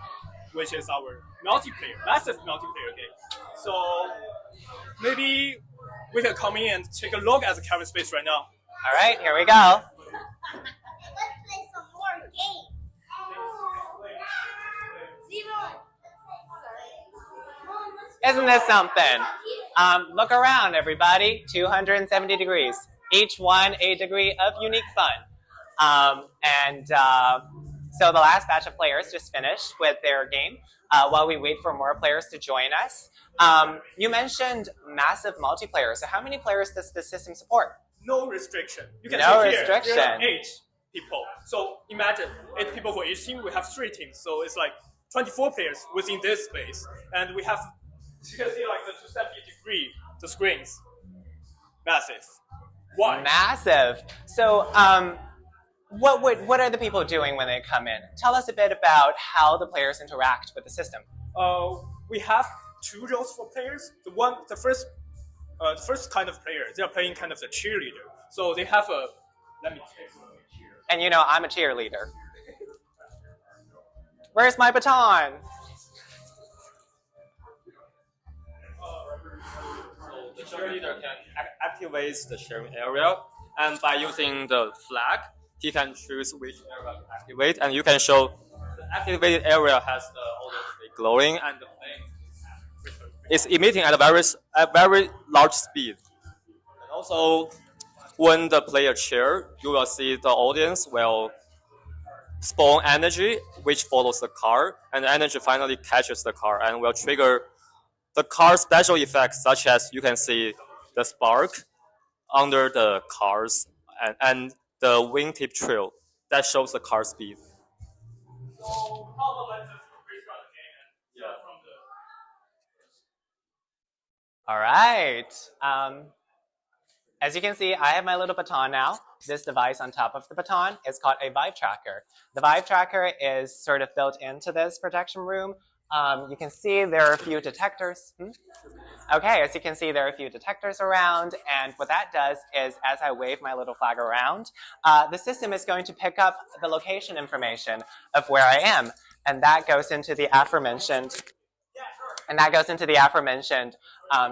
which is our massive multiplayer game. So maybe we can come in and take a look at the Cavern space right now. All right, here we go. Isn't this something? Look around, everybody. 270 degrees. Each one a degree of unique fun. So the last batch of players just finished with their game while we wait for more players to join us. You mentioned massive multiplayer. So how many players does the system support? No restriction. You can no see restriction. Here, there are 8 people. So imagine 8 people for each team. We have 3 teams. So it's like 24 players within this space. And we have You can see like the 270 degree, the screens. Massive. Why? Massive. So, what are the people doing when they come in? Tell us a bit about how the players interact with the system. We have two roles for players. The first kind of player, they are playing kind of the cheerleader. So they have a. Let me take some cheer. And you know, I'm a cheerleader. Where's my baton? So the cheerleader can activate the sharing area, and by using the flag, he can choose which area to activate, and you can show the activated area has the audience glowing, and the flame is emitting at a very large speed. And also, when the player cheer, you will see the audience will spawn energy, which follows the car, and the energy finally catches the car and will trigger the car's special effects, such as you can see the spark under the cars and the wingtip trail that shows the car speed. All right. As you can see, I have my little baton now. This device on top of the baton is called a Vibe Tracker. The Vibe Tracker is sort of built into this projection room. You can see there are a few detectors. Okay, as you can see, there are a few detectors around, and what that does is, as I wave my little flag around, the system is going to pick up the location information of where I am, and that goes into the aforementioned.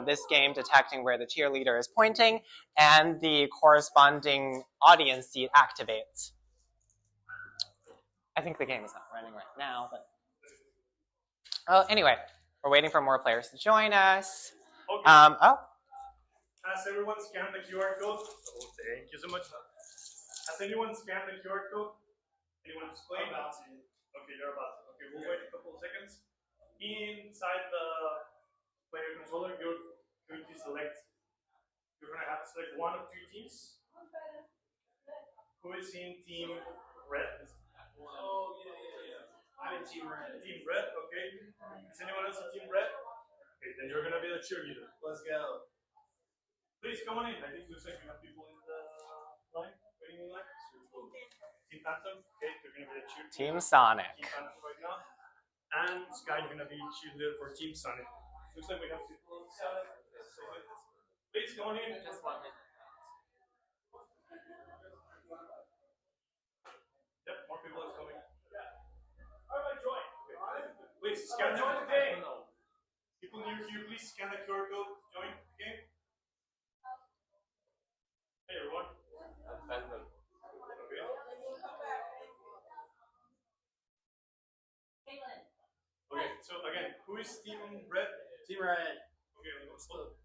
This game detecting where the cheerleader is pointing, and the corresponding audience seat activates. I think the game is not running right now, but anyway, we're waiting for more players to join us. Okay. Has everyone scanned the QR code? Oh, thank you so much. Has anyone scanned the QR code? Anyone displaying? Okay, you're about to. Okay, we'll wait a couple of seconds. Inside the player controller, you're going to select. You're going to have to select one of two teams. Who is in team red? Oh, yeah. I'm in team red. Team red, okay. Is anyone else in team red? Okay, then you're gonna be the cheerleader. Let's go. Please come on in. I think it looks like we have people in the line, waiting in line. Team Phantom, okay, you're gonna be the cheerleader. Team Sonic. Team Phantom right now. And Sky, you're gonna be cheerleader for Team Sonic. Looks like we have people on the side. Please come on in. Just 1 minute. Yep, more people are coming. Alright, join. Please scan join the game. People near here, please scan the QR code. Join the game. Hey everyone. Okay. Okay, so again, who is team red? Team red. Okay, more people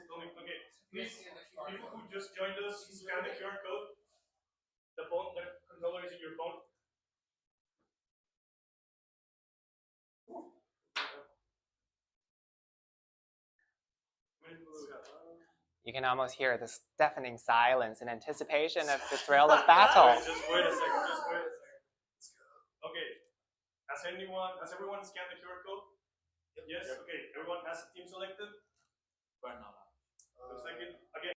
coming. Okay, please, people who just joined us, scan the QR code. The controller is in your phone. You can almost hear this deafening silence in anticipation of the thrill of battle. Just wait a second. Okay. Has everyone scanned the QR code? Yes? Okay. Everyone has a team selected? Right now. Looks like it. Again.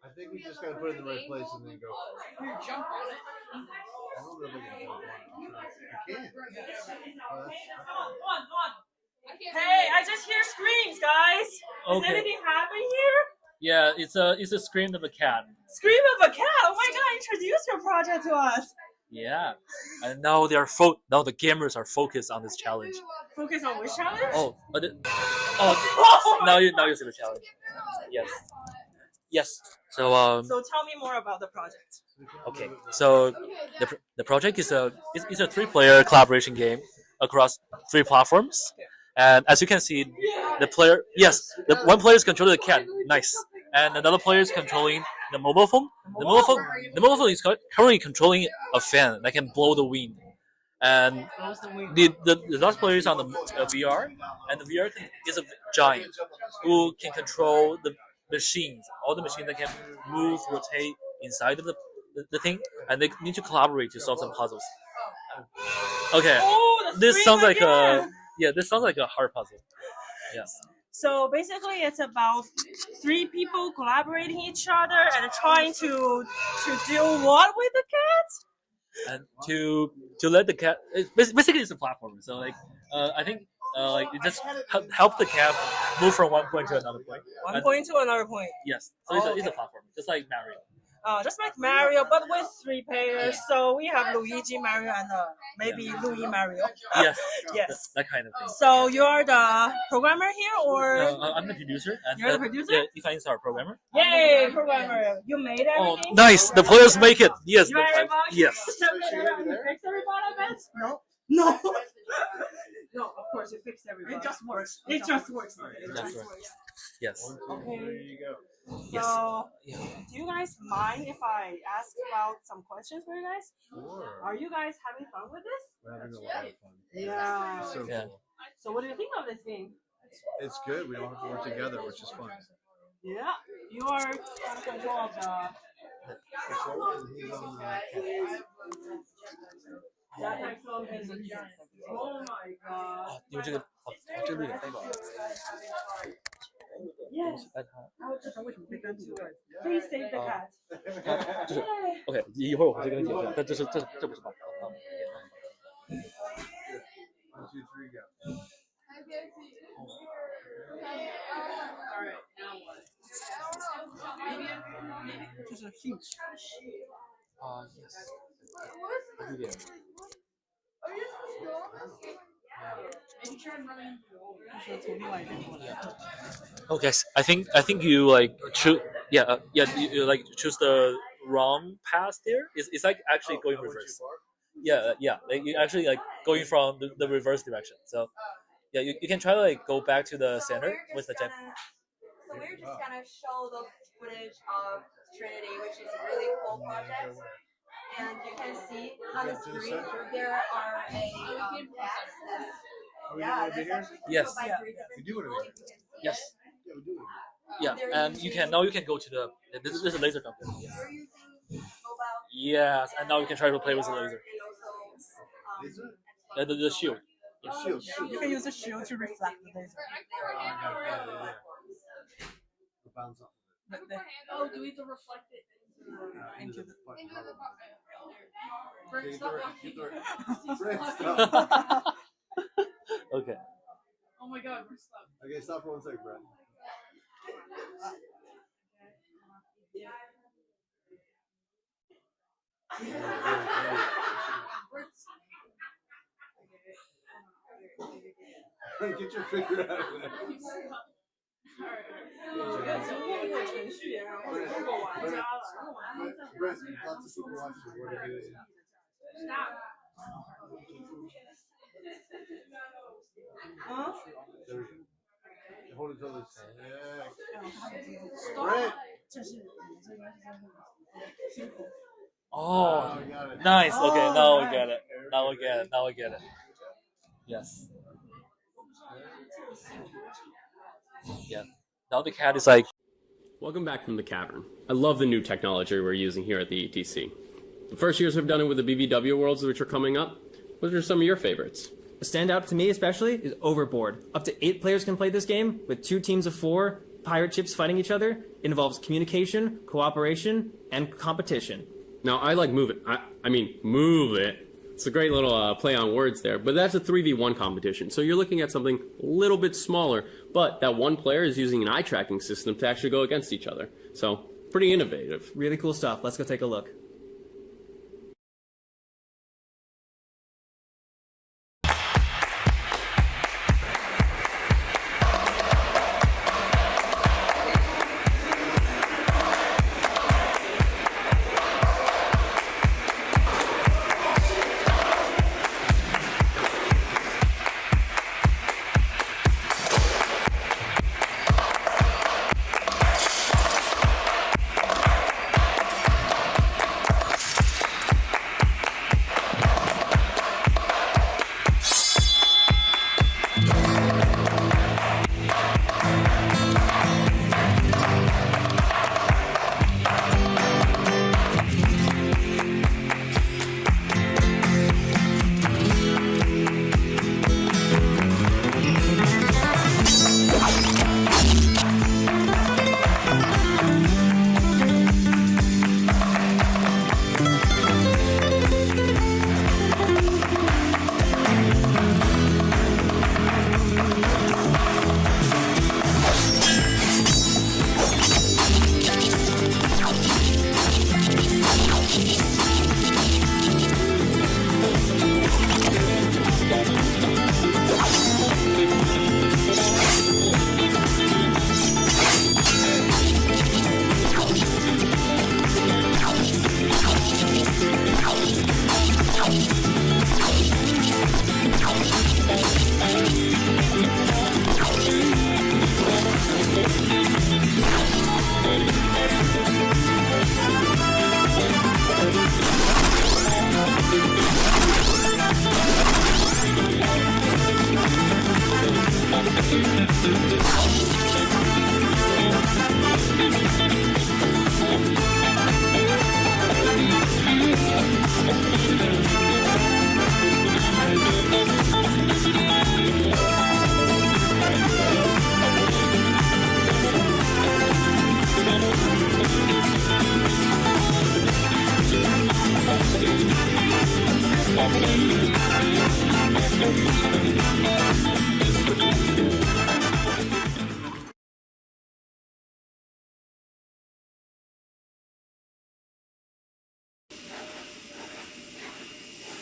I think we just gotta put it in the right place and then go. Here, jump on it. I don't really know. I can't. Come on. Hey, I just hear screams, guys. Is anything happening here? Yeah, it's a scream of a cat. Scream of a cat? Oh my god, introduce your project to us. Yeah, and now now the gamers are focused on this challenge. Focus on which challenge? Now you see the challenge. Yes. So So tell me more about the project. okay. So the project is a 3-player collaboration game across 3 platforms. And as you can see, one player is controlling the cat, nice, and another player is controlling the mobile phone. The mobile phone is currently controlling a fan that can blow the wind, and the last player is on the VR, and the VR is a giant who can control the machines, all the machines that can move, rotate inside of the thing, and they need to collaborate to solve some puzzles. Okay, this sounds like a hard puzzle. Yes. So basically, it's about 3 people collaborating each other and trying to do what with the cat? And to let the cat, basically it's a platform. So like I think like it just help the cat move from one point to another point. One point to another point. Yes. So it's a platform, just like Mario. Just like Mario, but with 3 players. So we have Luigi Mario and maybe Louis Mario. Yes. Yes. That kind of thing. So you're the programmer here, or I'm the producer. And, you're the producer? Yeah, Ifan is our programmer. Yay, programmer! You made everything. Oh, nice. The players make it. Yes. You made everybody? Yes. So you fixed everybody, I bet? No. No. No, of course you fixed everybody. It just works. It just works. It That's just right. works. Yes. Okay. There you go. Yes. So, do you guys mind if I ask about some questions for you guys? Sure. Are you guys having fun with this? We're having a lot of fun. Yeah. So Yeah. cool. So, what do you think of this game? It's good. We all have to work together, which is fun. Yeah. You are in control of the. That next one is. Oh my god. 因为这个这个有点太高。 Yes. Please save the cat. 就是 OK， 一会儿我会再跟你解释，但这不是办法。 1, 2, 3, go. Just a huge. Yes. 有点。 Okay, I think you like choose you like choose the wrong path there. It's like actually going reverse. Yeah, like you actually like going from the reverse direction. So yeah, you can try to like go back to the center with the jet. So we're just gonna show the footage of Trinity, which is a really cool project. And you can see on the screen there are a cats. Yeah, that's actually Yes. by We do it. Yes. Yeah, we do it. Yeah, and you can go to the this is a laser jump. We're using mobile. Yes, and now you can try to play with the laser. The shield. The shield. You can use the shield to reflect the laser. Bounce off. Oh, do we have to reflect it into the Okay, Brent, stop. Okay. Oh my god, we're stuck. Okay, stop for 1 second, Brent. Get your finger out of there. Brent, lots of people watching. What are you Huh? There we go. Hold it till it's Brent. Oh, I got it. nice. Okay, Oh, now we nice. get it. Now we get it. Now we get it. Yes. Yeah. Now the cat is like. Welcome back from the cavern. I love the new technology we're using here at the ETC. The first years we've done it with the BBW Worlds, which are coming up. What are some of your favorites? A standout to me especially is Overboard. Up to 8 players can play this game with 2 teams of 4 pirate ships fighting each other. It involves communication, cooperation, and competition. Now, I like Move It. I mean, Move It. It's a great little play on words there, but that's a 3v1 competition. So you're looking at something a little bit smaller, but that one player is using an eye tracking system to actually go against each other. So pretty innovative. Really cool stuff. Let's go take a look.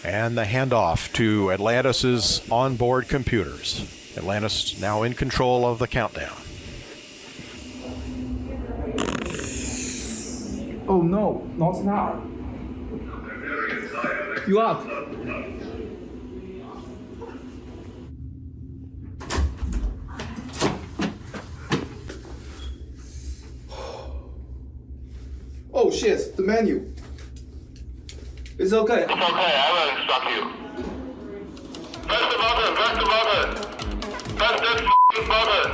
And the handoff to Atlantis' onboard computers. Atlantis now in control of the countdown. Oh no, not now. You up? Oh shit, the menu. It's okay. It's okay, I will instruct you. Press the button, press the button. Press this f***ing button.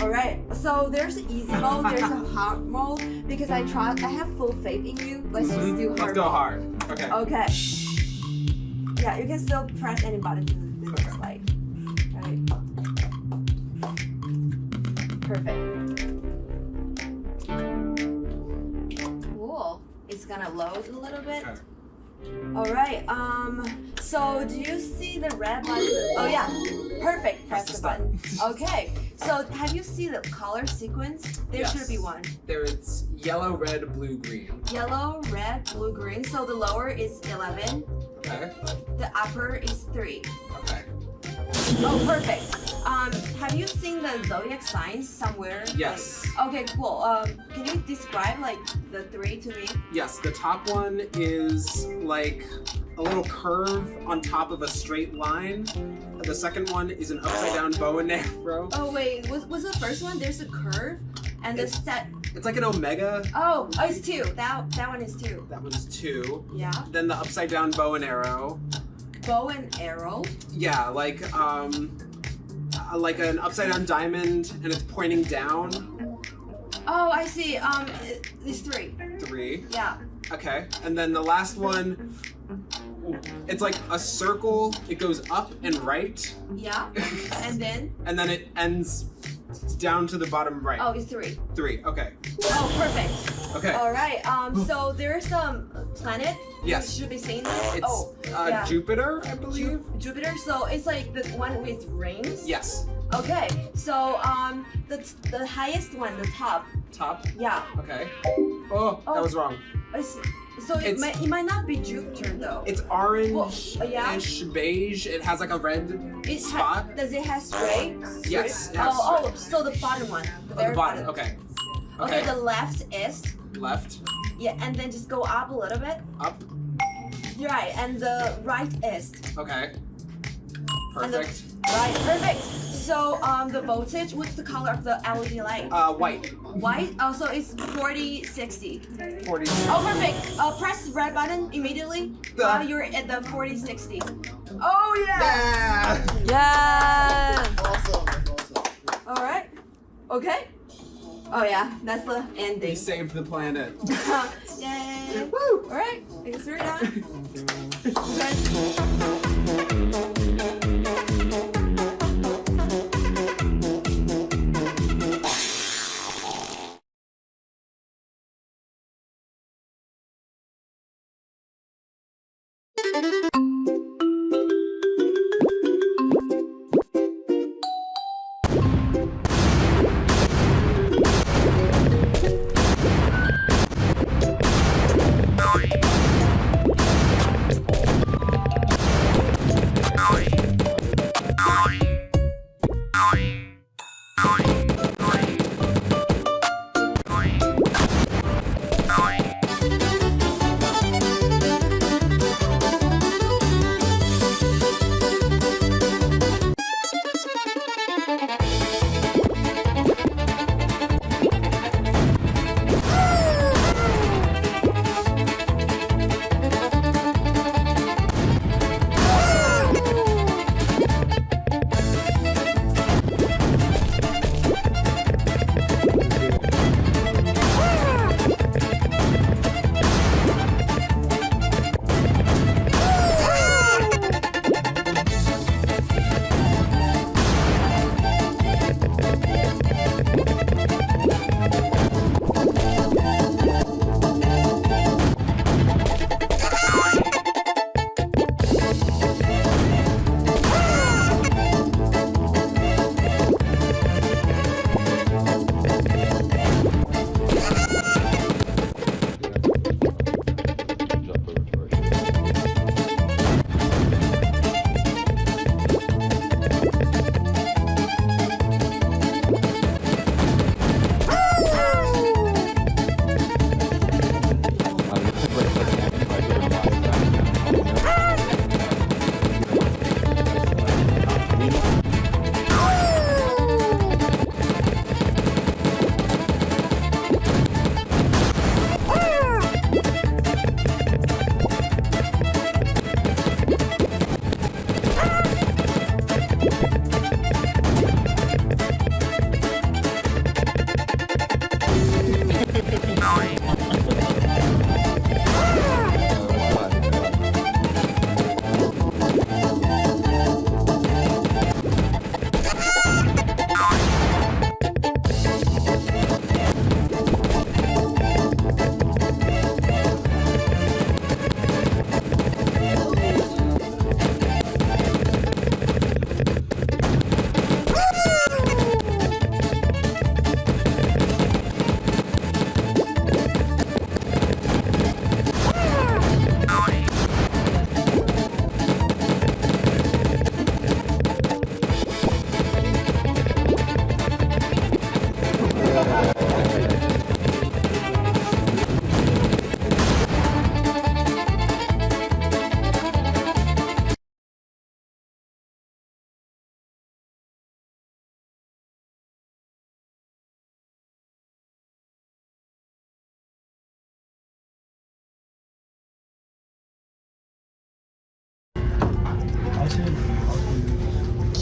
Alright, so there's an easy mode, there's a hard mode. Because I have full faith in you. Let's just do hard. Let's go mode. hard. Okay. Okay. Yeah, you can still press any button to do this like. Right. Perfect. Cool. It's gonna load a little bit. Alright, so do you see the red button? Oh yeah, perfect, press the button. Okay, so have you seen the color sequence? There should be one. There is yellow, red, blue, green. Yellow, red, blue, green. So the lower is 11. Okay. The upper is 3. Okay. Oh, perfect. Have you seen the zodiac signs somewhere? Yes. Okay, cool. Can you describe like the 3 to me? Yes, the top one is like a little curve on top of a straight line. The second one is an upside down bow and arrow. Oh wait, was the first one? There's a curve, and the set. It's like an omega. Oh, it's 2. That one is 2. That one's 2. Yeah. Then the upside down bow and arrow. Bow and arrow. Yeah, like an upside down diamond, and it's pointing down. Oh, I see. It's 3. 3. Yeah. Okay, and then the last one, it's like a circle. It goes up and right, Yeah. And then. and then it ends down to the bottom right. Oh, it's 3. 3. Okay. Oh, perfect. Okay. All right. So there's some planet. Yes. You should be seeing this. It's yeah. Jupiter, I believe. Jupiter. So it's like the one with rings. Yes. Okay. So the highest one, the top. Top. Yeah. Okay. Oh, that was wrong. So it might not be Jupiter though. It's orange, yeah. beige. It has like a red spot. Does it have stripes? Yes, it has Oh, so the bottom one. The very bottom. Okay. Okay. The left is. Left. Yeah, and then just go up a little bit. Up. Right, and the right is. Okay. And the- Perfect. Right, perfect. So the voltage, what's the color of the LED light? White. White? Oh, so it's 4060. 40. Oh, perfect. Press the red button immediately while you're at the 4060. Oh yeah! Yeah! Awesome. All right. Okay. Oh yeah, that's the We ending. saved the planet. Yay! Woo! All right, thanks for done.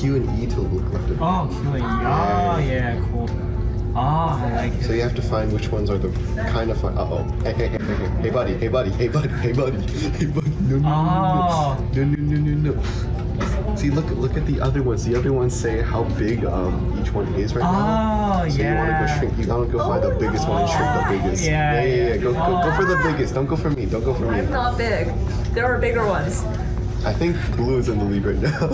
Q and E to look left and right. Oh, Q and E. Oh, yeah, cool. Oh, I like it. So you have to find which ones are the kind of fun. Uh-oh. Hey, buddy. Hey, buddy. Hey, buddy. Hey, buddy. No. See, look at the other ones. The other ones say how big each one is right now. So you want to go shrink. You gotta go find the biggest one and shrink the biggest. Yeah. Go for the biggest. Don't go for me. I'm not big. There are bigger ones. I think blue is in the lead right now.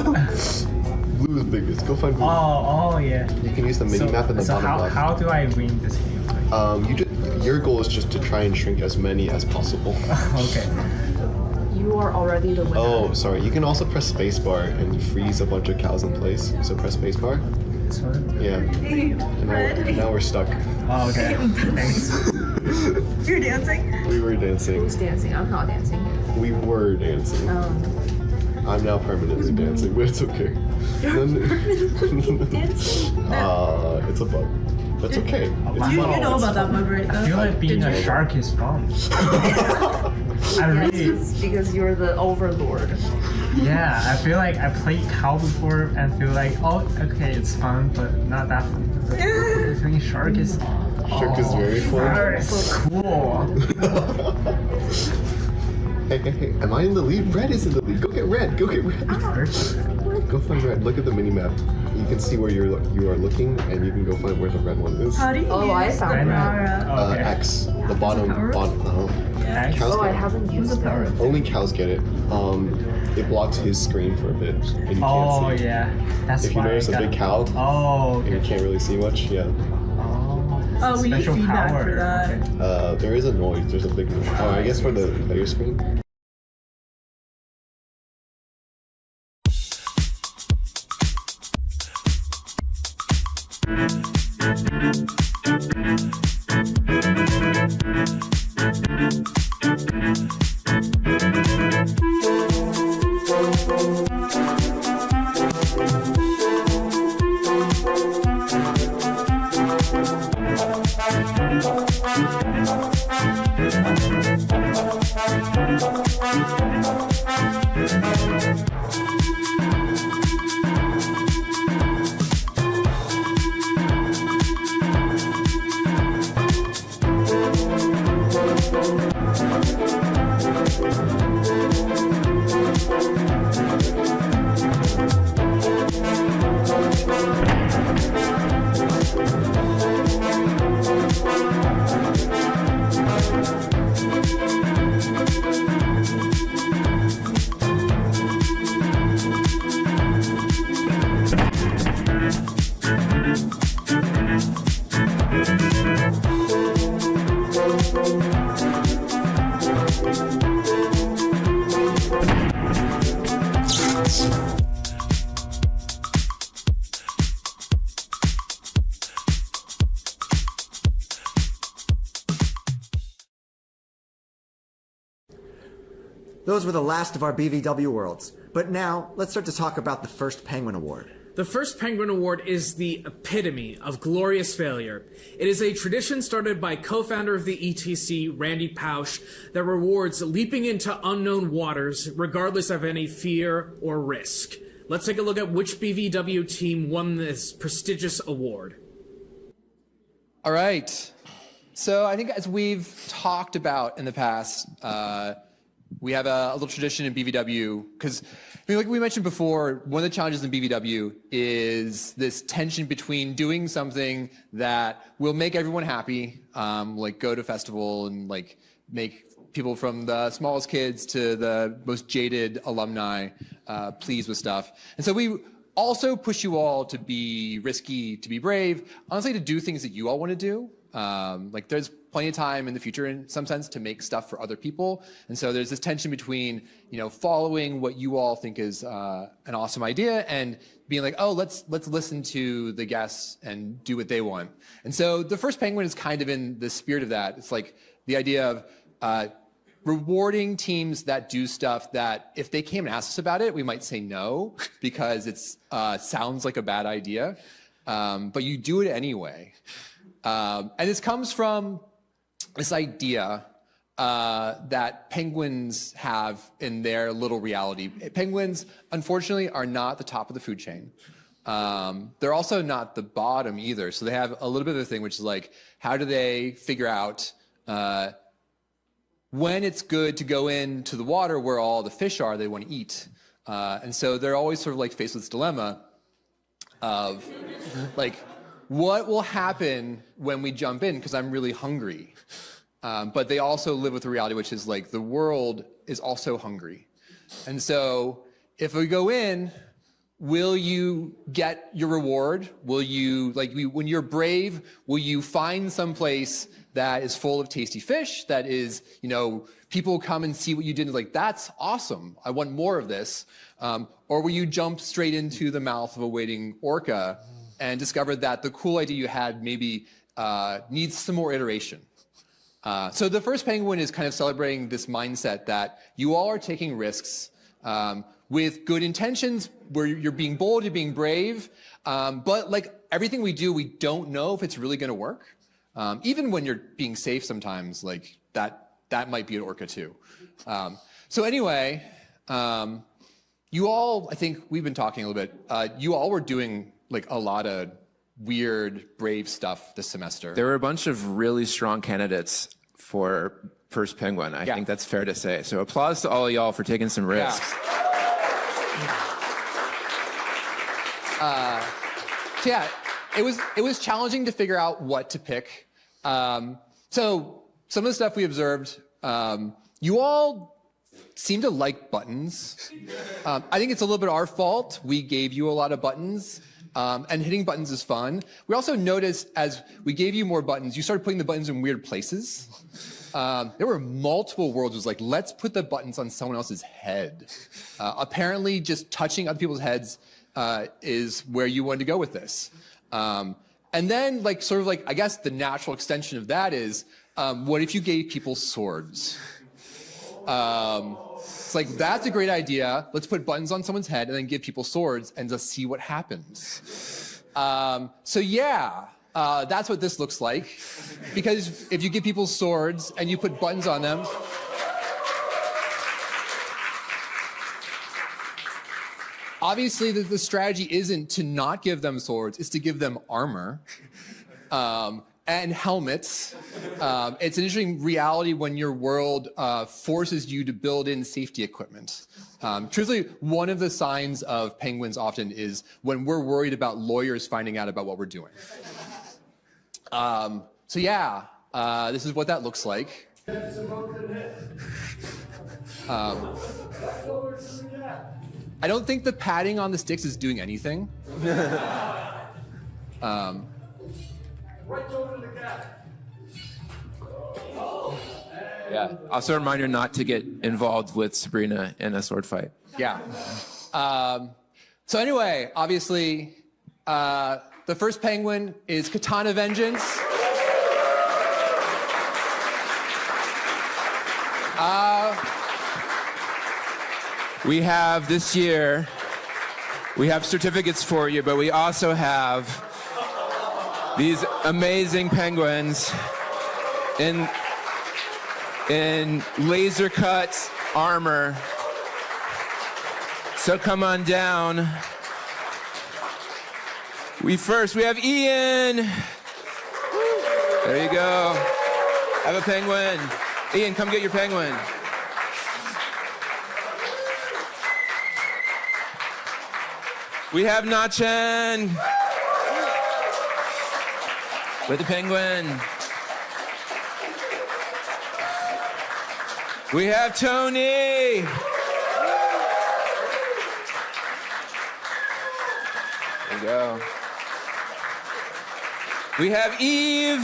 Blue is biggest. Go find blue. Oh, yeah. You can use the mini map in the bottom left. How do I win this game? Your goal is just to try and shrink as many as possible. Okay. You are already the winner. Oh, sorry. You can also press spacebar and freeze a bunch of cows in place. So press spacebar. This one? Yeah. And now we're stuck. Oh, okay. Thanks. You're dancing? We were dancing. Who's dancing? I'm not dancing. We were dancing. I'm now permanently dancing, but it's okay. It's a bug. That's okay. It's You fun. know about that bug, right? I feel like being a shark is fun. I really. Because you're the overlord. Yeah, I feel like I played cow before and feel like, oh, okay, it's fun, but not that fun. I think shark is. Shark is very fun. Shark is cool. Hey, am I in the lead? Red is in the lead. Go get red. Go find red. Look at the mini map. You can see where you are looking, and you can go find where the red one is. How do you use the power? X. The bottom. X? Cows Oh, I get it. haven't used the power. Only cows get it. It blocks his screen for a bit, and you can't see. Yeah. That's if you why notice a big cow, and you can't really see much, yeah. Oh, we need Special feedback power. for that. There is a noise. There's a big noise. Oh, I guess for the player screen. Those were the last of our BVW Worlds. But now, let's start to talk about the first Penguin Award. The first Penguin Award is the epitome of glorious failure. It is a tradition started by co-founder of the ETC, Randy Pausch, that rewards leaping into unknown waters regardless of any fear or risk. Let's take a look at which BVW team won this prestigious award. All right. So I think as we've talked about in the past, we have a little tradition in BVW because, like we mentioned before, one of the challenges in BVW is this tension between doing something that will make everyone happy, like go to festival and like make people from the smallest kids to the most jaded alumni pleased with stuff. And so we also push you all to be risky, to be brave, honestly, to do things that you all want to do. Like there's plenty of time in the future in some sense to make stuff for other people. And so there's this tension between, you know, following what you all think is an awesome idea and being like, oh, let's listen to the guests and do what they want. And so the first Penguin is kind of in the spirit of that. It's like the idea of rewarding teams that do stuff that if they came and asked us about it, we might say no because it's sounds like a bad idea, but you do it anyway. And this comes from this idea that penguins have in their little reality. Penguins, unfortunately, are not the top of the food chain. They're also not the bottom either. So they have a little bit of a thing, which is like, how do they figure out when it's good to go into the water where all the fish are they want to eat? And so they're always sort of like faced with this dilemma of like, what will happen when we jump in? Because I'm really hungry. But they also live with the reality, which is like the world is also hungry. And so if we go in, will you get your reward? Will you, like, when you're brave, will you find some place that is full of tasty fish, that is, you know, people come and see what you did and like, that's awesome, I want more of this. Or will you jump straight into the mouth of a waiting orca and discover that the cool idea you had maybe needs some more iteration? So the first penguin is kind of celebrating this mindset that you all are taking risks with good intentions, where you're being bold, you're being brave, but like everything we do, we don't know if it's really going to work. Even when you're being safe sometimes, like that might be an orca too. So anyway, you all, I think we've been talking a little bit, you all were doing like a lot of weird, brave stuff this semester. There were a bunch of really strong candidates for First Penguin. I think that's fair to say. So applause to all of y'all for taking some risks. So yeah, it was challenging to figure out what to pick. So some of the stuff we observed, you all seem to like buttons. I think it's a little bit our fault. We gave you a lot of buttons. And hitting buttons is fun. We also noticed as we gave you more buttons, you started putting the buttons in weird places. There were multiple worlds. It was like, let's put the buttons on someone else's head. Apparently, just touching other people's heads is where you wanted to go with this. And then, like, sort of like, I guess the natural extension of that is, what if you gave people swords? It's like, that's a great idea. Let's put buttons on someone's head and then give people swords and just see what happens. So yeah, that's what this looks like. Because if you give people swords and you put buttons on them, obviously the strategy isn't to not give them swords, it's to give them armor. And helmets. It's an interesting reality when your world forces you to build in safety equipment. Truthfully, one of the signs of penguins often is when we're worried about lawyers finding out about what we're doing. So yeah, this is what that looks like. I don't think the padding on the sticks is doing anything. Yeah. Also a reminder not to get involved with Sabrina in a sword fight. Yeah. So anyway, obviously, the first penguin is Katana Vengeance. We have this year, we have certificates for you, but we also have these amazing penguins in laser cut armor. So come on down. We have Ian. There you go. Have a penguin. Ian, come get your penguin. We have Nachen. With the penguin. We have Tony. There you go. We have Eve.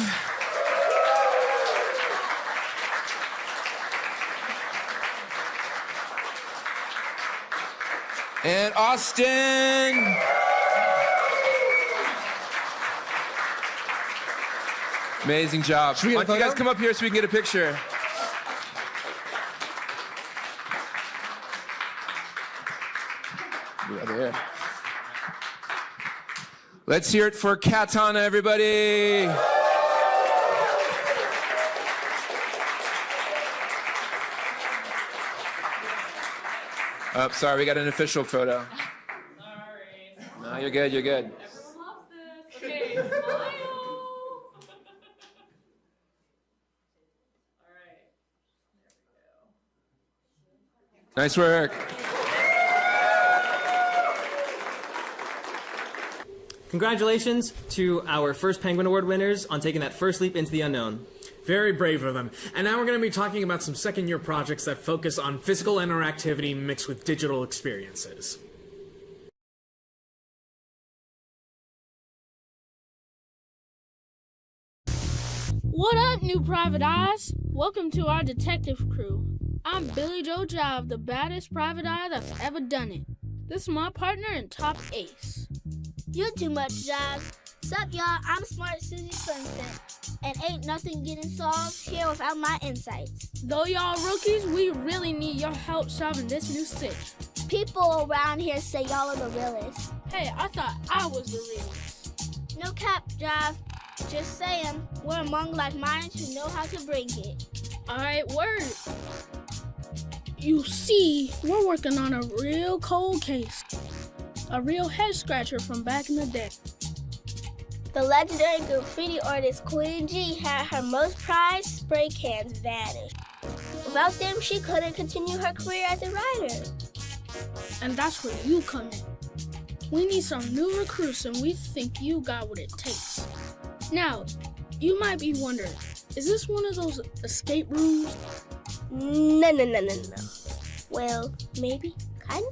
And Austin. Amazing job. Why don't you guys come up here so we can get a picture? Over here. Let's hear it for Katana, everybody. Oh, sorry, we got an official photo. Sorry. You're good. You're good. Okay, smile. Nice work. Congratulations to our first Penguin Award winners on taking that first leap into the unknown. Very brave of them. And now we're going to be talking about some second-year projects that focus on physical interactivity mixed with digital experiences. What up, new private eyes? Welcome to our detective crew. I'm Billy Joe Jive, the baddest private eye that's ever done it. This is my partner and top ace. You too much, Jive. Sup, y'all? I'm Smart Susie Sunset, and ain't nothing getting solved here without my insights. Though y'all rookies, we really need your help solving this new stitch. People around here say y'all are the realest. Hey, I thought I was the realest. No cap, Jive. Just saying, we're among like minds who know how to bring it. Alright, word. You see, we're working on a real cold case. A real head scratcher from back in the day. The legendary graffiti artist Queen G had her most prized spray cans vanish. Without them, she couldn't continue her career as a writer. And that's where you come in. We need some new recruits, and we think you got what it takes. Now, you might be wondering, is this one of those escape rooms? No. Well, maybe, kinda.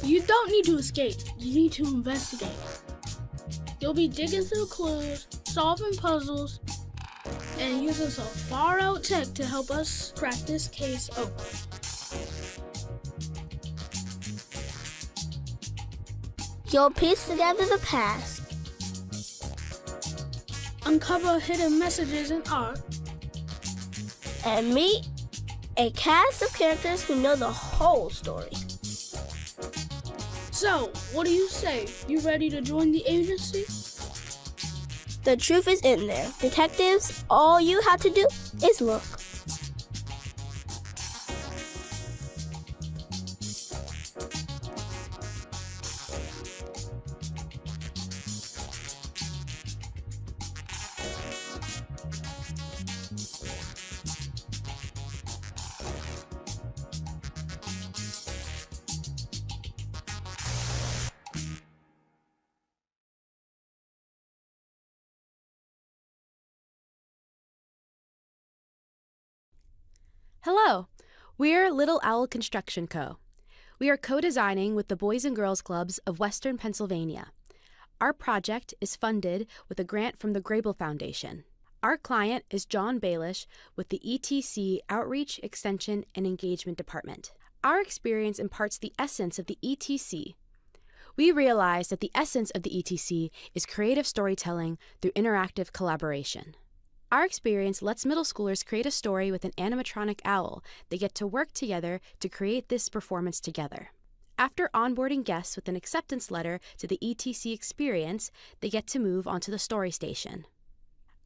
You don't need to escape, you need to investigate. You'll be digging through clues, solving puzzles, and using some far-out tech to help us crack this case open. You'll piece together the past. Uncover hidden messages in art. And meet a cast of characters who know the whole story. So, what do you say? You ready to join the agency? The truth is in there. Detectives, all you have to do is look. Hello, we're Little Owl Construction Co. We are co-designing with the Boys and Girls Clubs of Western Pennsylvania. Our project is funded with a grant from the Grable Foundation. Our client is John Baelish with the ETC Outreach, Extension, and Engagement Department. Our experience imparts the essence of the ETC. We realize that the essence of the ETC is creative storytelling through interactive collaboration. Our experience lets middle schoolers create a story with an animatronic owl. They get to work together to create this performance together. After onboarding guests with an acceptance letter to the ETC experience, they get to move onto the story station.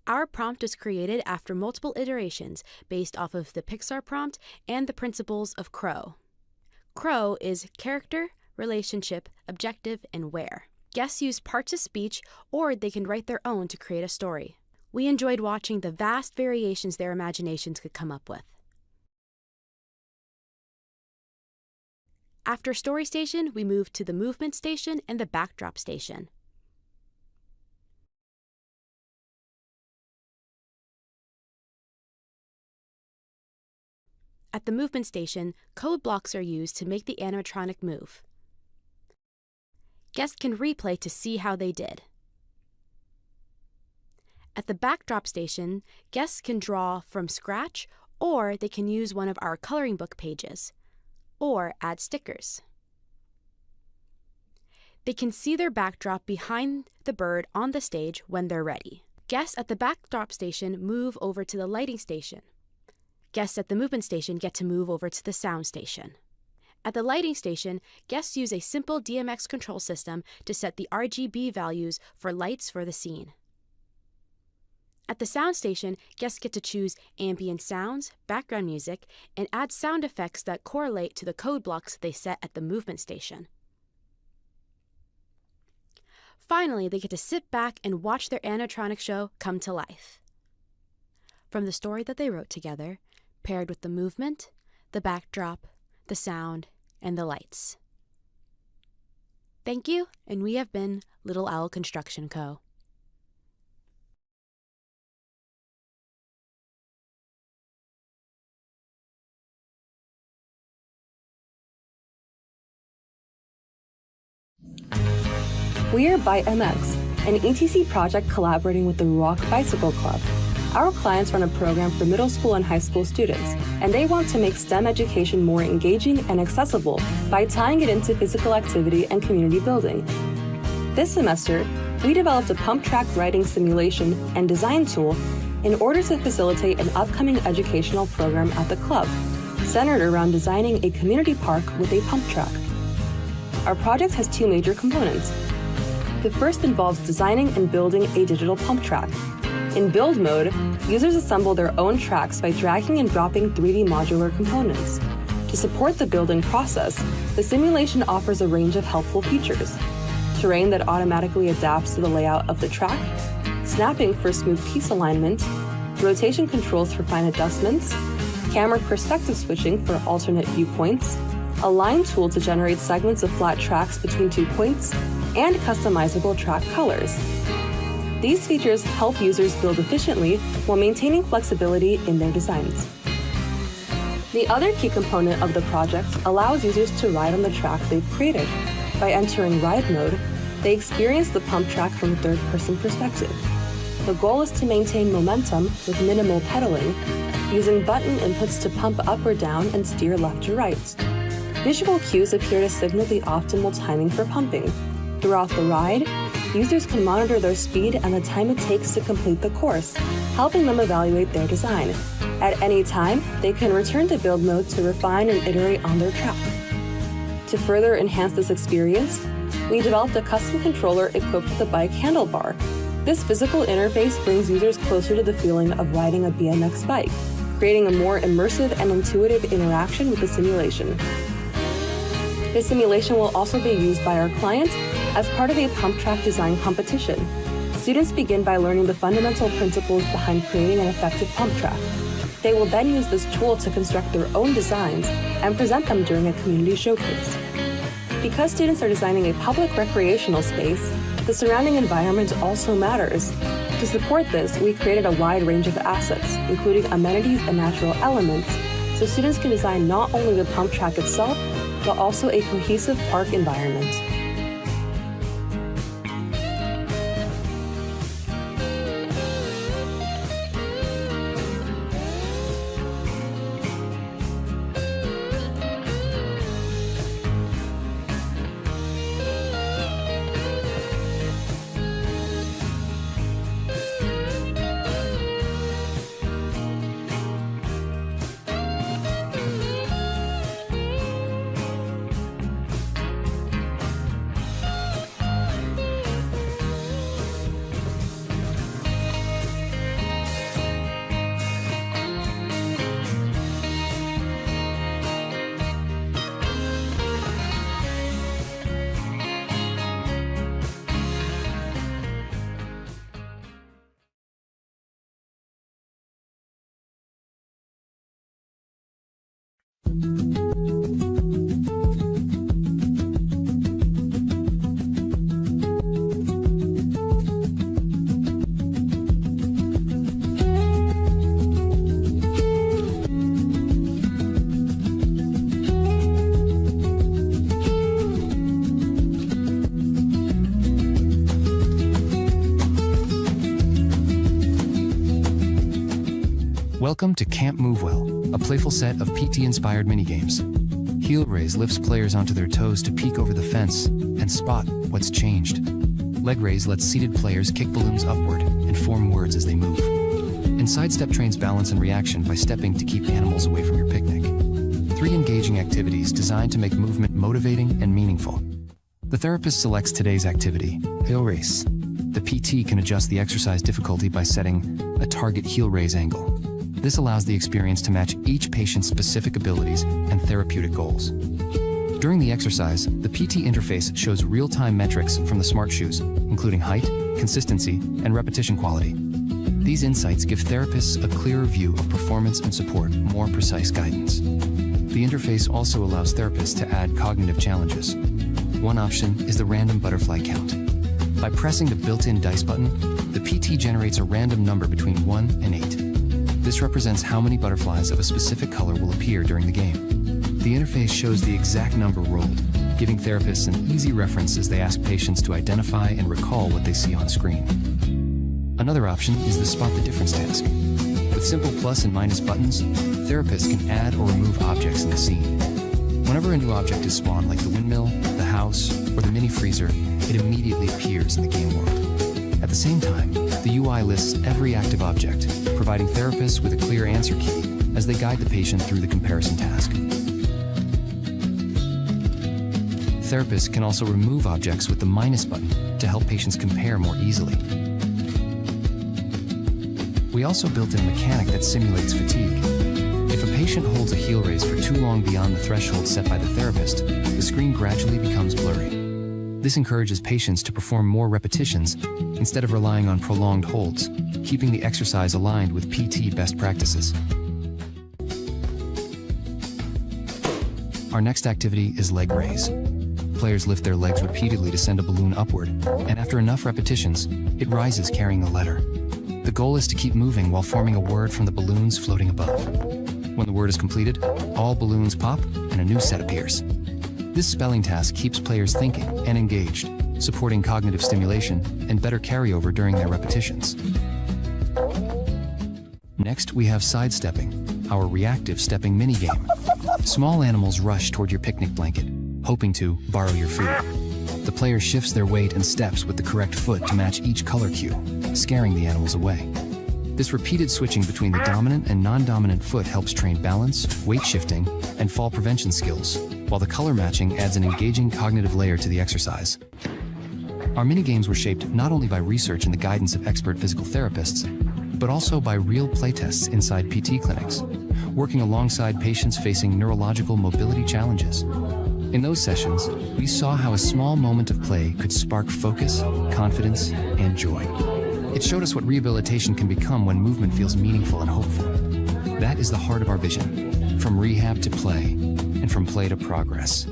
Our prompt was created after multiple iterations based off of the Pixar prompt and the principles of CROW. CROW is character, relationship, objective, and where. Guests use parts of speech, or they can write their own to create a story. We enjoyed watching the vast variations their imaginations could come up with. After Story Station, we moved to the Movement Station and the Backdrop Station. At the Movement Station, code blocks are used to make the animatronic move. Guests can replay to see how they did. At the Backdrop Station, guests can draw from scratch, or they can use one of our coloring book pages, or add stickers. They can see their backdrop behind the bird on the stage when they're ready. Guests at the Backdrop Station move over to the Lighting Station. Guests at the Movement Station get to move over to the Sound Station. At the Lighting Station, guests use a simple DMX control system to set the RGB values for lights for the scene. At the Sound Station, guests get to choose ambient sounds, background music, and add sound effects that correlate to the code blocks they set at the Movement Station. Finally, they get to sit back and watch their animatronic show come to life. From the story that they wrote together, paired with the movement, the backdrop, the sound, and the lights. Thank you, and we have been Little Owl Construction Co. We are Byte MX, an ETC project collaborating with the Ruach Bicycle Club. Our clients run a program for middle school and high school students, and they want to make STEM education more engaging and accessible by tying it into physical activity and community building. This semester, we developed a pump track riding simulation and design tool in order to facilitate an upcoming educational program at the club, centered around designing a community park with a pump track. Our project has two major components. The first involves designing and building a digital pump track. In build mode, users assemble their own tracks by dragging and dropping 3D modular components. To support the building process, the simulation offers a range of helpful features. Terrain that automatically adapts to the layout of the track, snapping for smooth piece alignment, rotation controls for fine adjustments, camera perspective switching for alternate viewpoints, a line tool to generate segments of flat tracks between 2 points, and customizable track colors. These features help users build efficiently while maintaining flexibility in their designs. The other key component of the project allows users to ride on the track they've created. By entering ride mode, they experience the pump track from a third-person perspective. The goal is to maintain momentum with minimal pedaling, using button inputs to pump up or down and steer left or right. Visual cues appear to signal the optimal timing for pumping. Throughout the ride, users can monitor their speed and the time it takes to complete the course, helping them evaluate their design. At any time, they can return to build mode to refine and iterate on their track. To further enhance this experience, we developed a custom controller equipped with a bike handlebar. This physical interface brings users closer to the feeling of riding a BMX bike, creating a more immersive and intuitive interaction with the simulation. This simulation will also be used by our client as part of a pump track design competition. Students begin by learning the fundamental principles behind creating an effective pump track. They will then use this tool to construct their own designs and present them during a community showcase. Because students are designing a public recreational space, the surrounding environment also matters. To support this, we created a wide range of assets, including amenities and natural elements, so students can design not only the pump track itself, but also a cohesive park environment. Welcome to Camp Movewell, a playful set of PT-inspired minigames. Heel raise lifts players onto their toes to peek over the fence and spot what's changed. Leg raise lets seated players kick balloons upward and form words as they move. And sidestep trains balance and reaction by stepping to keep animals away from your picnic. 3 engaging activities designed to make movement motivating and meaningful. The therapist selects today's activity, heel raise. The PT can adjust the exercise difficulty by setting a target heel raise angle. This allows the experience to match each patient's specific abilities and therapeutic goals. During the exercise, the PT interface shows real-time metrics from the smart shoes, including height, consistency, and repetition quality. These insights give therapists a clearer view of performance and support more precise guidance. The interface also allows therapists to add cognitive challenges. One option is the random butterfly count. By pressing the built-in dice button, the PT generates a random number between 1 and 8. This represents how many butterflies of a specific color will appear during the game. The interface shows the exact number rolled, giving therapists an easy reference as they ask patients to identify and recall what they see on screen. Another option is the spot the difference task. With simple plus and minus buttons, therapists can add or remove objects in the scene. Whenever a new object is spawned, like the windmill, the house, or the mini freezer, it immediately appears in the game world. At the same time, the UI lists every active object, providing therapists with a clear answer key as they guide the patient through the comparison task. Therapists can also remove objects with the minus button to help patients compare more easily. We also built in a mechanic that simulates fatigue. If a patient holds a heel raise for too long beyond the threshold set by the therapist, the screen gradually becomes blurry. This encourages patients to perform more repetitions instead of relying on prolonged holds, keeping the exercise aligned with PT best practices. Our next activity is leg raise. Players lift their legs repeatedly to send a balloon upward, and after enough repetitions, it rises carrying a letter. The goal is to keep moving while forming a word from the balloons floating above. When the word is completed, all balloons pop and a new set appears. This spelling task keeps players thinking and engaged, supporting cognitive stimulation and better carryover during their repetitions. Next, we have sidestepping, our reactive stepping minigame. Small animals rush toward your picnic blanket, hoping to borrow your food. The player shifts their weight and steps with the correct foot to match each color cue, scaring the animals away. This repeated switching between the dominant and non-dominant foot helps train balance, weight shifting, and fall prevention skills, while the color matching adds an engaging cognitive layer to the exercise. Our minigames were shaped not only by research and the guidance of expert physical therapists, but also by real playtests inside PT clinics, working alongside patients facing neurological mobility challenges. In those sessions, we saw how a small moment of play could spark focus, confidence, and joy. It showed us what rehabilitation can become when movement feels meaningful and hopeful. That is the heart of our vision, from rehab to play, and from play to progress.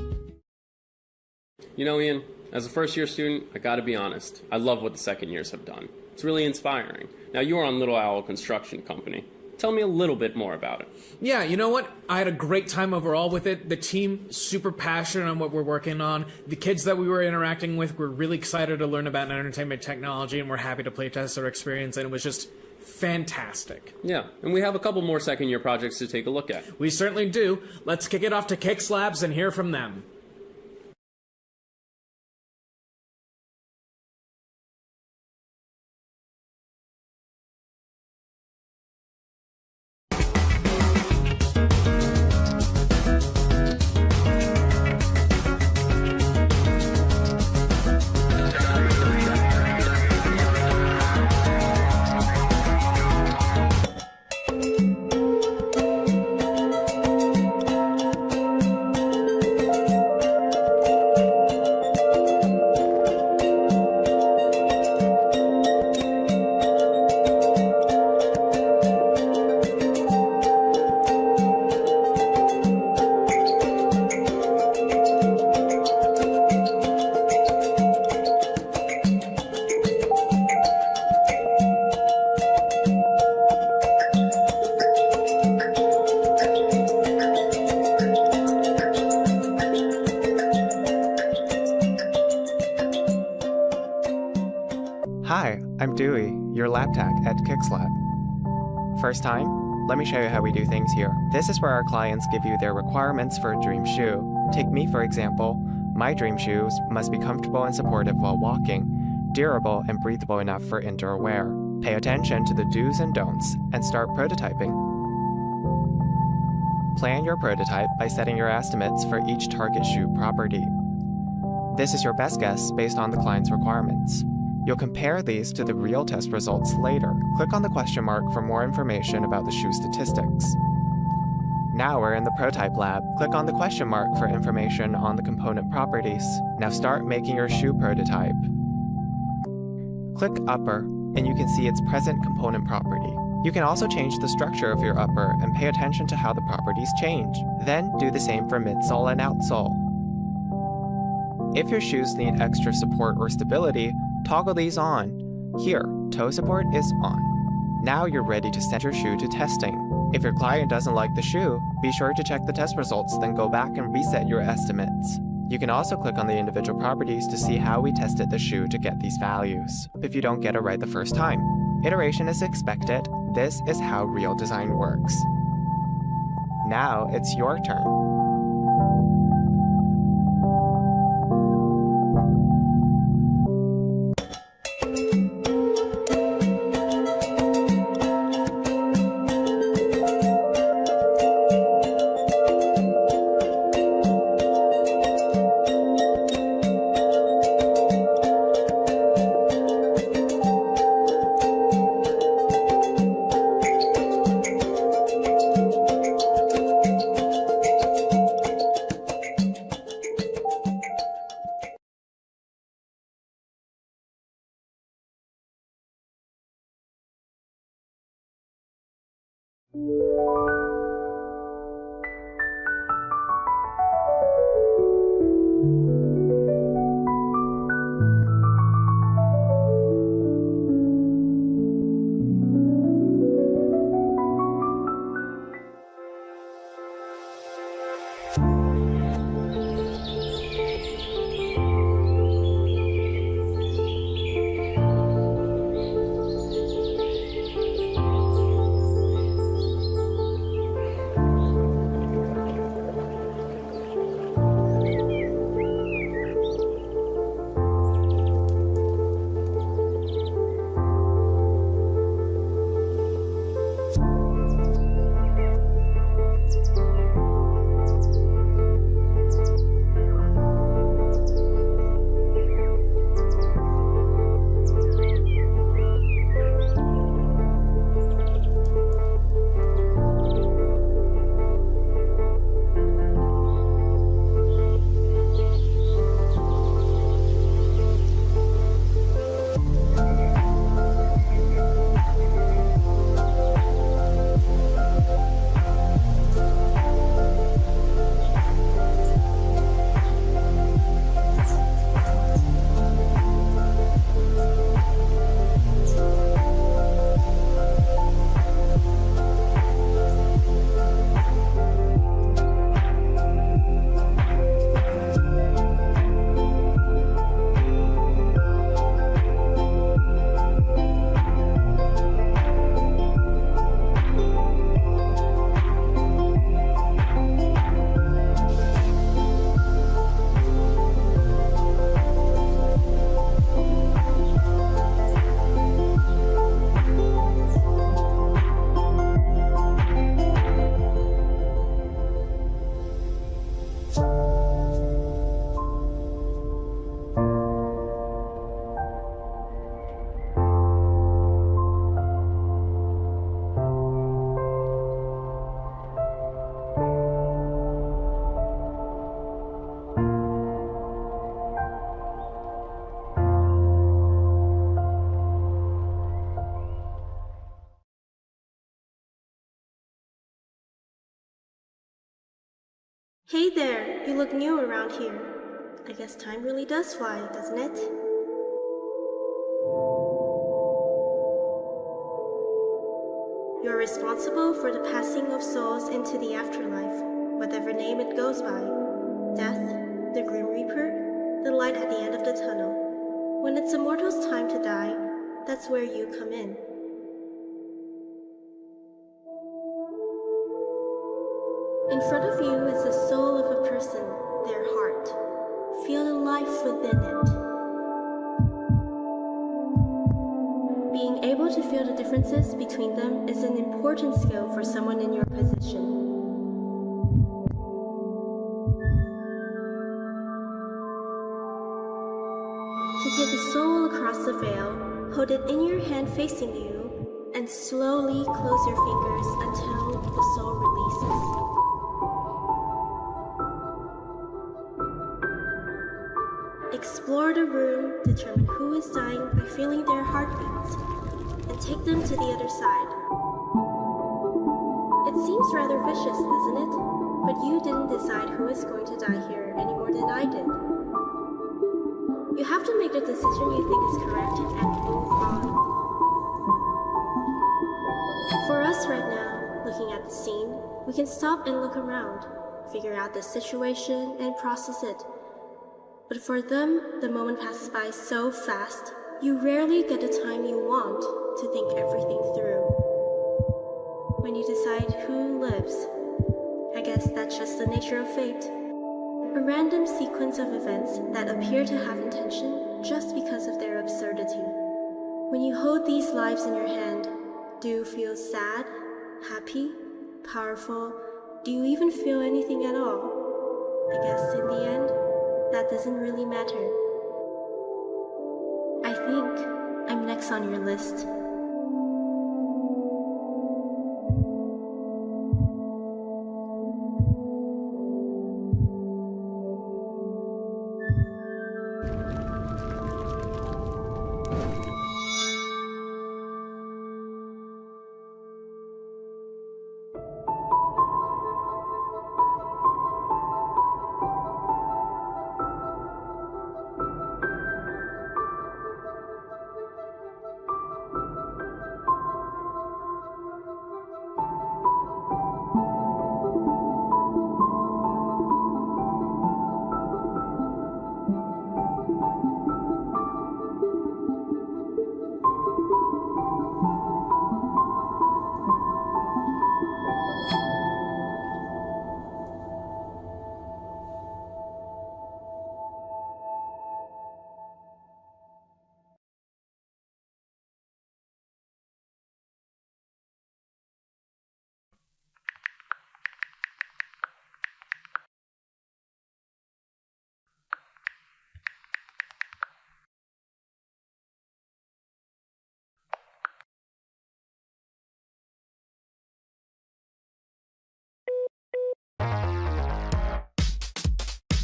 You know, Ian, as a first-year student, I gotta be honest, I love what the second years have done. It's really inspiring. Now, you are on Little Owl Construction Company. Tell me a little bit more about it. Yeah, you know what? I had a great time overall with it. The team, super passionate on what we're working on. The kids that we were interacting with were really excited to learn about entertainment technology, and we're happy to playtest our experience, and it was just fantastic. Yeah, and we have a couple more second-year projects to take a look at. We certainly do. Let's kick it off to Kicks Labs and hear from them. Hi, I'm Dewey, your lab tech at KicksLab. First time? Let me show you how we do things here. This is where our clients give you their requirements for a dream shoe. Take me, for example. My dream shoes must be comfortable and supportive while walking, durable and breathable enough for indoor wear. Pay attention to the do's and don'ts and start prototyping. Plan your prototype by setting your estimates for each target shoe property. This is your best guess based on the client's requirements. You'll compare these to the real test results later. Click on the question mark for more information about the shoe statistics. Now we're in the prototype lab. Click on the question mark for information on the component properties. Now start making your shoe prototype. Click upper, and you can see its present component property. You can also change the structure of your upper and pay attention to how the properties change. Then do the same for midsole and outsole. If your shoes need extra support or stability, toggle these on. Here, toe support is on. Now you're ready to send your shoe to testing. If your client doesn't like the shoe, be sure to check the test results, then go back and reset your estimates. You can also click on the individual properties to see how we tested the shoe to get these values, if you don't get it right the first time. Iteration is expected. This is how real design works. Now it's your turn. Hey there, you look new around here. I guess time really does fly, doesn't it? You're responsible for the passing of souls into the afterlife, whatever name it goes by. Death, the Grim Reaper, the light at the end of the tunnel. When it's a mortal's time to die, that's where you come in. In front of you is the soul of a person, their heart. Feel the life within it. Being able to feel the differences between them is an important skill for someone in your position. To take a soul across the veil, hold it in your hand facing you, and slowly close your fingers until the soul releases. explore the room, determine who is dying by feeling their heartbeats, and take them to the other side. It seems rather vicious, doesn't it? But you didn't decide who is going to die here any more than I did. You have to make the decision you think is correct and move on. For us right now, looking at the scene, we can stop and look around, figure out the situation and process it. But for them, the moment passes by so fast, you rarely get the time you want to think everything through. When you decide who lives, I guess that's just the nature of fate. A random sequence of events that appear to have intention just because of their absurdity. When you hold these lives in your hand, do you feel sad, happy, powerful? Do you even feel anything at all? I guess in the end, that doesn't really matter. I think I'm next on your list.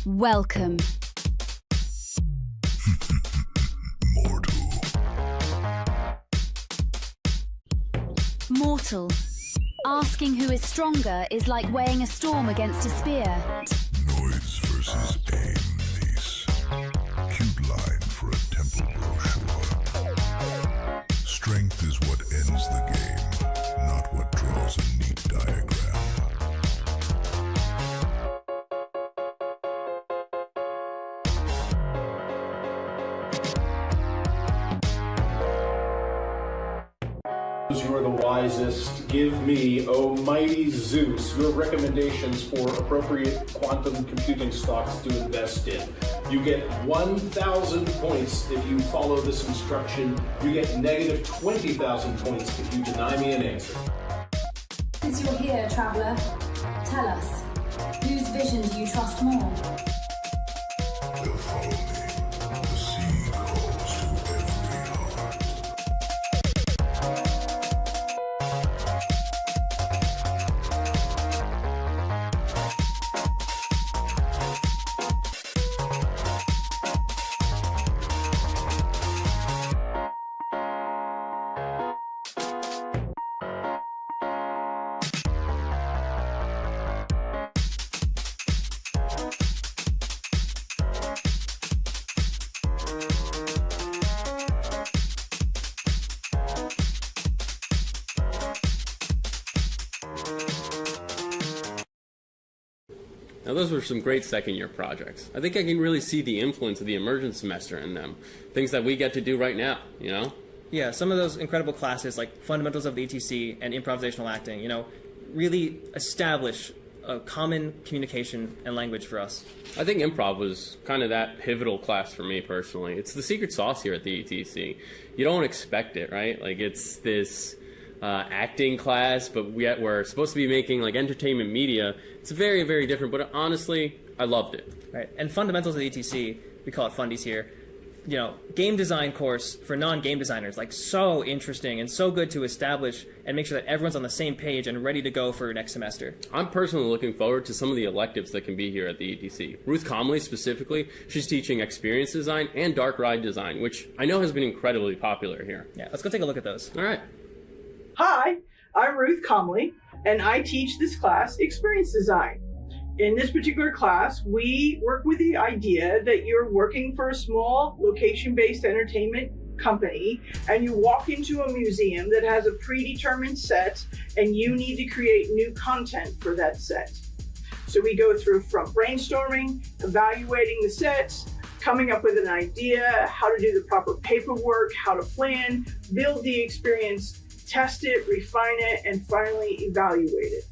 Welcome. Mortal. Asking who is stronger is like weighing a storm against a spear. Noise versus aim, niece. Cute line for a temple brochure. Strength is what ends the game, not what draws a neat diagram. You are the wisest. Give me, O mighty Zeus, your recommendations for appropriate quantum computing stocks to invest in. You get 1,000 points if you follow this instruction. You get negative 20,000 points if you deny me an answer. Since you're here, traveler, tell us, whose vision do you trust more? They'll follow me. The sea calls to every heart. Now those were some great second-year projects. I think I can really see the influence of the immersion semester in them. Things that we get to do right now, you know? Yeah, some of those incredible classes like Fundamentals of the ETC and Improvisational Acting, you know, really establish a common communication and language for us. I think improv was kind of that pivotal class for me personally. It's the secret sauce here at the ETC. You don't expect it, right? Like it's this acting class, but we're supposed to be making like entertainment media. It's very, very different, but honestly, I loved it. Right, and Fundamentals of the ETC, we call it Fundies here, game design course for non-game designers. Like, so interesting and so good to establish and make sure that everyone's on the same page and ready to go for next semester. I'm personally looking forward to some of the electives that can be here at the ETC. Ruth Comley specifically, she's teaching experience design and dark ride design, which I know has been incredibly popular here. Yeah, let's go take a look at those. All right. Hi, I'm Ruth Comley, and I teach this class, Experience Design. In this particular class, we work with the idea that you're working for a small location-based entertainment company, and you walk into a museum that has a predetermined set, and you need to create new content for that set. So we go through from brainstorming, evaluating the sets, coming up with an idea, how to do the proper paperwork, how to plan, build the experience, test it, refine it, and finally evaluate it.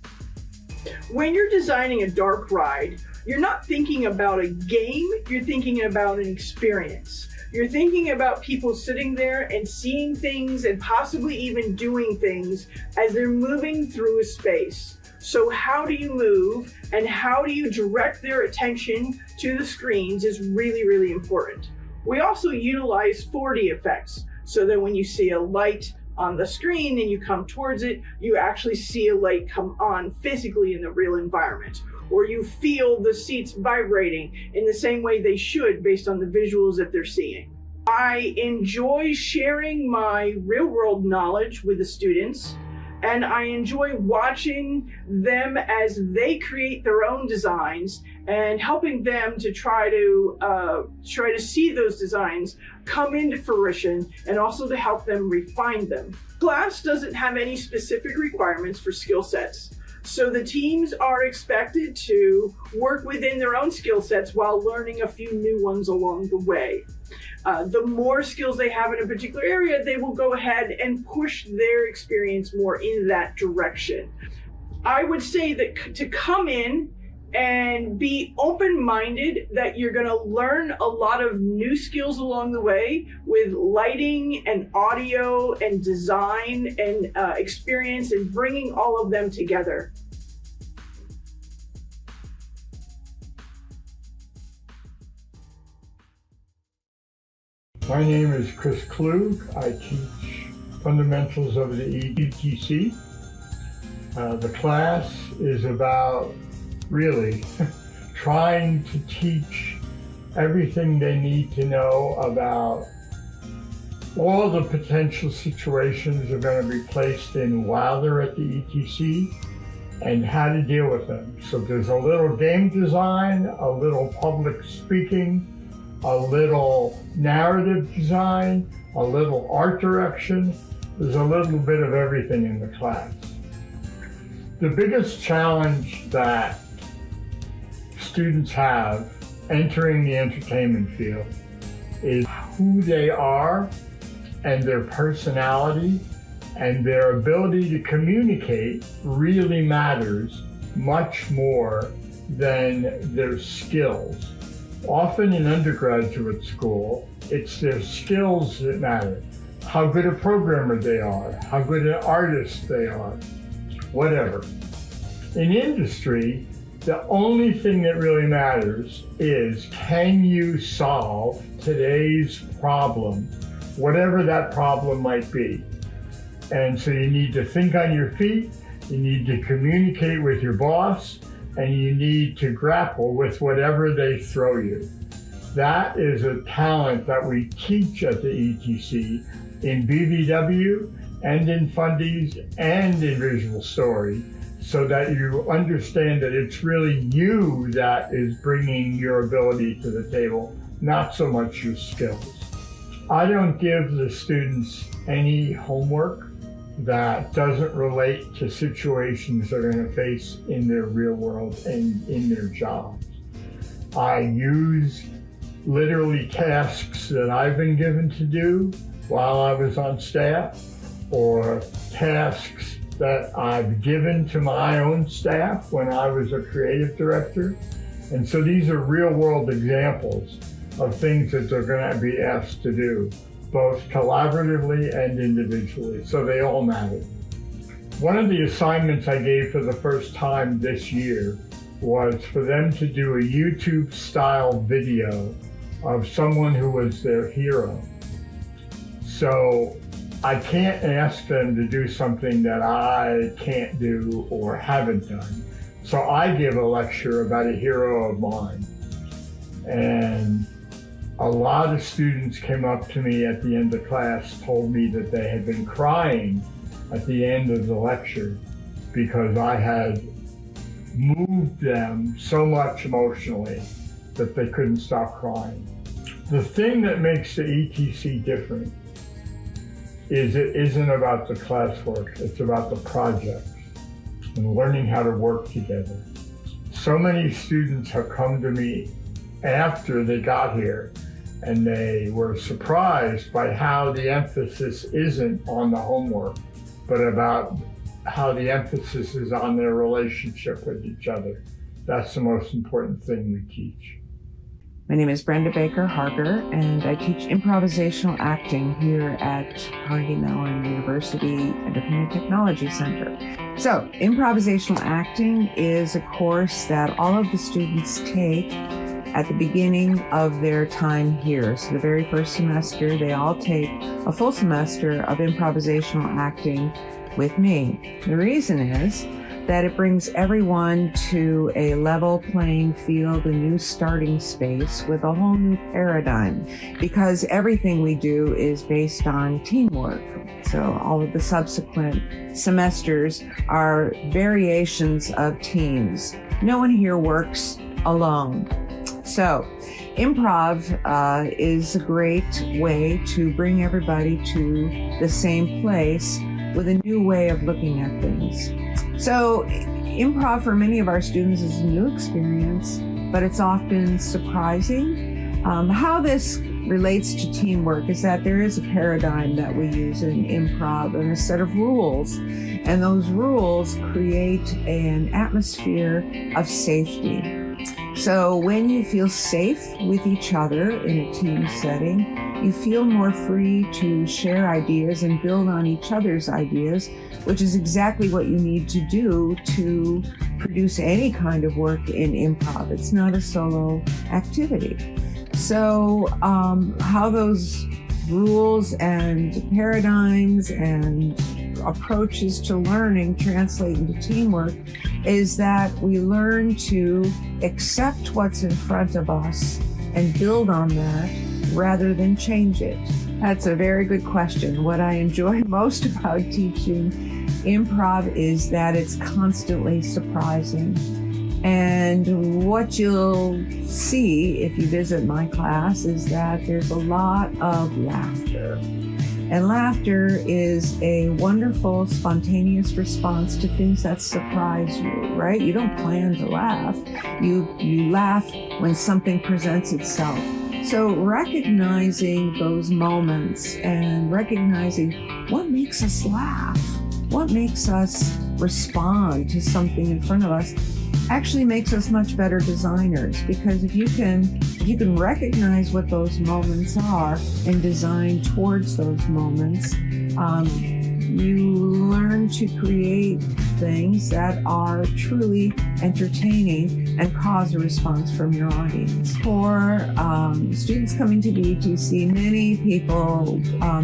When you're designing a dark ride, you're not thinking about a game, you're thinking about an experience. You're thinking about people sitting there and seeing things and possibly even doing things as they're moving through a space. So how do you move and how do you direct their attention to the screens is really, really important. We also utilize 4D effects so that when you see a light on the screen and you come towards it, you actually see a light come on physically in the real environment, or you feel the seats vibrating in the same way they should based on the visuals that they're seeing. I enjoy sharing my real-world knowledge with the students, and I enjoy watching them as they create their own designs and helping them to try to see those designs come into fruition and also to help them refine them. Class doesn't have any specific requirements for skill sets, so the teams are expected to work within their own skill sets while learning a few new ones along the way. The more skills they have in a particular area, they will go ahead and push their experience more in that direction. I would say that to come in and be open-minded, that you're going to learn a lot of new skills along the way with lighting and audio and design and experience, and bringing all of them together. My name is Chris Klug. I teach fundamentals of the ETC. The class is about really trying to teach everything they need to know about all the potential situations they're going to be placed in while they're at the ETC and how to deal with them. So there's a little game design, a little public speaking, a little narrative design, a little art direction. There's a little bit of everything in the class. The biggest challenge that students have entering the entertainment field is who they are and their personality, and their ability to communicate really matters much more than their skills. Often in undergraduate school, it's their skills that matter. How good a programmer they are, how good an artist they are, whatever. In industry, the only thing that really matters is, can you solve today's problem, whatever that problem might be? And so you need to think on your feet, you need to communicate with your boss, and you need to grapple with whatever they throw you. That is a talent that we teach at the ETC in BVW and in Fundies and in Visual Story, so that you understand that it's really you that is bringing your ability to the table, not so much your skills. I don't give the students any homework that doesn't relate to situations they're going to face in their real world and in their jobs. I use literally tasks that I've been given to do while I was on staff, or tasks that I've given to my own staff when I was a creative director. And so these are real world examples of things that they're going to be asked to do, both collaboratively and individually, so they all matter. One of the assignments I gave for the first time this year was for them to do a YouTube-style video of someone who was their hero. So I can't ask them to do something that I can't do or haven't done. So I give a lecture about a hero of mine. And a lot of students came up to me at the end of class, told me that they had been crying at the end of the lecture because I had moved them so much emotionally that they couldn't stop crying. The thing that makes the ETC different is it isn't about the classwork, it's about the projects and learning how to work together. So many students have come to me after they got here and they were surprised by how the emphasis isn't on the homework, but about how the emphasis is on their relationship with each other. That's the most important thing we teach. My name is Brenda Baker Harger, and I teach improvisational acting here at Carnegie Mellon University Entertainment Technology Center. So, improvisational acting is a course that all of the students take at the beginning of their time here. So the very first semester, they all take a full semester of improvisational acting with me. The reason is that it brings everyone to a level playing field, a new starting space with a whole new paradigm, because everything we do is based on teamwork. So all of the subsequent semesters are variations of teams. No one here works alone. So improv is a great way to bring everybody to the same place with a new way of looking at things. So improv for many of our students is a new experience, but it's often surprising. How this relates to teamwork is that there is a paradigm that we use in improv and a set of rules, and those rules create an atmosphere of safety. So when you feel safe with each other in a team setting, you feel more free to share ideas and build on each other's ideas, which is exactly what you need to do to produce any kind of work in improv. It's not a solo activity. So how those rules and paradigms and approaches to learning translate into teamwork is that we learn to accept what's in front of us and build on that rather than change it. That's a very good question. What I enjoy most about teaching improv is that it's constantly surprising. And what you'll see if you visit my class is that there's a lot of laughter. And laughter is a wonderful, spontaneous response to things that surprise you, right? You don't plan to laugh. You laugh when something presents itself. So recognizing those moments and recognizing what makes us laugh, what makes us respond to something in front of us, actually makes us much better designers, because if you can recognize what those moments are and design towards those moments, you learn to create things that are truly entertaining and cause a response from your audience. For students coming to the ETC, many people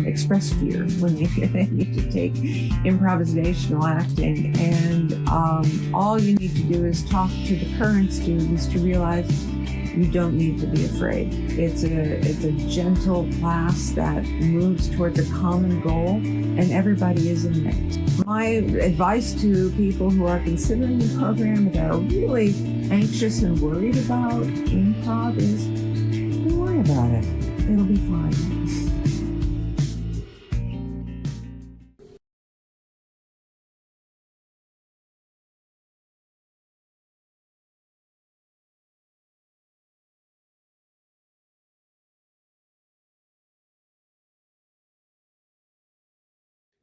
express fear when they need to take improvisational acting, and all you need to do is talk to the current students to realize you don't need to be afraid. It's a gentle class that moves towards a common goal, and everybody is in it. My advice to people who are considering the program that are really anxious and worried about improv is, don't worry about it. It'll be fine.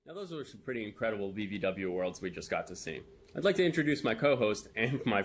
Now those were some pretty incredible BVW worlds we just got to see. I'd like to introduce my co-host and my